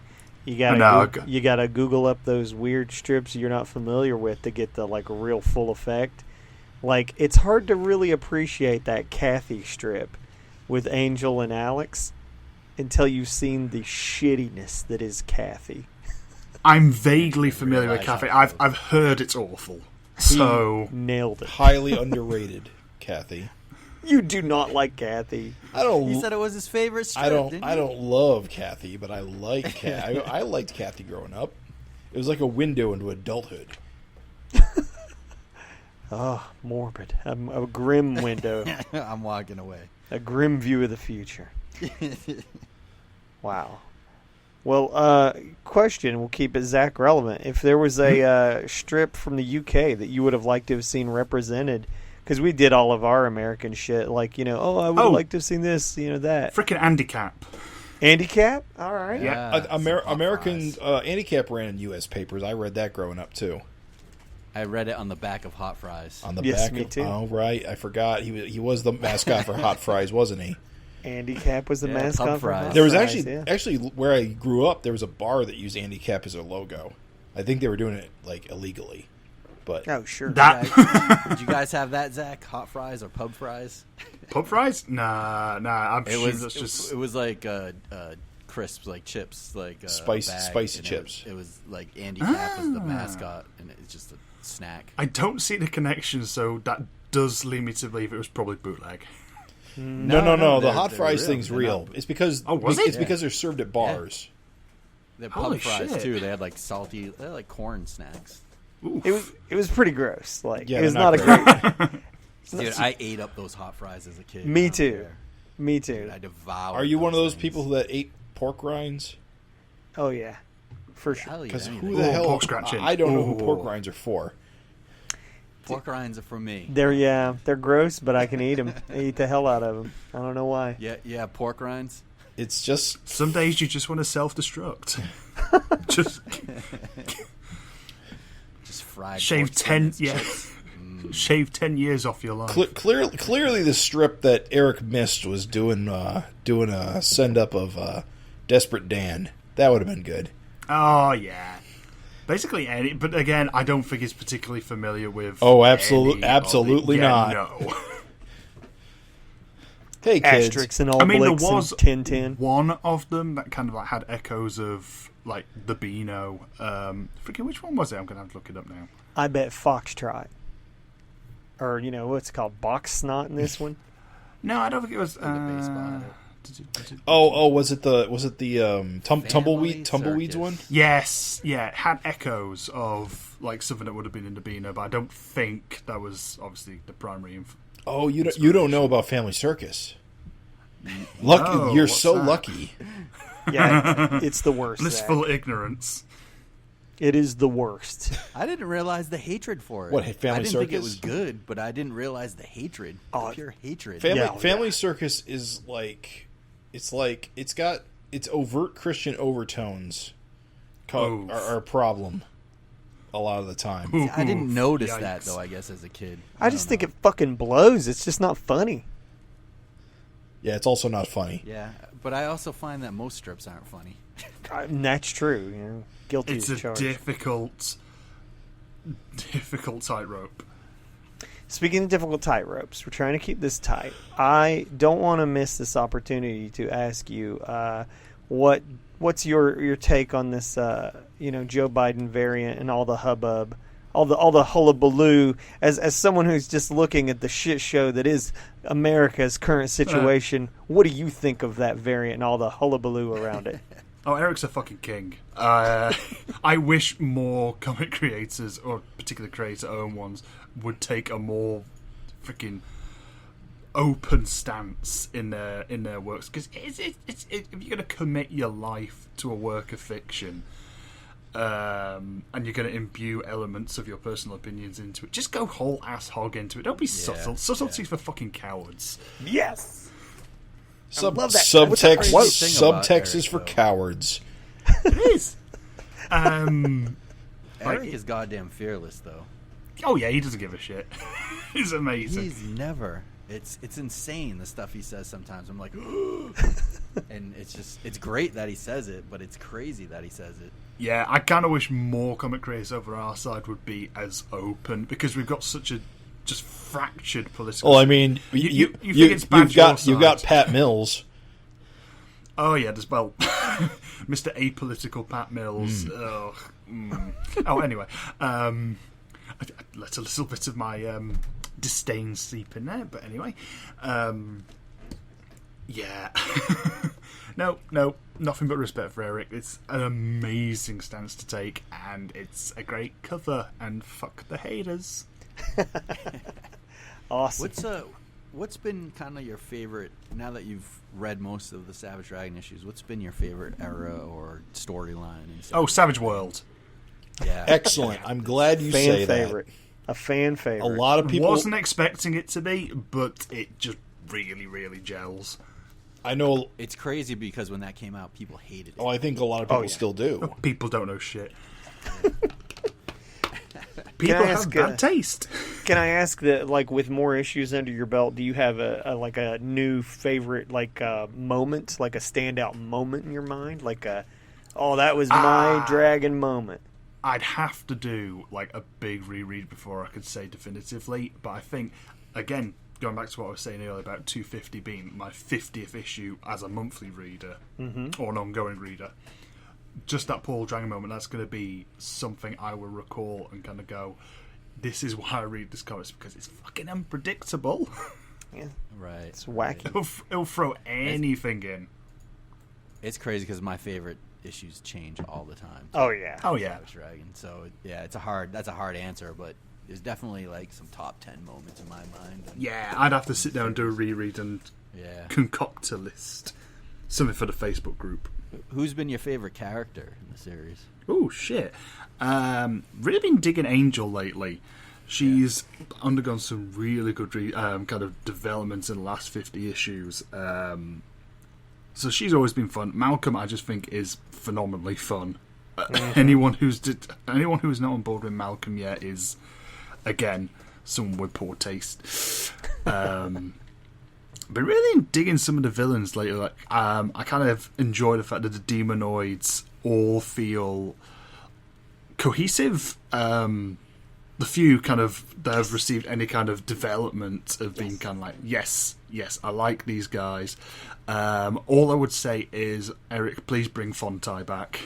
You gotta Google up those weird strips you're not familiar with to get the like real full effect. Like, it's hard to really appreciate that Kathy strip with Angel and Alex until you've seen the shittiness that is Kathy. I'm vaguely familiar with Kathy. I've heard it's awful. So He nailed it. Highly underrated, Kathy. You do not like Kathy. He said it was his favorite strip. I don't love Kathy, but I like Kathy. I liked Kathy growing up. It was like a window into adulthood. Oh, morbid. A grim window. I'm walking away. A grim view of the future. Wow. Well, question, we'll keep it Zach relevant. If there was a strip from the UK that you would have liked to have seen represented, because we did all of our American shit, like, I would like to have seen this, that. Frickin' Andy Cap. Andy Cap? All right. Yeah. American Handicap ran in U.S. papers. I read that growing up, too. I read it on the back of Hot Fries. On the Yes, back me too. Oh, right. I forgot. He was the mascot for Hot Fries, wasn't he? Andy Cap was the mascot Pub for Fries. Hot There was Fries, actually where I grew up, there was a bar that used Andy Cap as their logo. I think they were doing it like illegally. But Oh, sure. Did you guys have that, Zach? Hot Fries or Pub Fries? Pub fries? Nah. I'm sure that's just... It was like crisps, like chips, like spicy and chips. It was like Andy Cap was the mascot, and it's just a snack. I don't see the connection, so that does lead me to believe it was probably bootleg. No. The Hot they're Fries real. thing's They're real. not- It's because was it? it's because they're served at bars. They had Holy Pub Fries shit. too. They had like salty, they had like corn snacks. It was pretty gross. Like, Yeah, it was they're not not a great... Dude, I ate up those Hot Fries as a kid. Me I don't too. care. Me too. Dude, I devoured. Are you one of those things. people that ate pork rinds? Oh, yeah. For sure. I'll eat Because anything. who the hell? pork scratching. I don't know who Ooh. pork rinds are for. Pork rinds are for me. They're gross, but I can eat them. I eat the hell out of them. I don't know why. Yeah, pork rinds. It's just Some days you just want to self-destruct. Just Just fried. shave pork 10... skins, Yeah. chips. Shave 10 years off your life. clearly the strip that Eric missed was doing a send up of Desperate Dan. That would have been good. Oh, yeah. Basically any... But again, I don't think he's particularly familiar with... Oh, any absolutely of the- not. No. Hey kids, Asterix and I mean, there Obelix was and Tintin. one of them that kind of like had echoes of like the Beano. Freaking, which one was it? I'm gonna have to look it up now. I bet Foxtrot. Or, what's it called? Box snot in this one? No, I don't think it was. baseball. was it the tumbleweeds Circus. one? Yes, yeah, it had echoes of like something that would have been in the Beano, but I don't think that was obviously the primary. Oh, you don't know about Family Circus? Lucky, No, you're what's so that? lucky. Yeah, it's the worst. Blissful Zach. ignorance. It is the worst. I didn't realize the hatred for it. What, Family I didn't think it Circus? was good, but I didn't realize the hatred. Oh, The pure hatred. Family Circus is it's overt Christian overtones Oof. are a problem a lot of the time. I didn't notice Yikes. that though. I guess as a kid, I just think it fucking blows. It's just not funny. Yeah, it's also not funny. Yeah, but I also find that most strips aren't funny. And that's true. Guilty It's as a charged. difficult tightrope. Speaking of difficult tightropes, we're trying to keep this tight. I don't want to miss this opportunity to ask you what's your take on this Joe Biden variant and all the hubbub, all the hullabaloo, as someone who's just looking at the shit show that is America's current situation. What do you think of that variant and all the hullabaloo around it? Oh, Eric's a fucking king. I wish more comic creators, or particular creator-owned ones, would take a more freaking open stance in their works, because it's if you're going to commit your life to a work of fiction, and you're going to imbue elements of your personal opinions into it, just go whole ass hog into it. Don't be subtle. Subtlety's for fucking cowards. Yes. Subtext is for cowards. It is. Eric is goddamn fearless, though. Oh yeah, he doesn't give a shit. He's amazing. He's never. It's insane the stuff he says sometimes. I'm like, and it's great that he says it, but it's crazy that he says it. Yeah, I kind of wish more comic creators over our side would be as open, because we've got such a just fractured political. Well, I mean, you've got Pat Mills. Oh yeah, as well, Mr. Apolitical Pat Mills. Oh, anyway, I let a little bit of my disdain seep in there, but anyway, yeah. No, nothing but respect for Eric. It's an amazing stance to take, and it's a great cover. And fuck the haters. Awesome. What's been kind of your favorite, now that you've read most of the Savage Dragon issues, what's been your favorite era or storyline? Savage World. Yeah. Excellent. I'm glad you say favorite. that. A fan favorite. A lot of people wasn't expecting it to be, but it just really, really gels. I know it's crazy because when that came out, people hated it. Oh, I think a lot of people still do. People don't know shit. People have bad taste. Can I ask that, like, with more issues under your belt, do you have a new favorite, like, moment, like a standout moment in your mind, like that was my Dragon moment? I'd have to do like a big reread before I could say definitively, but I think, again, going back to what I was saying earlier about 250 being my 50th issue as a monthly reader or an ongoing reader, just that Paul Dragon moment, that's going to be something I will recall and kind of go, this is why I read this comics, because it's fucking unpredictable. Yeah, right. It's wacky. It'll throw anything in. It's crazy because my favorite issues change all the time. Oh yeah. Savage Dragon. So yeah, that's a hard answer, but there's definitely like some top 10 moments in my mind. Yeah, I'd have to sit down and do a reread and concoct a list. Something for the Facebook group. Who's been your favorite character in the series? Oh shit! Really been digging Angel lately. She's undergone some really good kind of developments in the last 50 issues. So she's always been fun. Malcolm, I just think, is phenomenally fun. Anyone who's not on board with Malcolm yet is, again, someone with poor taste. But really digging some of the villains lately. Like, I kind of enjoy the fact that the demonoids all feel cohesive. The few kind of that have received any kind of development of being kind of like, yes, I like these guys. All I would say is, Eric, please bring Fontai back.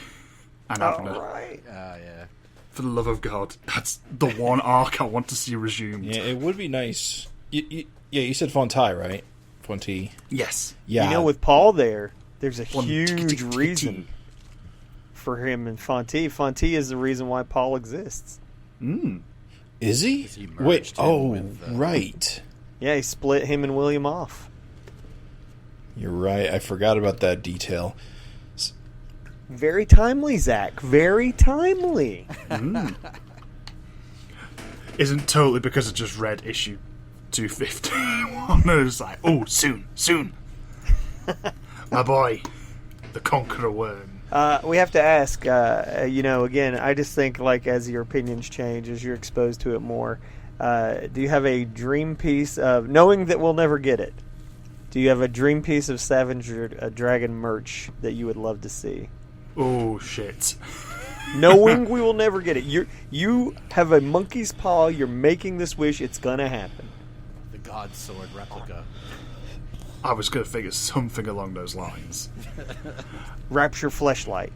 And right. Yeah. For the love of God, that's the one arc I want to see resumed. Yeah, it would be nice. You said Fontai, right? Fontai. Yes. Yeah. You know, with Paul there's a huge reason for him and Fontai. Fontai is the reason why Paul exists. Is he? Wait. Right. Yeah, he split him and William off. You're right. I forgot about that detail. Very timely, Zach. Very timely. Isn't totally because I just read issue 250. And it was like, oh, soon. My boy, the Conqueror Worm. We have to ask, again, I just think, like, as your opinions change, as you're exposed to it more, do you have a dream piece of, knowing that we'll never get it, do you have a dream piece of Savage Dragon merch that you would love to see? Oh, shit. Knowing we will never get it. You have a monkey's paw, you're making this wish, it's gonna happen. The God Sword replica. I was going to figure something along those lines. Rapture Fleshlight.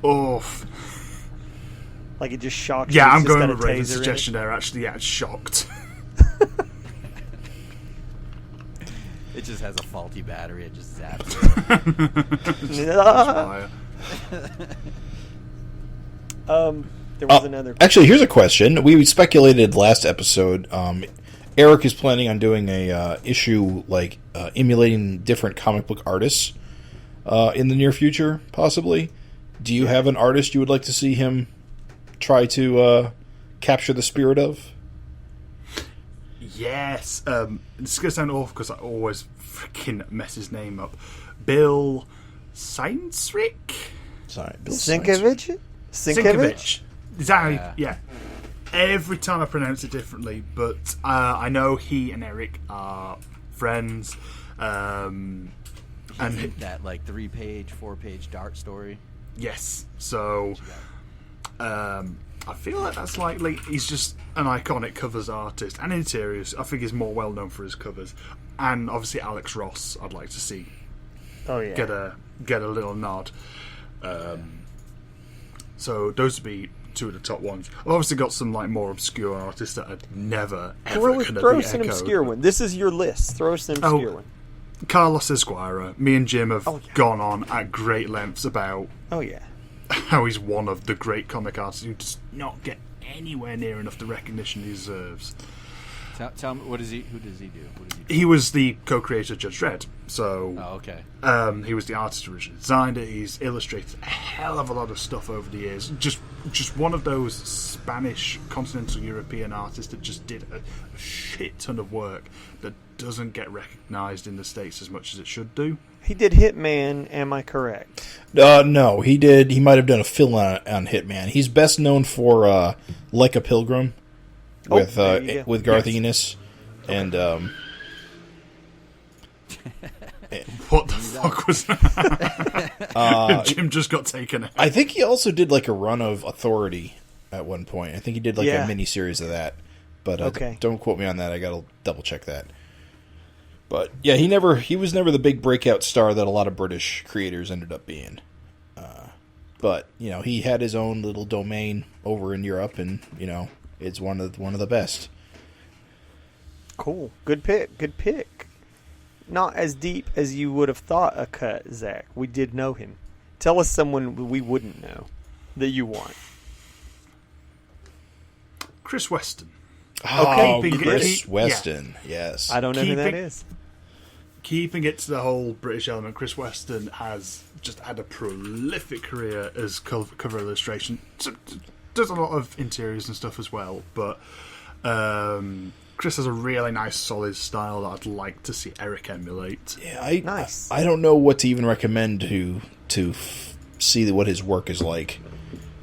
Oh. Like it just shocks you. Yeah, It's I'm just going got a with Raven's taser in it. suggestion there. Actually, yeah, it's shocked. It just has a faulty battery. It just zaps it. There was another. Actually, here's a question. We speculated last episode Eric is planning on doing a issue like emulating different comic book artists in the near future, possibly. Do you have an artist you would like to see him try to capture the spirit of? Yes. This is going to sound awful because I always freaking mess his name up. Bill Seinsrick? Sorry, Bill Sinkovich? Sinkovich. Is that how yeah. Every time I pronounce it differently, but I know he and Eric are friends. And that like 3-page, 4-page Dart story. Yes. So I feel like that's likely. He's just an iconic covers artist and interiors. I think he's more well known for his covers. And obviously Alex Ross I'd like to see get a little nod. So those would be two of the top ones. I've obviously got some like more obscure artists that I'd never ever going to be throw us an echoed. obscure one. This is your list. Throw us an obscure one. Carlos Esquire. Me and Jim have gone on at great lengths about how he's one of the great comic artists who does not get anywhere near enough the recognition he deserves. Tell me, who does he do? He was the co-creator of Judge Dredd. So, okay. He was the artist who originally designed it. He's illustrated a hell of a lot of stuff over the years. Just one of those Spanish, continental European artists that just did a shit ton of work that doesn't get recognised in the States as much as it should do. He did Hitman, am I correct? No, he did. He might have done a film on Hitman. He's best known for Like a Pilgrim with Garth Ennis and what the fuck was that? Jim just got taken out. I think he also did like a run of Authority at one point. I think he did like a mini-series of that. But don't quote me on that. I got to double-check that. But yeah, he was never the big breakout star that a lot of British creators ended up being. But, you know, he had his own little domain over in Europe, and, you know, it's one of the best. Cool. Good pick. Not as deep as you would have thought a cut, Zach. We did know him. Tell us someone we wouldn't know that you want. Chris Weston. Oh, Chris Weston, yes. I don't know who that is. Keeping it to the whole British element, Chris Weston has just had a prolific career as cover illustration. Does a lot of interiors and stuff as well, but Chris has a really nice, solid style that I'd like to see Eric emulate. Yeah, I don't know what to even recommend to see what his work is like.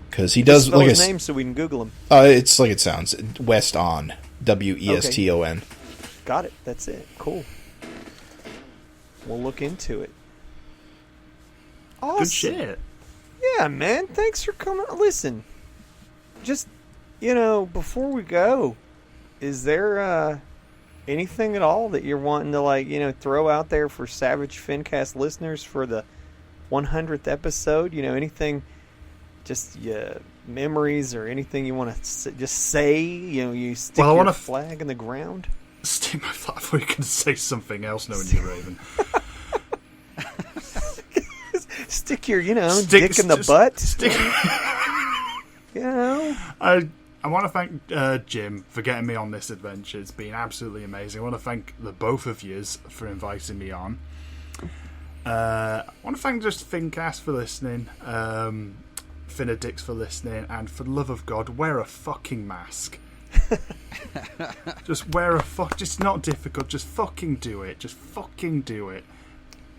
Because he does spell his name so we can Google him. It's like it sounds. Weston. Weston. Got it. That's it. Cool. We'll look into it. Awesome. Good shit. Yeah, man. Thanks for coming. Listen, just, before we go, is there anything at all that you're wanting to, throw out there for Savage FINcast listeners for the 100th episode? Anything... Just memories or anything you want to just say? You stick your flag in the ground? Stick my flag. I thought you could say something else, knowing you, Raven. Stick your, dick in the butt. Stick. I want to thank Jim for getting me on this adventure. It's been absolutely amazing. I want to thank the both of yous for inviting me on. I want to thank just FINcast for listening. Finadix for listening, and for the love of God, wear a fucking mask. Just wear a just not difficult, just fucking do it. Just fucking do it.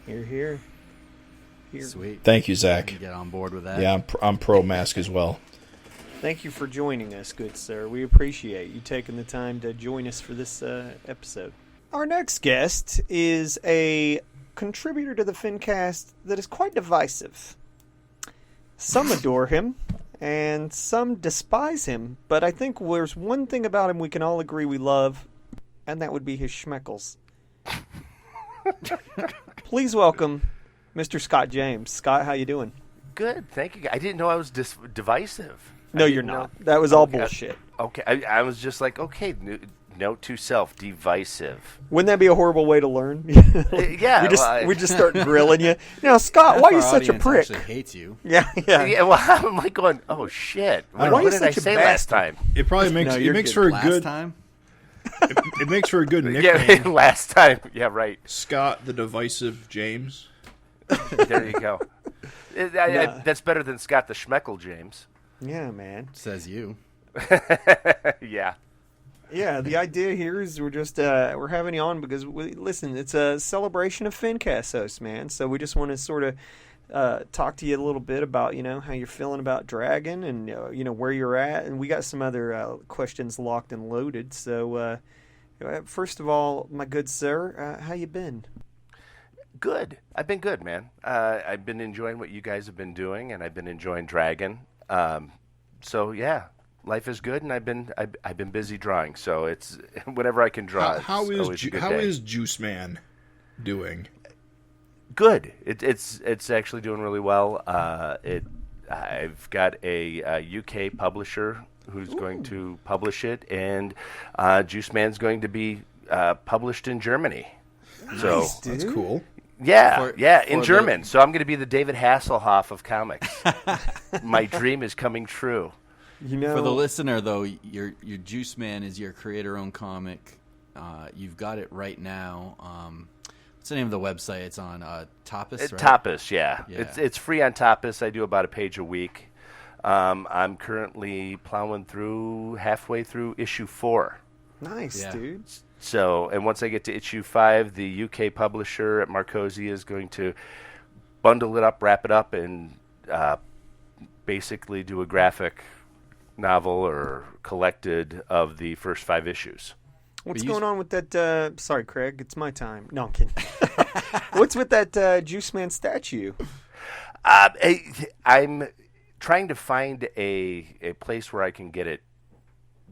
Here. Sweet. Thank you, Zach. Get on board with that. Yeah, I'm pro mask as well. Thank you for joining us, good sir. We appreciate you taking the time to join us for this episode. Our next guest is a contributor to the FINcast that is quite divisive. Some adore him, and some despise him, but I think there's one thing about him we can all agree we love, and that would be his schmeckles. Please welcome Mr. Scott James. Scott, how you doing? Good, thank you. I didn't know I was divisive. No, you're not. That was all bullshit. Okay, I was just like, okay, note to self, divisive. Wouldn't that be a horrible way to learn? Yeah. we just start grilling you. Now, Scott, why are you such a prick? Actually hates you. Yeah. Well, I'm like going, oh shit. What did I say last time? It probably makes for a good time. It makes for a good nickname. Yeah, last time. Yeah, right. Scott the Divisive James. There you go. That's better than Scott the Schmeckle James. Yeah, man. Says you. Yeah. Yeah, the idea here is we're just we're having you on because listen, it's a celebration of FINcast hosts, man. So we just want to sort of talk to you a little bit about how you're feeling about Dragon and where you're at, and we got some other questions locked and loaded. So first of all, my good sir, how you been? Good. I've been good, man. I've been enjoying what you guys have been doing, and I've been enjoying Dragon. So yeah. Life is good, and I've been busy drawing. So it's whenever I can draw. How is Juice Man doing? Good. It's actually doing really well. I've got a UK publisher who's going to publish it, and Juice Man's going to be published in Germany. Nice, so dude. That's cool. Yeah, in German. So I'm going to be the David Hasselhoff of comics. My dream is coming true. For the listener, though, your Juice Man is your creator-owned comic. You've got it right now. What's the name of the website? It's on Tapas, right? Tapas, yeah. It's free on Tapas. I do about a page a week. I'm currently plowing through halfway through issue 4. Nice, dude. So, and once I get to issue 5, the UK publisher at Marcosia is going to bundle it up, wrap it up, and basically do a graphic novel or collected of the first 5 issues. What's going on with that? Sorry, Craig, it's my time. No, I'm kidding. What's with that Juice Man statue? I'm trying to find a place where I can get it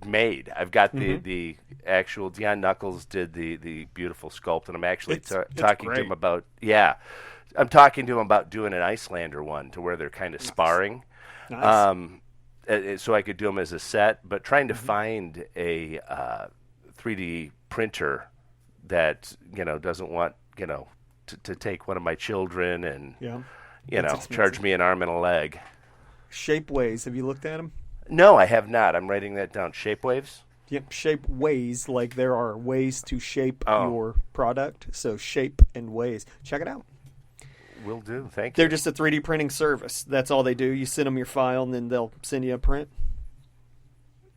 made. I've got the actual Dion Knuckles did the beautiful sculpt, and I'm actually talking to him about I'm talking to him about doing an Icelander one to where they're kind of sparring. Nice. So I could do them as a set, but trying to find a 3D printer that doesn't want to take one of my children and charge me an arm and a leg. Shapeways, have you looked at them? No, I have not. I'm writing that down. Shapewaves? Yep, shape ways, like there are ways to shape your product. So shape and ways. Check it out. Will do. Thank you. They're just a 3D printing service. That's all they do. You send them your file, and then they'll send you a print.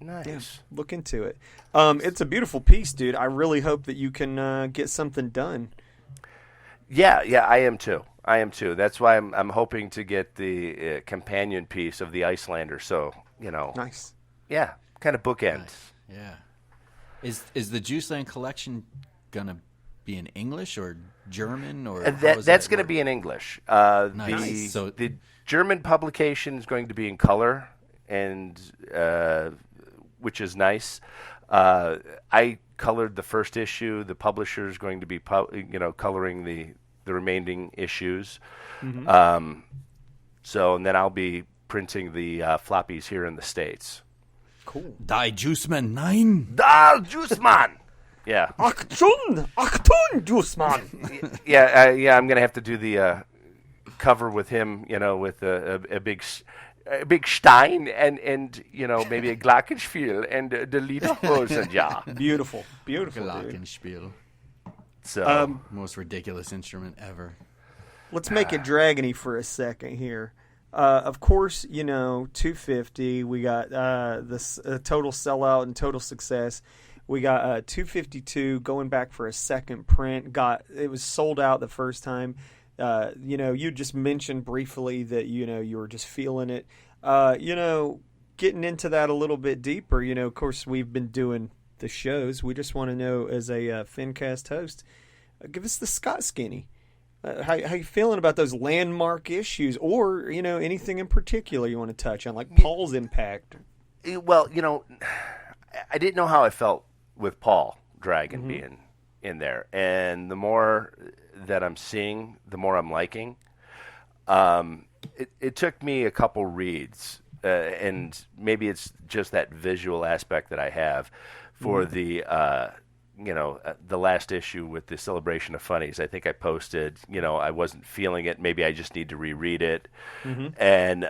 Nice. Yeah, look into it. It's a beautiful piece, dude. I really hope that you can get something done. Yeah, I am too. That's why I'm hoping to get the companion piece of the Icelander. So Nice. Yeah, kind of bookend. Nice. Yeah. Is the Juice Land collection gonna be in English or German or that's going to be in English. Nice. The German publication is going to be in color, and which is nice. I colored the first issue. The publisher is going to be coloring the remaining issues. Mm-hmm. And then I'll be printing the floppies here in the States. Cool. Die Juice Man 9. Da Juice Man. Yeah. Achtung, Juice Man. Yeah. I'm gonna have to do the cover with him, with a big Stein and maybe a Glockenspiel and the Lederhosen. Yeah. Beautiful. Glockenspiel. So most ridiculous instrument ever. Let's make it dragony for a second here. Of course, 250. We got this total sellout and total success. We got 252 going back for a second print. It was sold out the first time. You just mentioned briefly that you were just feeling it. Getting into that a little bit deeper. Of course, we've been doing the shows. We just want to know, as a FINcast host, give us the Scott Skinny. How you feeling about those landmark issues, or anything in particular you want to touch on, like Paul's impact? Well, I didn't know how I felt with Paul Dragon being in there, and the more that I'm seeing, the more I'm liking. It took me a couple reads, and maybe it's just that visual aspect that I have for the last issue with the Celebration of Funnies. I think I posted, I wasn't feeling it. Maybe I just need to reread it. And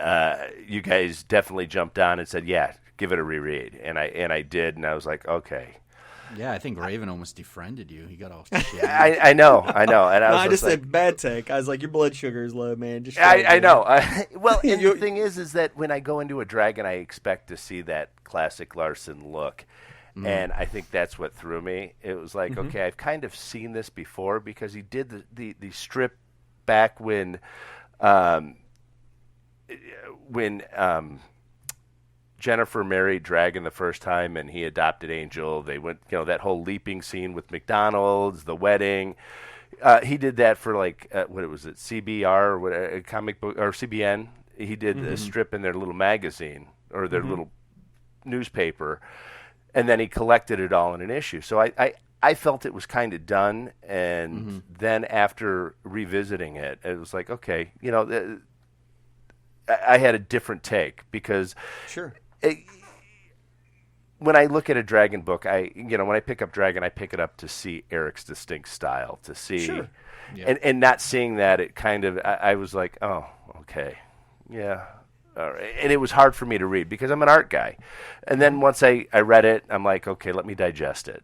you guys definitely jumped on and said, yeah, give it a reread. And I did, and I was like, okay. Yeah, I think Raven almost defriended you. He got all shit. I know. And I just said bad take. I was like, your blood sugar is low, man. Just I know. Well, and the thing is that when I go into a dragon, I expect to see that classic Larson look. And I think that's what threw me. It was like, okay, I've kind of seen this before because he did the strip back when Jennifer married Dragon the first time and he adopted Angel. They went, that whole leaping scene with McDonald's, the wedding. He did that for what was it, CBR or what, a comic book, or CBN. He did a strip in their little magazine or their little newspaper, and then he collected it all in an issue. So I felt it was kind of done, and then after revisiting it, it was like, okay, I had a different take because when I look at a Dragon book, when I pick up Dragon, I pick it up to see Eric's distinct style, to see, and not seeing that, it kind of, I was like, oh, okay, yeah. All right. And it was hard for me to read because I'm an art guy. And then once I read it, I'm like, okay, let me digest it.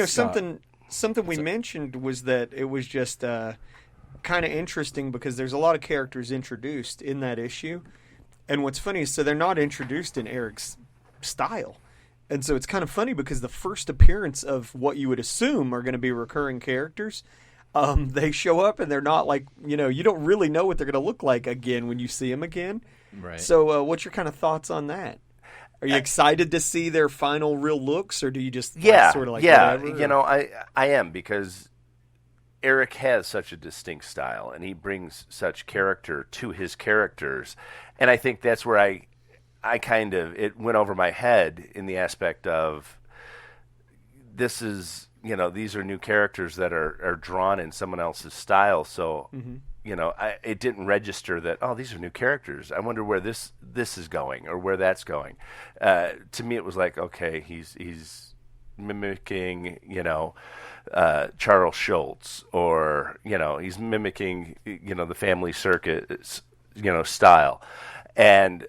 Something we mentioned was that it was just kind of interesting because there's a lot of characters introduced in that issue. And what's funny is, so they're not introduced in Eric's style. And so it's kind of funny because the first appearance of what you would assume are going to be recurring characters, they show up and they're not like, you don't really know what they're going to look like again when you see them again. Right. So what's your kind of thoughts on that? Are you excited to see their final real looks, or do you just sort of whatever? I am, because Eric has such a distinct style and he brings such character to his characters. And I think that's where I kind of, it went over my head in the aspect of this is, these are new characters that are drawn in someone else's style. So, it didn't register that, oh, these are new characters. I wonder where this is going or where that's going. To me, it was like, okay, he's mimicking, Charles Schultz, or, he's mimicking, the Family Circus, style. And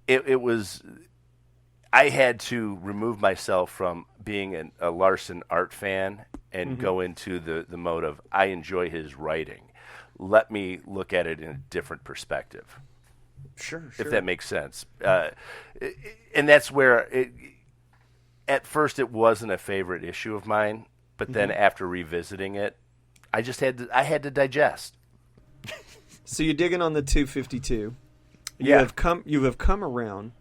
it was, I had to remove myself from being a Larson art fan and go into the mode of, I enjoy his writing. Let me look at it in a different perspective. Sure. If that makes sense. And that's where, at first it wasn't a favorite issue of mine, but then after revisiting it, I had to digest. So you're digging on the 252. You have come around.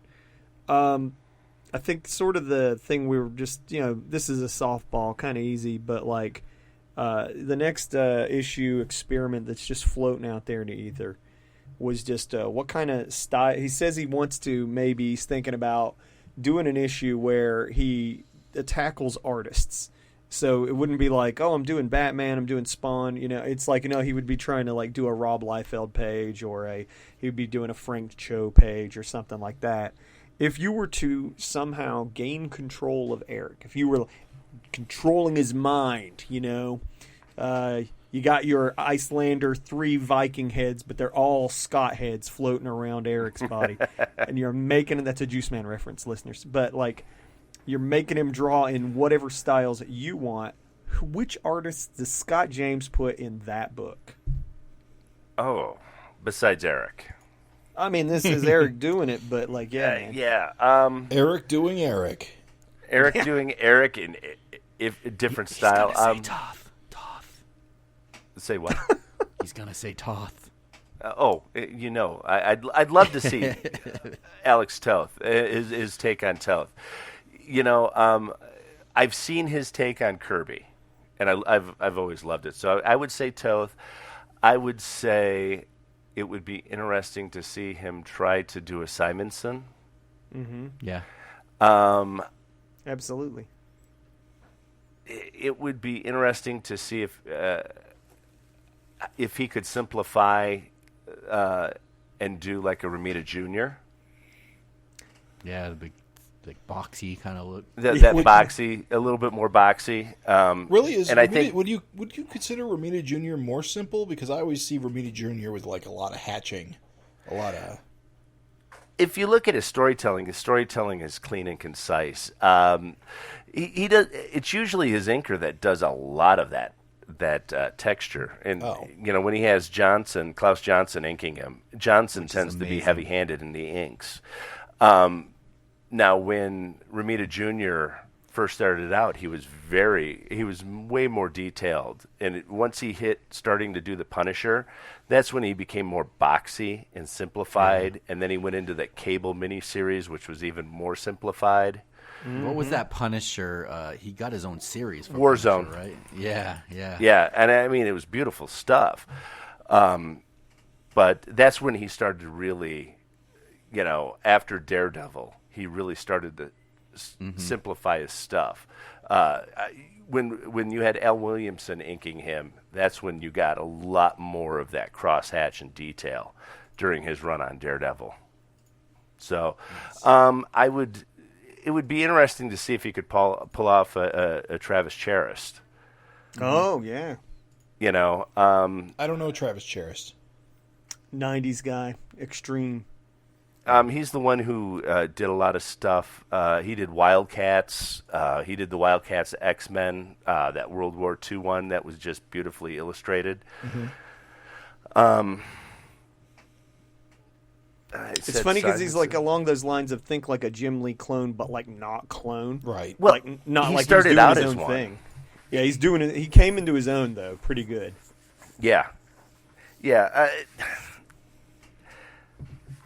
I think sort of the thing we were just, this is a softball, kind of easy, but the next issue experiment that's just floating out there in the ether was just what kind of style. He says he wants to, maybe he's thinking about doing an issue where he tackles artists. So it wouldn't be like, oh, I'm doing Batman, I'm doing Spawn. It's like, he would be trying to do a Rob Liefeld page, or he would be doing a Frank Cho page or something like that. If you were to somehow gain control of Eric, if you were controlling his mind, you got your Icelander 3 Viking heads, but they're all Scott heads floating around Eric's body. And you're making, that's a Juice Man reference, listeners, but you're making him draw in whatever styles that you want. Which artists does Scott James put in that book? Oh, besides Eric. I mean, this is Eric doing it, but man. Yeah. Eric doing Eric. Eric doing Eric in a different style. He's gonna say Toth. Say what? He's gonna say Toth. I'd love to see Alex Toth, his take on Toth. I've seen his take on Kirby, and I've always loved it. So I would say Toth. I would say it would be interesting to see him try to do a Simonson. Mm-hmm. Yeah. Absolutely. It would be interesting to see if he could simplify and do like a Romita Jr. Yeah, the big, boxy kind of look. That boxy, a little bit more boxy. Really is. And Romita, I think, would you consider Romita Jr. more simple? Because I always see Romita Jr. with a lot of hatching, a lot of. if you look at his storytelling is clean and concise. He does. It's usually his inker that does a lot of that texture. And when he has Klaus Johnson inking him, Johnson tends to be heavy-handed in the inks. Now, when Romita Jr. first started out, he was way more detailed. And once he hit starting to do the Punisher, that's when he became more boxy and simplified. And then he went into that Cable miniseries, which was even more simplified. What was that Punisher? He got his own series. For Warzone, Punisher, right? Yeah. Yeah, and I mean, it was beautiful stuff. But that's when he started to really, after Daredevil, he really started to simplify his stuff. When you had Al Williamson inking him, that's when you got a lot more of that crosshatch and detail during his run on Daredevil. So, it would be interesting to see if he could pull off a Travis Charest. Oh, yeah. I don't know Travis Charest. 90s guy, extreme. He's the one who did a lot of stuff. He did Wildcats. He did the Wildcats X-Men, that World War II one that was just beautifully illustrated. It's funny because he's like along those lines of think like a Jim Lee clone, but like not clone. Right. Well, like not he like started he's doing out his as own one. thing. Yeah, he's doing it. He came into his own though, pretty good. Yeah.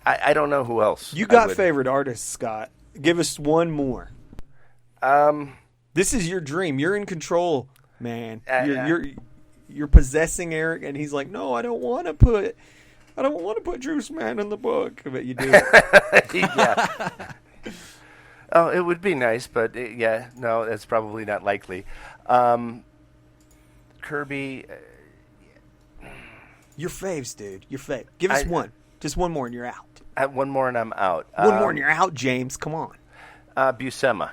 I don't know who else. You got favorite artists, Scott? Give us one more. This is your dream. You're in control, man. You're possessing Eric, and he's like, no, I don't want to put Juice Man in the book, but you do. Yeah. Oh, it would be nice, but no, that's probably not likely. Kirby. Your faves, dude. Your fave. Give us one. Just one more, and you're out. One more, and I'm out. One more, and you're out, James. Come on. Buscema.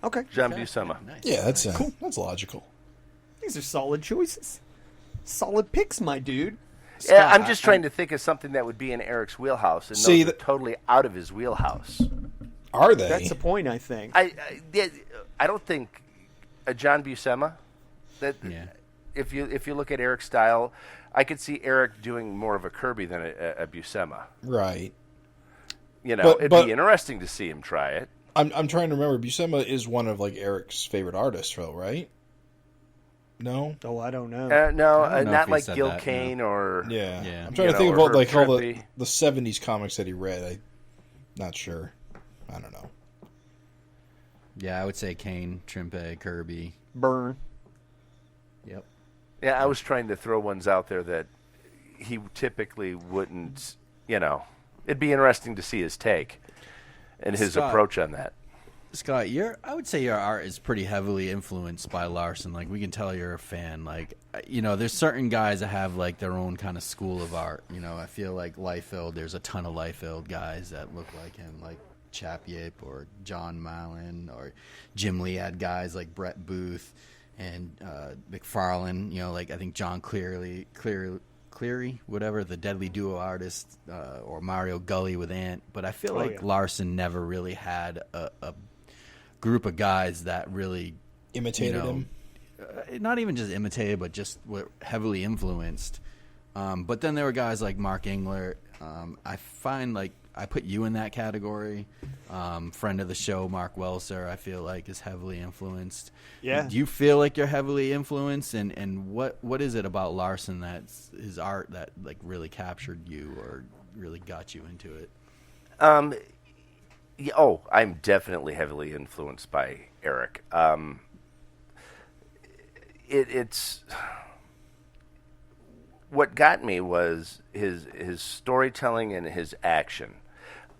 Okay. John Buscema. Nice. Yeah, that's Cool. That's logical. These are solid choices. Solid picks, my dude. Yeah, I'm just trying to think of something that would be in Eric's wheelhouse, and See, those are totally out of his wheelhouse. Are they? That's the point, I think. I don't think John Buscema. If you look at Eric's style, I could see Eric doing more of a Kirby than a Buscema. Right. It'd be interesting to see him try it. I'm trying to remember. Buscema is one of like Eric's favorite artists, though, right? No. Oh, I don't know. Not like said Gil that, Kane or Yeah. I'm trying to think of all like all the 70s comics that he read. I'm not sure. I don't know. Yeah, I would say Kane, Trimpe, Kirby. Burn. Yep. Yeah, I was trying to throw ones out there that he typically wouldn't. It'd be interesting to see his take and his approach on that. Scott, I would say your art is pretty heavily influenced by Larson. Like, we can tell you're a fan. Like, there's certain guys that have like their own kind of school of art. I feel like Liefeld, there's a ton of Liefeld guys that look like him, like Chapyip or John Mallon, or Jim Lee had guys like Brett Booth and McFarlane. Like I think John Cleary, whatever, the Deadly Duo artist, or Mario Gully with Ant. But I feel like Larson never really had a group of guys that really Imitated him. Not even just imitated, but just were heavily influenced. But then there were guys like Mark Englert. I find like I put you in that category. Friend of the show, Mark Welser, I feel like is heavily influenced. Yeah. Do you feel like you're heavily influenced? And what is it about Larson that's his art that like really captured you or really got you into it? I'm definitely heavily influenced by Eric. It's what got me was his storytelling and his action,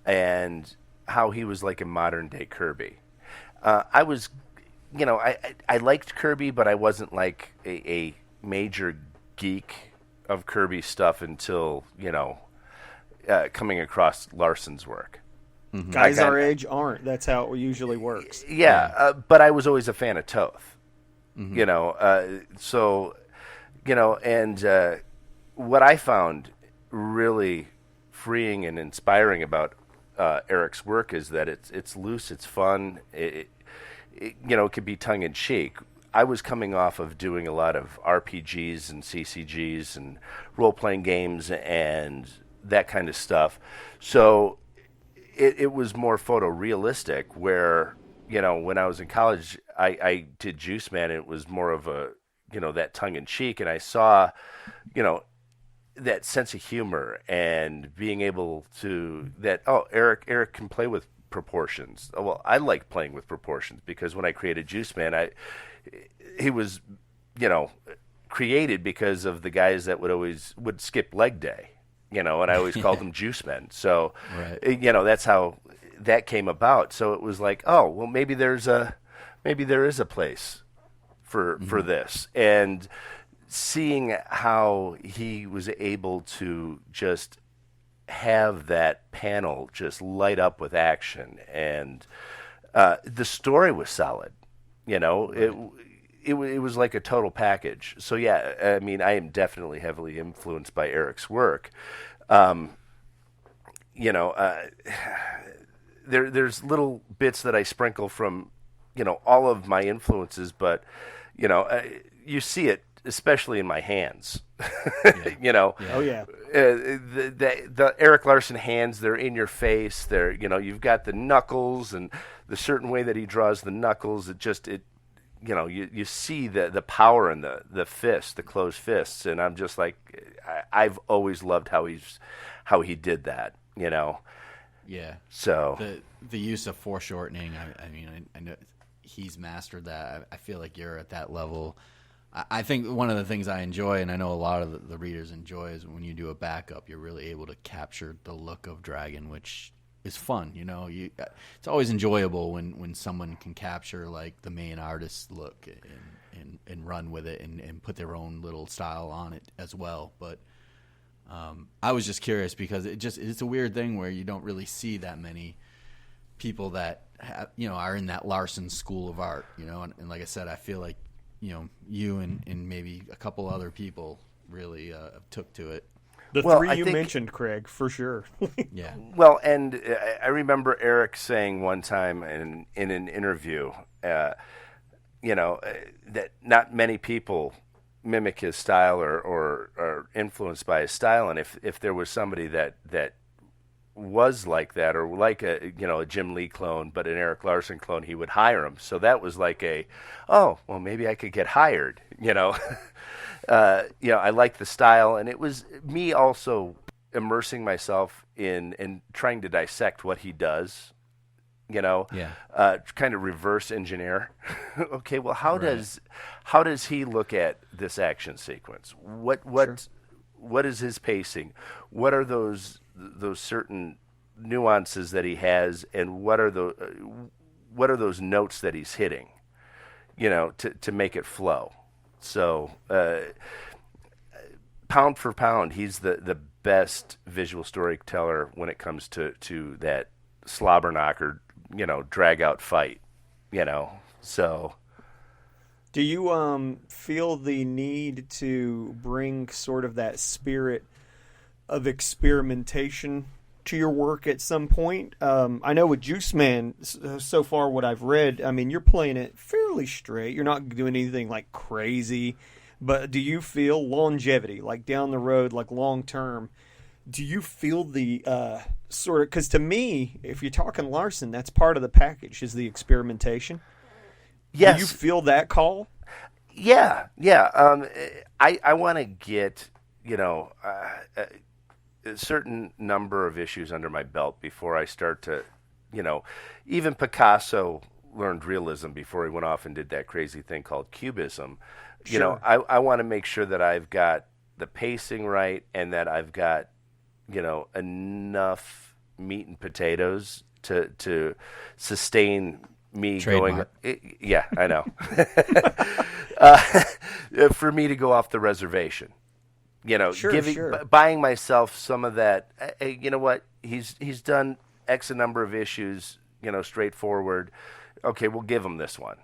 and how he was like a modern day Kirby. I was, I liked Kirby, but I wasn't like a major geek of Kirby stuff until coming across Larson's work. Mm-hmm. Guys our age aren't. That's how it usually works. Yeah, but I was always a fan of Toth. Mm-hmm. And what I found really freeing and inspiring about Eric's work is that it's loose, it's fun, it can be tongue in cheek. I was coming off of doing a lot of RPGs and CCGs and role-playing games and that kind of stuff. So it was more photorealistic where, when I was in college, I did Juice Man, and it was more of a, that tongue-in-cheek, and I saw, that sense of humor and being able to, Eric can play with proportions. Well, I like playing with proportions because when I created Juice Man, he was, created because of the guys that would skip leg day, and I always called them Juice Men. So, right. That's how that came about. So it was like, oh, well, maybe there is a place for this. And seeing how he was able to just have that panel just light up with action, and the story was solid. Right. It was like a total package. So yeah, I mean, I am definitely heavily influenced by Eric's work. There's little bits that I sprinkle from, all of my influences, but you see it especially in my hands. Yeah. Oh yeah. The Eric Larson hands, they're in your face. They're, you've got the knuckles and the certain way that he draws the knuckles. You see the power in the fist, the closed fists, and I'm just like, I've always loved how he did that. Yeah. So the use of foreshortening, I know he's mastered that. I feel like you're at that level. I think one of the things I enjoy, and I know a lot of the readers enjoy, is when you do a backup, you're really able to capture the look of Dragon, which is fun. It's always enjoyable when someone can capture like the main artist's look and run with it and put their own little style on it as well. But I was just curious because it's a weird thing where you don't really see that many people that are in that Larson school of art. And like I said, I feel like you and maybe a couple other people really took to it. The three you mentioned, Craig, for sure. Yeah. Well, and I remember Eric saying one time in an interview, that not many people mimic his style or are influenced by his style, and if there was somebody that was like that, or like a Jim Lee clone but an Eric Larson clone, he would hire him. So that was like maybe I could get hired. I like the style, and it was me also immersing myself in trying to dissect what he does. Kind of reverse engineer. Okay, well, how does he look at this action sequence? What is his pacing? What are those certain nuances that he has, and what are those notes that he's hitting? To make it flow. So, pound for pound, he's the best visual storyteller when it comes to that slobber knocker, drag out fight, so. Do you feel the need to bring sort of that spirit of experimentation to your work at some point? I know with Juice Man, so far what I've read, you're playing it fairly straight. You're not doing anything like crazy. But do you feel longevity, like down the road, like long term? Do you feel the sort of, because to me, if you're talking Larson, that's part of the package, is the experimentation. Yes. Do you feel that call? Yeah. I want to get, a certain number of issues under my belt before I start to, even Picasso learned realism before he went off and did that crazy thing called cubism. Sure. I want to make sure that I've got the pacing right, and that I've got, enough meat and potatoes to sustain me Trademark. going. Yeah, I know. For me to go off the reservation, buying myself some of that. Hey, you know what? He's done X a number of issues. Straightforward. Okay, we'll give him this one.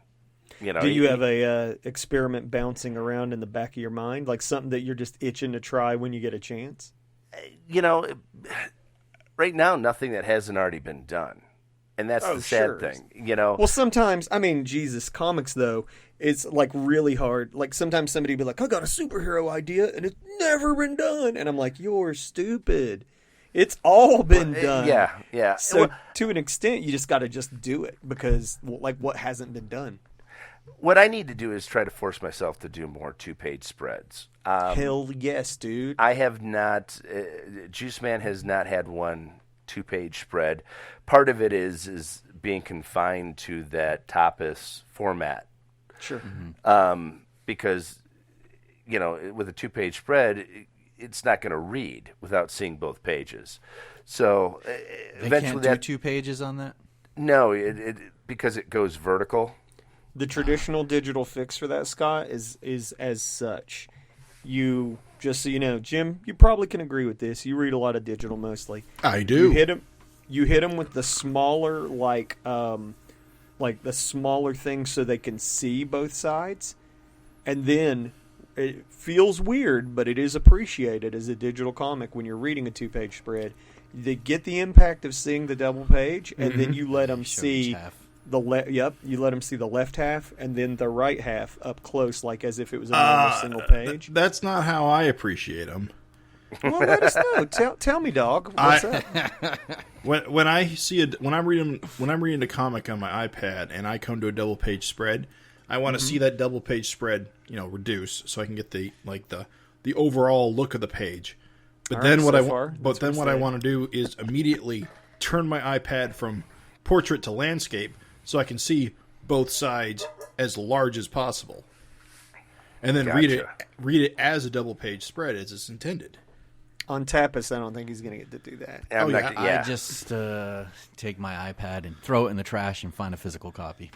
Do you have a experiment bouncing around in the back of your mind, like something that you're just itching to try when you get a chance? right now, nothing that hasn't already been done. And that's the sad thing, you know. Well, sometimes, I mean, Jesus, comics, though, it's, like, really hard. Like, sometimes somebody will be like, I got a superhero idea, and it's never been done. And I'm like, you're stupid. It's all been done. Yeah. So, to an extent, you just got to just do it because, like, what hasn't been done? What I need to do is try to force myself to do more 2-page spreads. Hell yes, dude. I have not, Juice Man has not had one 2-page spread. Part of it is being confined to that Tapas format. Sure. Because, you know, with a 2-page spread, it's not going to read without seeing both pages. So They eventually can't do 2 pages on that? No, because it goes vertical. The traditional digital fix for that, Scott, is as such. You, just so you know, Jim, you probably can agree with this. You read a lot of digital mostly. I do. You hit them with the smaller, like the smaller things so they can see both sides. And then it feels weird, but it is appreciated as a digital comic when you're reading a 2-page spread. They get the impact of seeing the double page, and then you let them see you let them see the left half and then the right half up close, like as if it was a normal single page. That's not how I appreciate them. Well, let us know. Tell me, dog. What's up? When I'm reading a comic on my iPad and I come to a double page spread, I want to see that double page spread, you know, reduce so I can get the overall look of the page. But then what I want to do is immediately turn my iPad from portrait to landscape so I can see both sides as large as possible. And then read it as a double page spread as it's intended. On Tapas, I don't think he's going to get to do that. I just take my iPad and throw it in the trash and find a physical copy.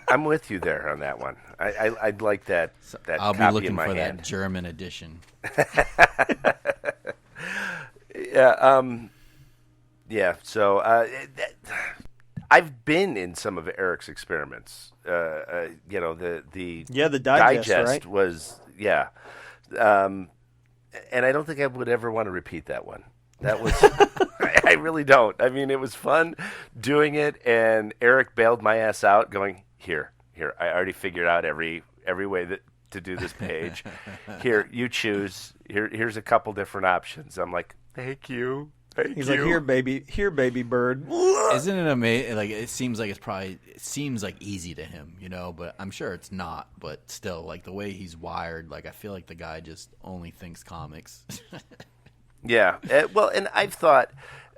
I'm with you there on that one. I'd like that. I'll copy be looking in my for hand. that German edition. Yeah. So I've been in some of Eric's experiments. You know, the digest right? was and I don't think I would ever want to repeat that one. That was I really don't. I mean, it was fun doing it, and Eric bailed my ass out, going, Here. I already figured out every way to do this page. Here, you choose. Here's a couple different options. I'm like, thank you. He's like, here, baby bird. Isn't it amazing? Like, it seems like easy to him, you know, but I'm sure it's not. But still, like, the way he's wired, like, I feel like the guy just only thinks comics. Yeah. Well, and I've thought,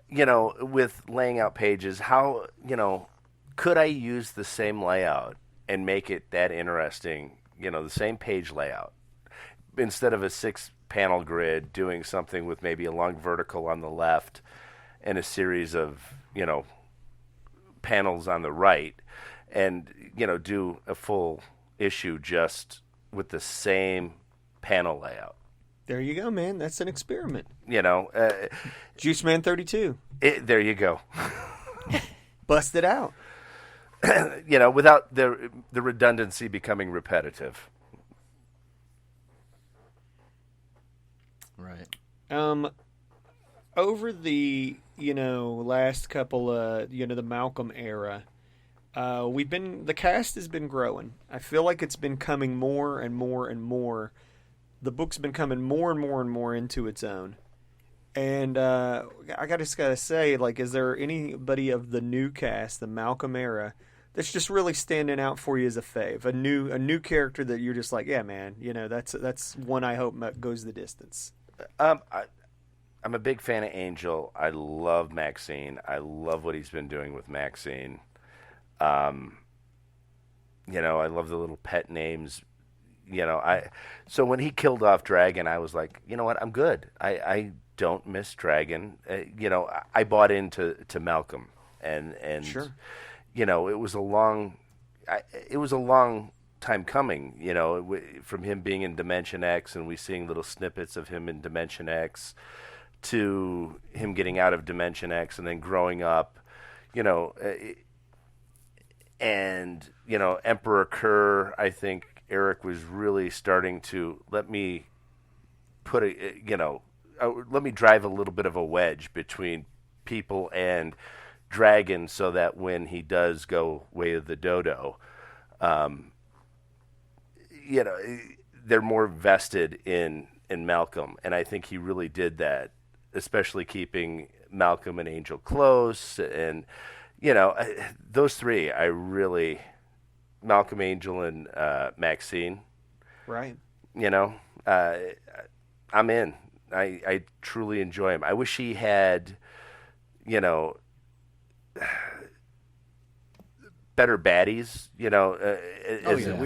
you know, with laying out pages, how, you know, could I use the same layout and make it that interesting, you know, the same page layout, instead of a 6-panel grid, doing something with maybe a long vertical on the left and a series of, you know, panels on the right, and, you know, do a full issue just with the same panel layout. There you go, man. That's an experiment. You know, Juice Man 32. There you go. Bust it out. You know, without the redundancy becoming repetitive. Right. Over the, you know, last couple, you know, the Malcolm era, the cast has been growing. I feel like it's been coming more and more and more. The book's been coming more and more and more into its own. And I just gotta say, like, is there anybody of the new cast, the Malcolm era, that's just really standing out for you as a fave? A new character that you're just like, yeah, man, you know, that's one I hope goes the distance. I'm a big fan of Angel. I love Maxine. I love what he's been doing with Maxine. You know, I love the little pet names. You know, so when he killed off Dragon, I was like, you know what, I'm good. I don't miss Dragon. You know, I bought into Malcolm, and sure. You know, it was a long time coming. You know, from him being in Dimension X, and we seeing little snippets of him in Dimension X, to him getting out of Dimension X and then growing up. You know, and you know, Emperor Kerr, I think Eric was really starting to let me drive a little bit of a wedge between people and Dragon, so that when he does go Way of the Dodo, they're more vested in Malcolm, and I think he really did that, especially keeping Malcolm and Angel close, and those three, Malcolm, Angel, and Maxine. Right. I'm in. I truly enjoy him. I wish he had, better baddies, We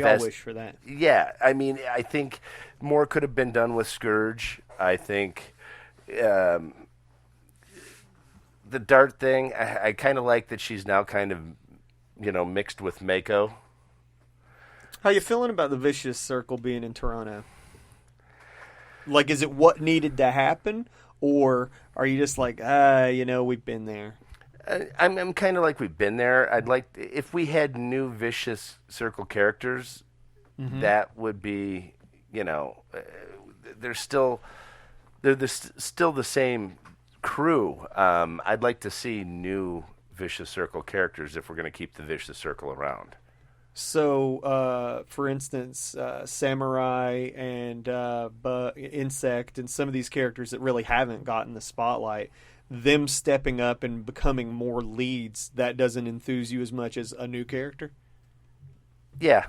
all wish for that. Yeah, I mean, I think more could have been done with Scourge. I think the Dart thing, I kind of like that she's now kind of, mixed with Mako. How you feeling about the Vicious Circle being in Toronto? Like, is it what needed to happen, or are you just like, we've been there? I'm kind of like we've been there. I'd like if we had new Vicious Circle characters, that would be, they're still the same crew. I'd like to see new Vicious Circle characters if we're going to keep the Vicious Circle around. So, for instance, Samurai and Insect and some of these characters that really haven't gotten the spotlight, them stepping up and becoming more leads, that doesn't enthuse you as much as a new character? Yeah,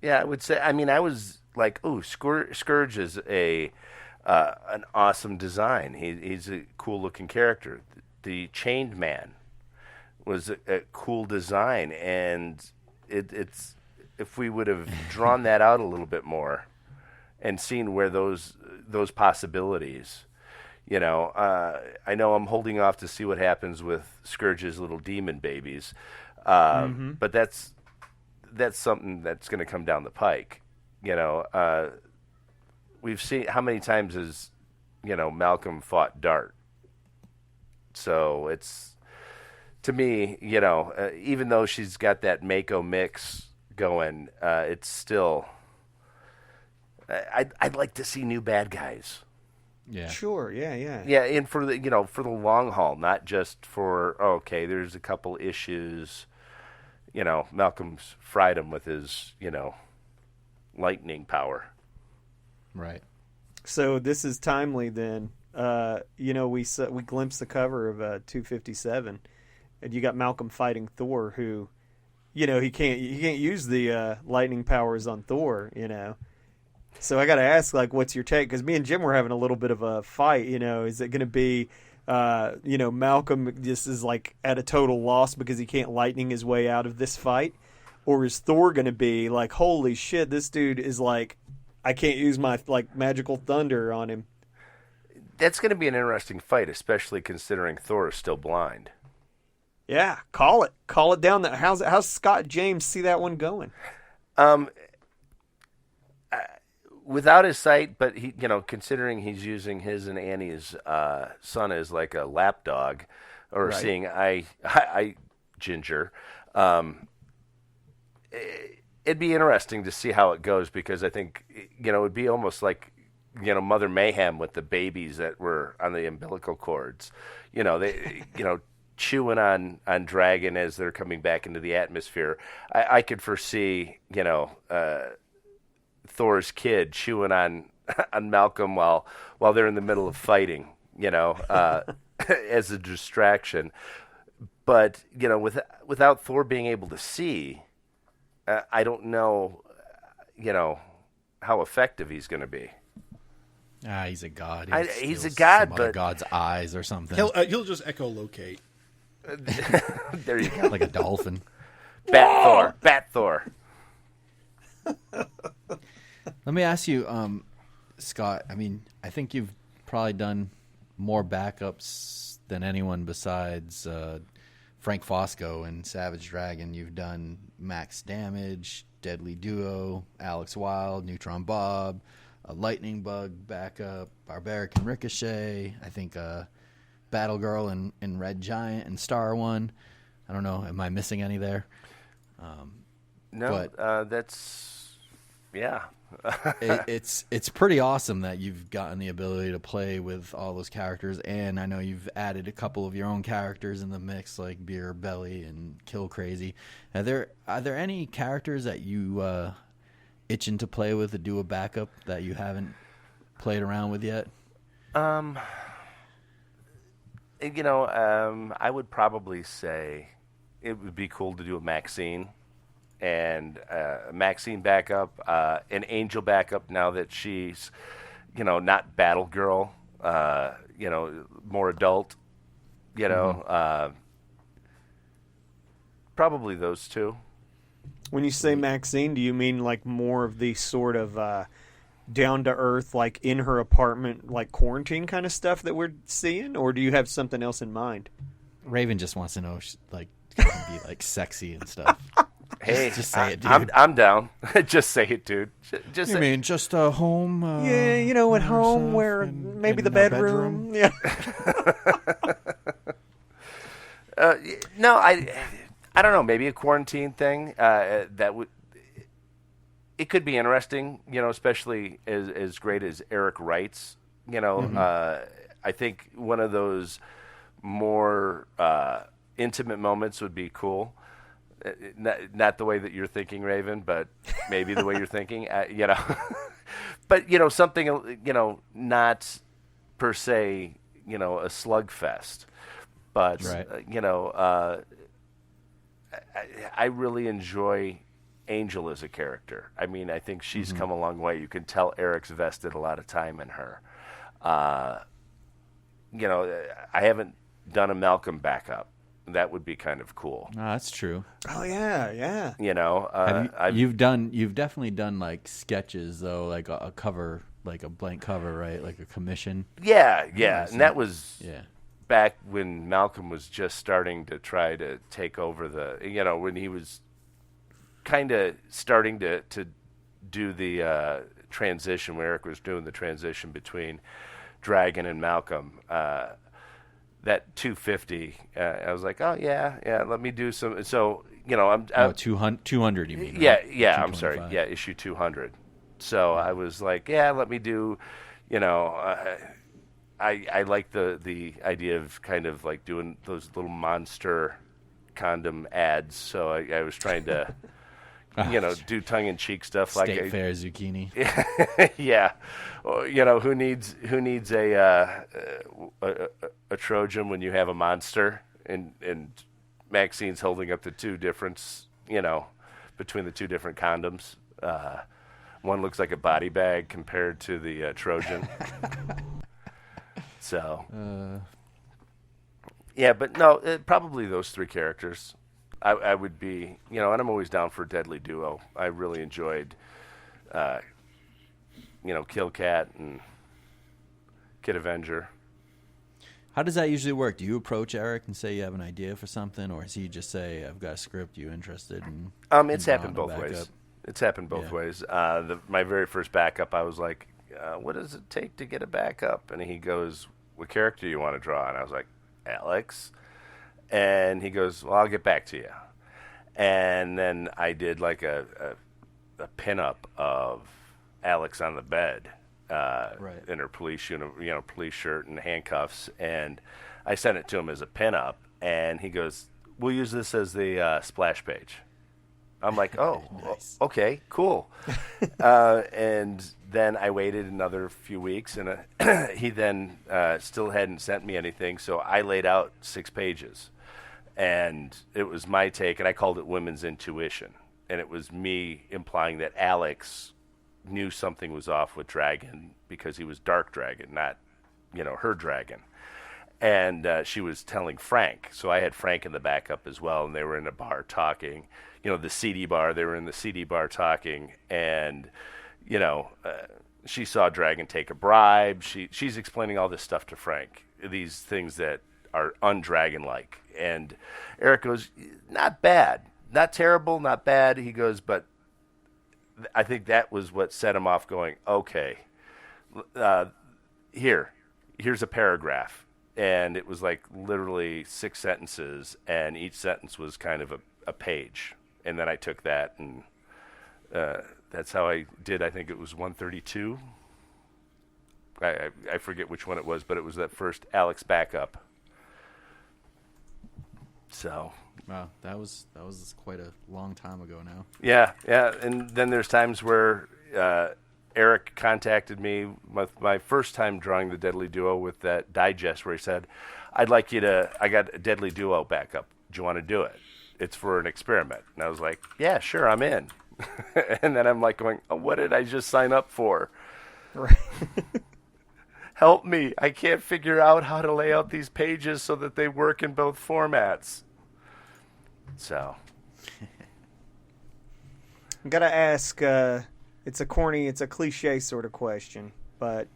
I would say. I mean, I was like, "Ooh, Scourge is an awesome design. He's a cool looking character." The Chained Man was a cool design, and it's if we would have drawn that out a little bit more and seen where those possibilities. I know I'm holding off to see what happens with Scourge's little demon babies, but that's something that's going to come down the pike. We've seen how many times has Malcolm fought Dart, so it's to me, even though she's got that Mako mix going, it's still. I'd like to see new bad guys. Yeah. Sure. Yeah. Yeah, and for the for the long haul, not just for there's a couple issues. Malcolm's fried him with his lightning power. Right. So this is timely then. We glimpsed the cover of 257, and you got Malcolm fighting Thor, who, he can't use the lightning powers on Thor, So I got to ask, what's your take? Because me and Jim were having a little bit of a fight. Is it going to be, Malcolm just is at a total loss because he can't lightning his way out of this fight, or is Thor going to be like, holy shit, this dude is I can't use my magical thunder on him? That's going to be an interesting fight, especially considering Thor is still blind. Yeah, call it down. How's Scott James see that one going? Without his sight, but he, considering he's using his and Annie's son as like a lapdog, or right. Seeing eye Ginger, it'd be interesting to see how it goes, because I think it would be almost like Mother Mayhem with the babies that were on the umbilical cords, they chewing on Dragon as they're coming back into the atmosphere. I could foresee Thor's kid chewing on Malcolm while they're in the middle of fighting, as a distraction. But without Thor being able to see, I don't know, how effective he's going to be. He's a god. He's a god, some but other god's eyes or something. He'll just echolocate. There you go, like a dolphin. Bat Thor. Let me ask you, Scott. I mean, I think you've probably done more backups than anyone besides Frank Fosco and Savage Dragon. You've done Max Damage, Deadly Duo, Alex Wild, Neutron Bob, a Lightning Bug backup, Barbaric and Ricochet. I think Battle Girl and Red Giant and Star One. I don't know. Am I missing any there? No, that's Yeah. It's pretty awesome that you've gotten the ability to play with all those characters, and I know you've added a couple of your own characters in the mix, like Beer Belly and Kill Crazy. Are there any characters that you itching to play with to do a backup that you haven't played around with yet? I would probably say it would be cool to do a Maxine. And Maxine backup, an Angel backup now that she's, not Battle-Girl, more adult, probably those two. When you say Maxine, do you mean like more of the sort of down-to-earth, like in her apartment, like quarantine kind of stuff that we're seeing? Or do you have something else in mind? Raven just wants to know, like, can be like sexy and stuff. Hey, just say it, dude. I'm down. Just say it, dude. Just you mean just a home? Yeah, at home where maybe the bedroom. Yeah. No, I don't know. Maybe a quarantine thing. That would. It could be interesting, especially as great as Eric writes. I think one of those more intimate moments would be cool. Not the way that you're thinking, Raven, but maybe the way you're thinking, But, something, not per se, a slugfest. But, right. I really enjoy Angel as a character. I mean, I think she's come a long way. You can tell Eric's vested a lot of time in her. I haven't done a Malcolm backup. That would be kind of cool. No, that's true. Oh yeah. You've definitely done like sketches though, like a cover, like a blank cover, right? Like a commission. Yeah, and that was yeah. back when Malcolm was just starting to try to take over when he was kind of starting to do the transition, where Eric was doing the transition between Dragon and Malcolm. That 250, I was like, oh yeah, let me do some. So I'm 200. You mean? Yeah, right? yeah. I'm sorry. Yeah, issue 200. So I was like, yeah, let me do. I like the idea of kind of like doing those little monster condom ads. So I was trying to. Do tongue-in-cheek stuff State like Fair zucchini. Yeah, who needs a Trojan when you have a monster? And Maxine's holding up the two difference, between the two different condoms. One looks like a body bag compared to the Trojan. So, yeah, but no, probably those three characters. I would be, and I'm always down for a deadly duo. I really enjoyed, Kill Cat and Kid Avenger. How does that usually work? Do you approach Eric and say you have an idea for something, or does he just say, "I've got a script, you interested?" It's happened both ways. It's happened both ways. My very first backup, I was like, "What does it take to get a backup?" And he goes, "What character do you want to draw?" And I was like, "Alex." And he goes, "Well, I'll get back to you." And then I did like a pinup of Alex on the bed, in her police police shirt and handcuffs, and I sent it to him as a pinup. And he goes, "We'll use this as the splash page." I'm like, "Oh, nice. Okay, cool." And then I waited another few weeks, and he then still hadn't sent me anything, so I laid out 6 pages. And it was my take, and I called it Women's Intuition. And it was me implying that Alex knew something was off with Dragon because he was Dark Dragon, not, her dragon. And she was telling Frank. So I had Frank in the backup as well, and they were in a bar talking. The CD bar, they were in the CD bar talking. And, she saw Dragon take a bribe. She's explaining all this stuff to Frank, these things that are un-dragon-like. And Eric goes, "Not bad. Not terrible, not bad." He goes, "But I think that was what set him off going, okay, here's a paragraph." And it was like literally 6 sentences, and each sentence was kind of a page. And then I took that and That's how I did. I think it was 132. I forget which one it was, but it was that first Alex backup. So. Wow, that was quite a long time ago now. Yeah, and then there's times where Eric contacted me my first time drawing the Deadly Duo with that digest where he said, I got a Deadly Duo backup. Do you want to do it? It's for an experiment. And I was like, yeah, sure, I'm in. And then I'm like going, oh, what did I just sign up for? Right. Help me. I can't figure out how to lay out these pages so that they work in both formats. So. I'm going to ask, it's a cliche sort of question, but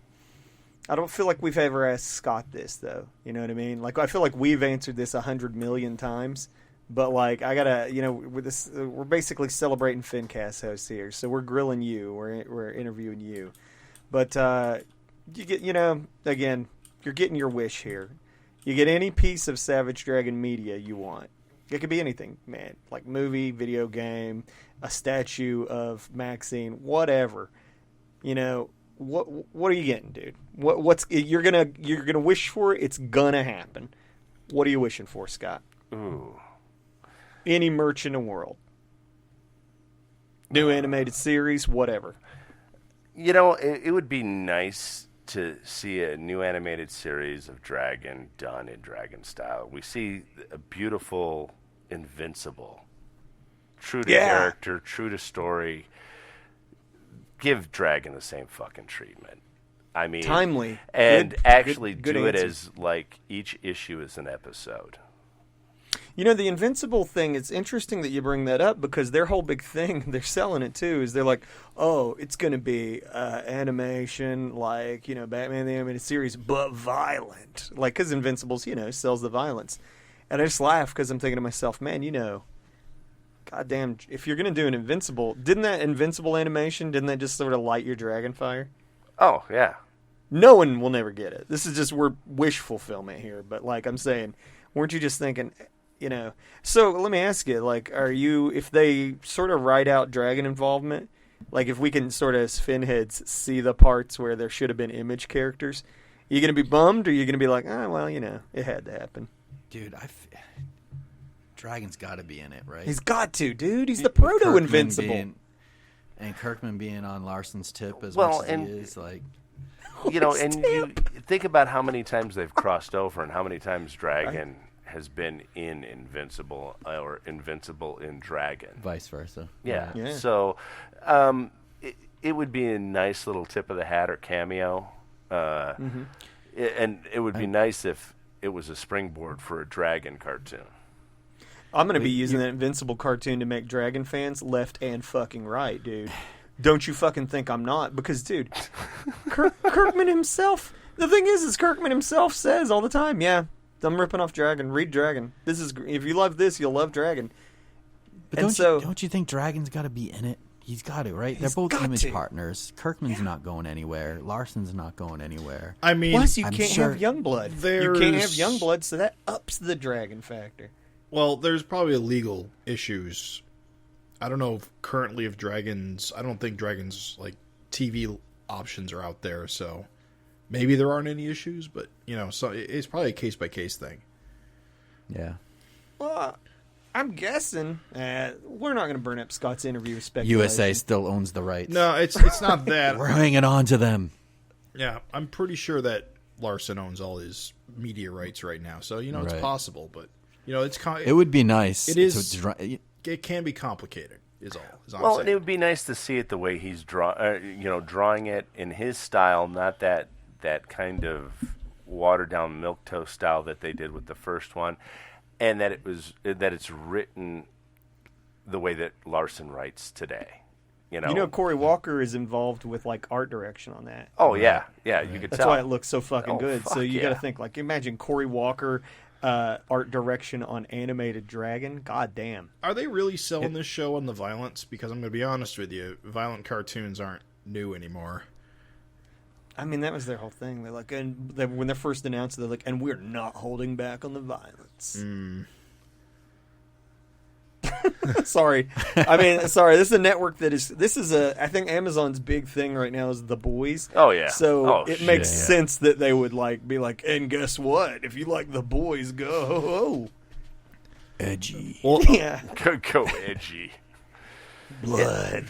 I don't feel like we've ever asked Scott this, though. You know what I mean? Like, I feel like we've answered this 100 million times, but, like, I got to, with this, we're basically celebrating FINcast hosts here, so we're grilling you. We're interviewing you. But, you get, again, you're getting your wish here. You get any piece of Savage Dragon media you want. It could be anything, man. Like movie, video game, a statue of Maxine, whatever. What are you getting, dude? What's you're gonna wish for? It's gonna happen. What are you wishing for, Scott? Ooh. Any merch in the world. New animated series, whatever. It would be nice to see a new animated series of Dragon done in Dragon style. We see a beautiful Invincible, true to character, true to story. Give Dragon the same fucking treatment. I mean, timely, and actually good do it answer. as like each issue is an episode. The Invincible thing, it's interesting that you bring that up because their whole big thing, they're selling it too, is they're like, oh, it's going to be animation like, Batman the Animated Series, but violent. Like, because Invincibles, sells the violence. And I just laugh because I'm thinking to myself, man, goddamn, if you're going to do an Invincible, didn't that Invincible animation, didn't that just sort of light your dragon fire? Oh, yeah. No one will never get it. This is just, we're wish fulfillment here. But like I'm saying, weren't you just thinking... So let me ask you, like, if they sort of write out dragon involvement, like if we can sort of fin heads see the parts where there should have been image characters, are you going to be bummed or are you going to be like, well, it had to happen? Dude, Dragon's got to be in it, right? He's got to, dude. He's the proto-Invincible. And Kirkman being on Larson's tip as well, much as he is, like... and you think about how many times they've crossed over and how many times Dragon... has been in Invincible or Invincible in Dragon. Vice versa. Yeah. So it would be a nice little tip of the hat or cameo. And it would be nice if it was a springboard for a Dragon cartoon. I'm going to be using that Invincible cartoon to make Dragon fans left and fucking right, dude. Don't you fucking think I'm not? Because, dude, Kirkman himself, the thing is Kirkman himself says all the time, I'm ripping off Dragon. Read Dragon. If you love this, you'll love Dragon. But don't you think Dragon's got to be in it? He's got to, right? They're both image partners. Kirkman's not going anywhere. Larson's not going anywhere. I mean, plus you can't have Youngblood. You can't have Youngblood, so that ups the Dragon factor. Well, there's probably legal issues. I don't know if Dragon's... I don't think Dragon's like TV options are out there, so... Maybe there aren't any issues, but, so it's probably a case-by-case thing. Yeah. Well, I'm guessing we're not going to burn up Scott's interview with speculation. USA still owns the rights. No, it's not that. We're hanging on to them. Yeah, I'm pretty sure that Larson owns all his media rights right now, so, it's possible, but, it would be nice. It is. It can be complicated, is all. Well, and it would be nice to see it the way he's drawing it in his style, not that kind of watered down milquetoast style that they did with the first one, and that it's written the way that Larson writes today. Cory Walker is involved with like art direction on that. Oh yeah, you could tell. That's why it looks so fucking good. So you got to think like, imagine Cory Walker art direction on animated Dragon. God damn. Are they really selling this show on the violence? Because I'm going to be honest with you, violent cartoons aren't new anymore. I mean, that was their whole thing. They're like, when they first announced it, they're like, and we're not holding back on the violence. Sorry. This is a network I think Amazon's big thing right now is The Boys. Oh, yeah. So it makes sense that they would be like, and guess what? If you like The Boys, go. Edgy. Well, yeah. Go edgy. Blood.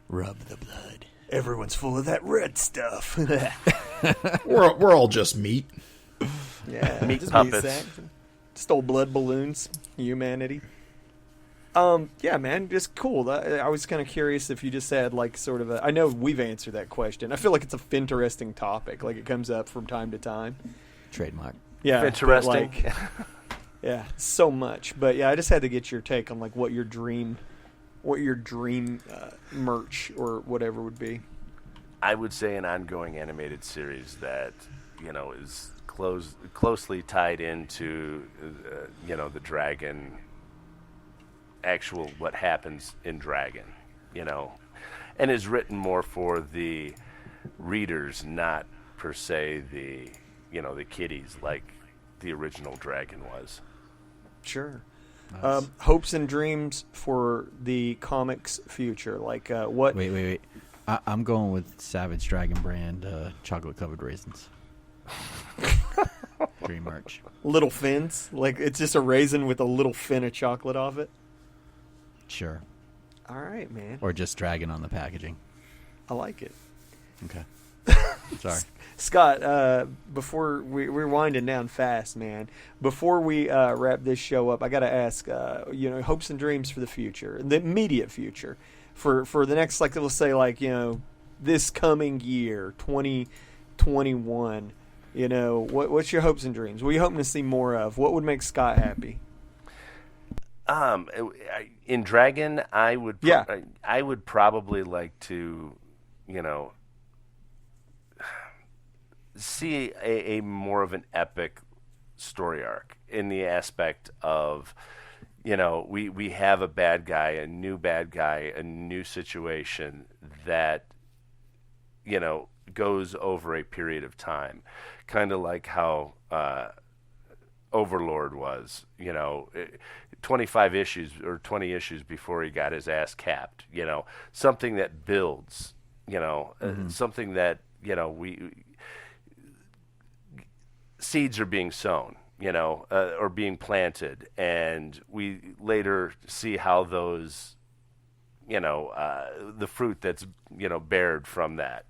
Rub the blood. Everyone's full of that red stuff. We're all just meat. Yeah. Meat just puppets. Stole blood balloons. Humanity. Yeah, man, just cool. I was kind of curious if you just had sort of I know we've answered that question. I feel like it's a interesting topic. It comes up from time to time. Trademark. Yeah. Interesting. Yeah, so much. But yeah, I just had to get your take on what your dream merch or whatever would be. I would say an ongoing animated series that is closely tied into the Dragon, actual what happens in Dragon, and is written more for the readers, not per se the kiddies like the original Dragon was. Sure. Nice. Hopes and dreams for the comics future. What? Wait. I'm going with Savage Dragon brand chocolate covered raisins. Dream merch. Little fins? It's just a raisin with a little fin of chocolate off it? Sure. All right, man. Or just Dragon on the packaging. I like it. Okay. Sorry. Scott, before we're winding down fast, man. Before we wrap this show up, I got to ask, hopes and dreams for the future, the immediate future, for the next, let's say, this coming year, 2021. What's your hopes and dreams? What are you hoping to see more of? What would make Scott happy? In Dragon, I would Yeah. I would probably like to, see a more of an epic story arc in the aspect of, we have a bad guy, a new situation that, goes over a period of time, kind of like how Overlord was, 25 issues or 20 issues before he got his ass capped, something that builds, something that, seeds are being sown, or being planted, and we later see how those, the fruit that's, bared from that.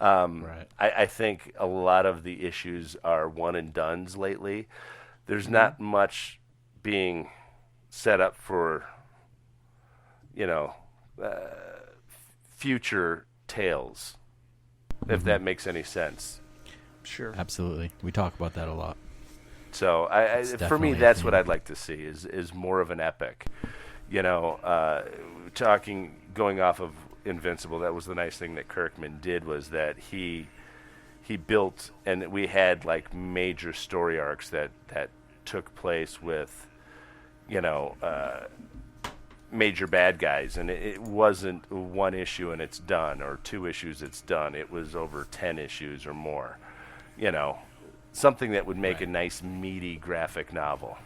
Right. I think a lot of the issues are one and dones lately. There's not much being set up for, future tales, if that makes any sense. Sure. Absolutely. We talk about that a lot. So for me, that's what I'd like to see is more of an epic. Going off of Invincible, that was the nice thing that Kirkman did, was that he built, and we had major story arcs that took place with, major bad guys, and it wasn't one issue and it's done, or 2 issues it's done. It was over 10 issues or more. Something that would make a nice meaty graphic novel.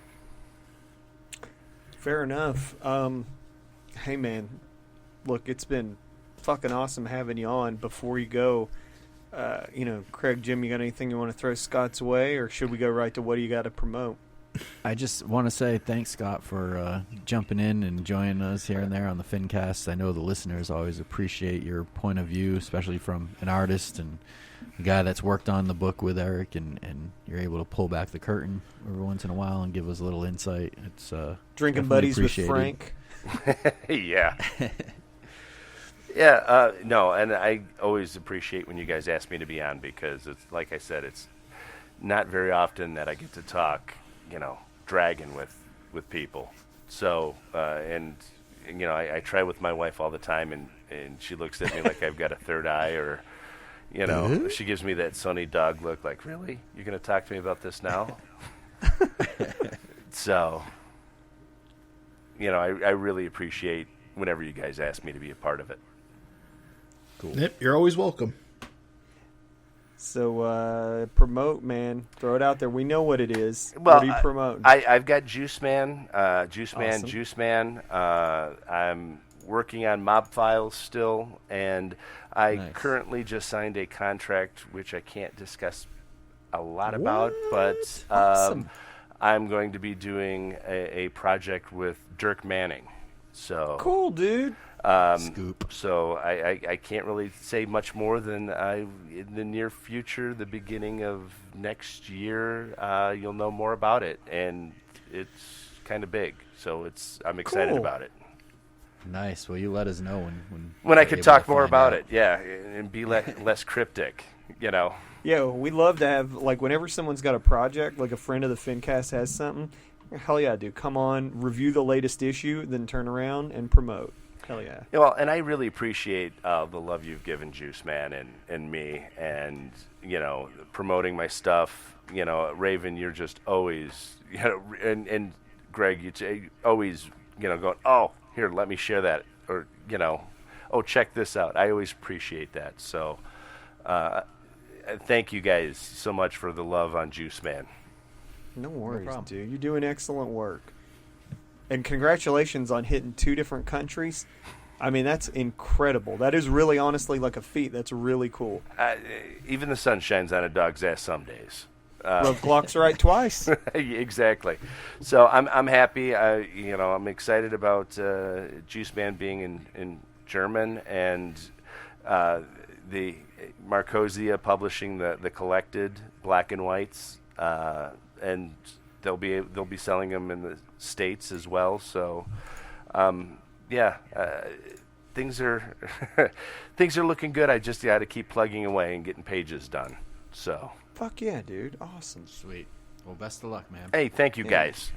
Fair enough. Hey, man, look, it's been fucking awesome having you on. Before you go, Craig, Jim, you got anything you want to throw Scott's way, or should we go right to what do you got to promote? I just want to say thanks, Scott, for jumping in and joining us here and there on the FINcast. I know the listeners always appreciate your point of view, especially from an artist and a guy that's worked on the book with Eric, and you're able to pull back the curtain every once in a while and give us a little insight. It's drinking buddies with Frank. Yeah. Yeah, no, and I always appreciate when you guys ask me to be on, because it's like I said, it's not very often that I get to talk, Dragon with people. So, and I try with my wife all the time, and she looks at me like I've got a third eye, or, she gives me that sunny dog look, like, really? You're going to talk to me about this now? So, I really appreciate whenever you guys ask me to be a part of it. Cool. Yep, you're always welcome. So promote, man. Throw it out there. We know what it is. Well, what are you promoting? I've got Juice Man. Awesome. I'm working on Mob Files still, and I currently just signed a contract, which I can't discuss a lot about, but Awesome. I'm going to be doing a project with Dirk Manning. So Cool, dude. Scoop. So I can't really say much more than in the near future, the beginning of next year, you'll know more about it, and it's kind of big. So I'm excited Cool. about it. Nice. Well, you let us know When we're I could able talk to more find about out. it, yeah, and be less cryptic, you know. Yeah, we love to have, like, whenever someone's got a project, like a friend of the FINcast has something, hell yeah, dude. Come on, review the latest issue, then turn around and promote. Hell yeah. Yeah, well, and I really appreciate the love you've given Juice Man and me, and, you know, promoting my stuff. You know, Raven, you're just always, you know, and Greg, you always, you know, going, oh, here, let me share that, or, you know, oh, check this out. I always appreciate that. So, thank you guys so much for the love on Juice Man. No worries, problem. dude. You're doing excellent work. And congratulations on hitting 2 different countries. I mean, that's incredible. That is really, honestly, like a feat. That's really cool. Even the sun shines on a dog's ass some days. Love clock's right twice. Exactly. So I'm happy. You know, I'm excited about Juice Man being in German, and the Marcosia publishing the collected black and whites, and they'll be selling them in the States as well. So, things are things are looking good. I just got to keep plugging away and getting pages done. So. Fuck yeah, dude. Awesome. Sweet. Well, best of luck, man. Hey, thank you guys.